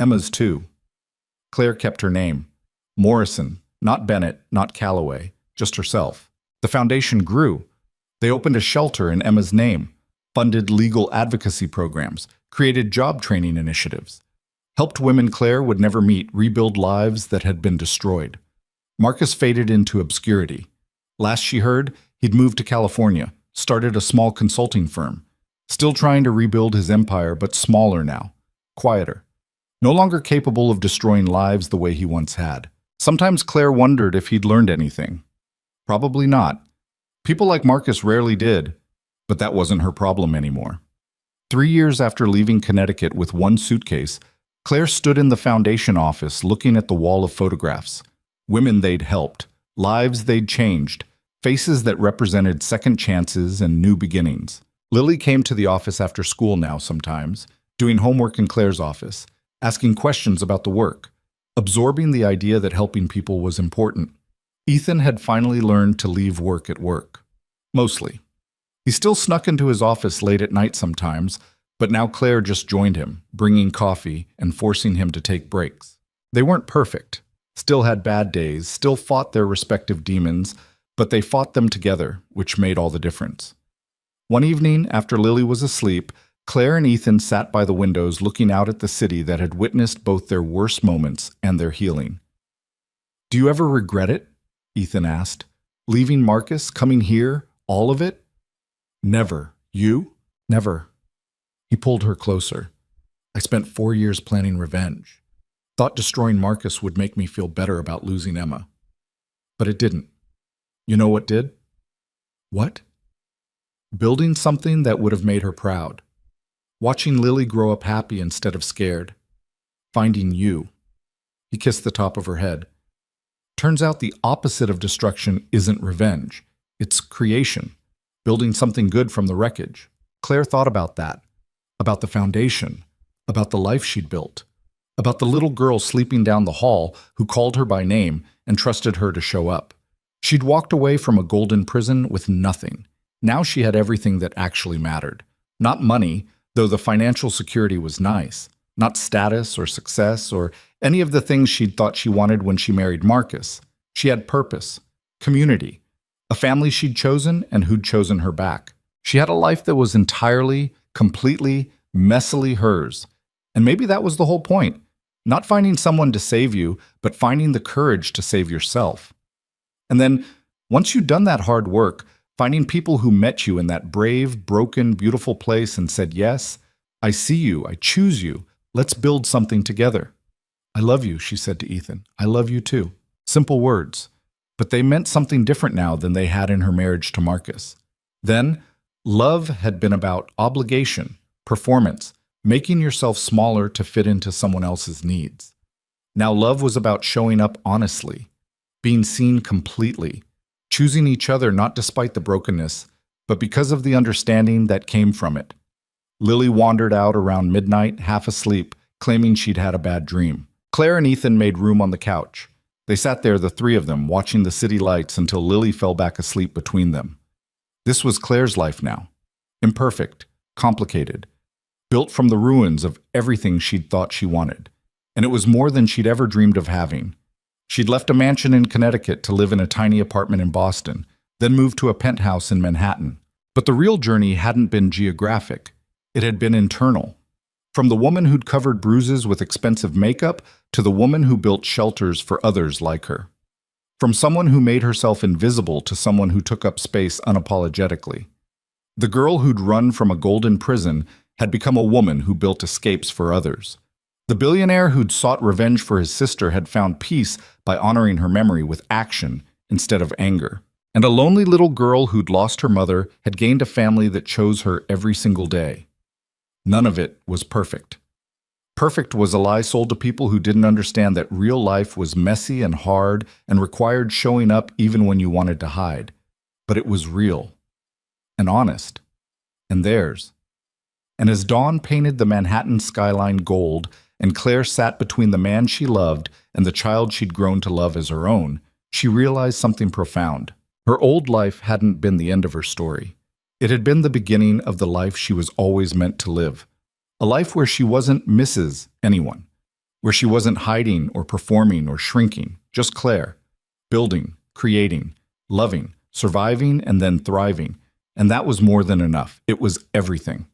[SPEAKER 1] Emma's too. Claire kept her name. Morrison, not Bennett, not Calloway, just herself. The foundation grew. They opened a shelter in Emma's name, funded legal advocacy programs, created job training initiatives, helped women Claire would never meet rebuild lives that had been destroyed. Marcus faded into obscurity. Last she heard, he'd moved to California, started a small consulting firm, still trying to rebuild his empire, but smaller now, quieter, no longer capable of destroying lives the way he once had. Sometimes Claire wondered if he'd learned anything. Probably not. People like Marcus rarely did, but that wasn't her problem anymore. 3 years after leaving Connecticut with one suitcase, Claire stood in the foundation office looking at the wall of photographs. Women they'd helped, lives they'd changed, faces that represented second chances and new beginnings. Lily came to the office after school now sometimes, doing homework in Claire's office, asking questions about the work, absorbing the idea that helping people was important. Ethan had finally learned to leave work at work. Mostly. He still snuck into his office late at night sometimes, but now Claire just joined him, bringing coffee and forcing him to take breaks. They weren't perfect, still had bad days, still fought their respective demons, but they fought them together, which made all the difference. One evening, after Lily was asleep, Claire and Ethan sat by the windows looking out at the city that had witnessed both their worst moments and their healing. "Do you ever regret it?" Ethan asked. "Leaving Marcus, coming here, all of it?" "Never. You?" "Never." He pulled her closer. "I spent 4 years planning revenge. Thought destroying Marcus would make me feel better about losing Emma. But it didn't. You know what did?" "What?" "Building something that would have made her proud. Watching Lily grow up happy instead of scared. Finding you." He kissed the top of her head. "Turns out the opposite of destruction isn't revenge. It's creation. Building something good from the wreckage." Claire thought about that. About the foundation. About the life she'd built. About the little girl sleeping down the hall who called her by name and trusted her to show up. She'd walked away from a golden prison with nothing. Now she had everything that actually mattered. Not money, though the financial security was nice. Not status or success or any of the things she'd thought she wanted when she married Marcus. She had purpose, community, a family she'd chosen and who'd chosen her back. She had a life that was entirely, completely, messily hers. And maybe that was the whole point. Not finding someone to save you, but finding the courage to save yourself. And then, once you'd done that hard work, finding people who met you in that brave, broken, beautiful place and said, "Yes, I see you, I choose you, let's build something together." "I love you," she said to Ethan. "I love you too." Simple words, but they meant something different now than they had in her marriage to Marcus. Then, love had been about obligation, performance, making yourself smaller to fit into someone else's needs. Now love was about showing up honestly, being seen completely, choosing each other not despite the brokenness, but because of the understanding that came from it. Lily wandered out around midnight, half asleep, claiming she'd had a bad dream. Claire and Ethan made room on the couch. They sat there, the three of them, watching the city lights until Lily fell back asleep between them. This was Claire's life now. Imperfect, complicated, built from the ruins of everything she'd thought she wanted. And it was more than she'd ever dreamed of having. She'd left a mansion in Connecticut to live in a tiny apartment in Boston, then moved to a penthouse in Manhattan. But the real journey hadn't been geographic. It had been internal. From the woman who'd covered bruises with expensive makeup to the woman who built shelters for others like her. From someone who made herself invisible to someone who took up space unapologetically. The girl who'd run from a golden prison had become a woman who built escapes for others. The billionaire who'd sought revenge for his sister had found peace by honoring her memory with action instead of anger. And a lonely little girl who'd lost her mother had gained a family that chose her every single day. None of it was perfect. Perfect was a lie sold to people who didn't understand that real life was messy and hard and required showing up even when you wanted to hide. But it was real and honest and theirs. And as dawn painted the Manhattan skyline gold and Claire sat between the man she loved and the child she'd grown to love as her own, she realized something profound. Her old life hadn't been the end of her story. It had been the beginning of the life she was always meant to live. A life where she wasn't Mrs. Anyone, where she wasn't hiding or performing or shrinking, just Claire, building, creating, loving, surviving, and then thriving. And that was more than enough. It was everything.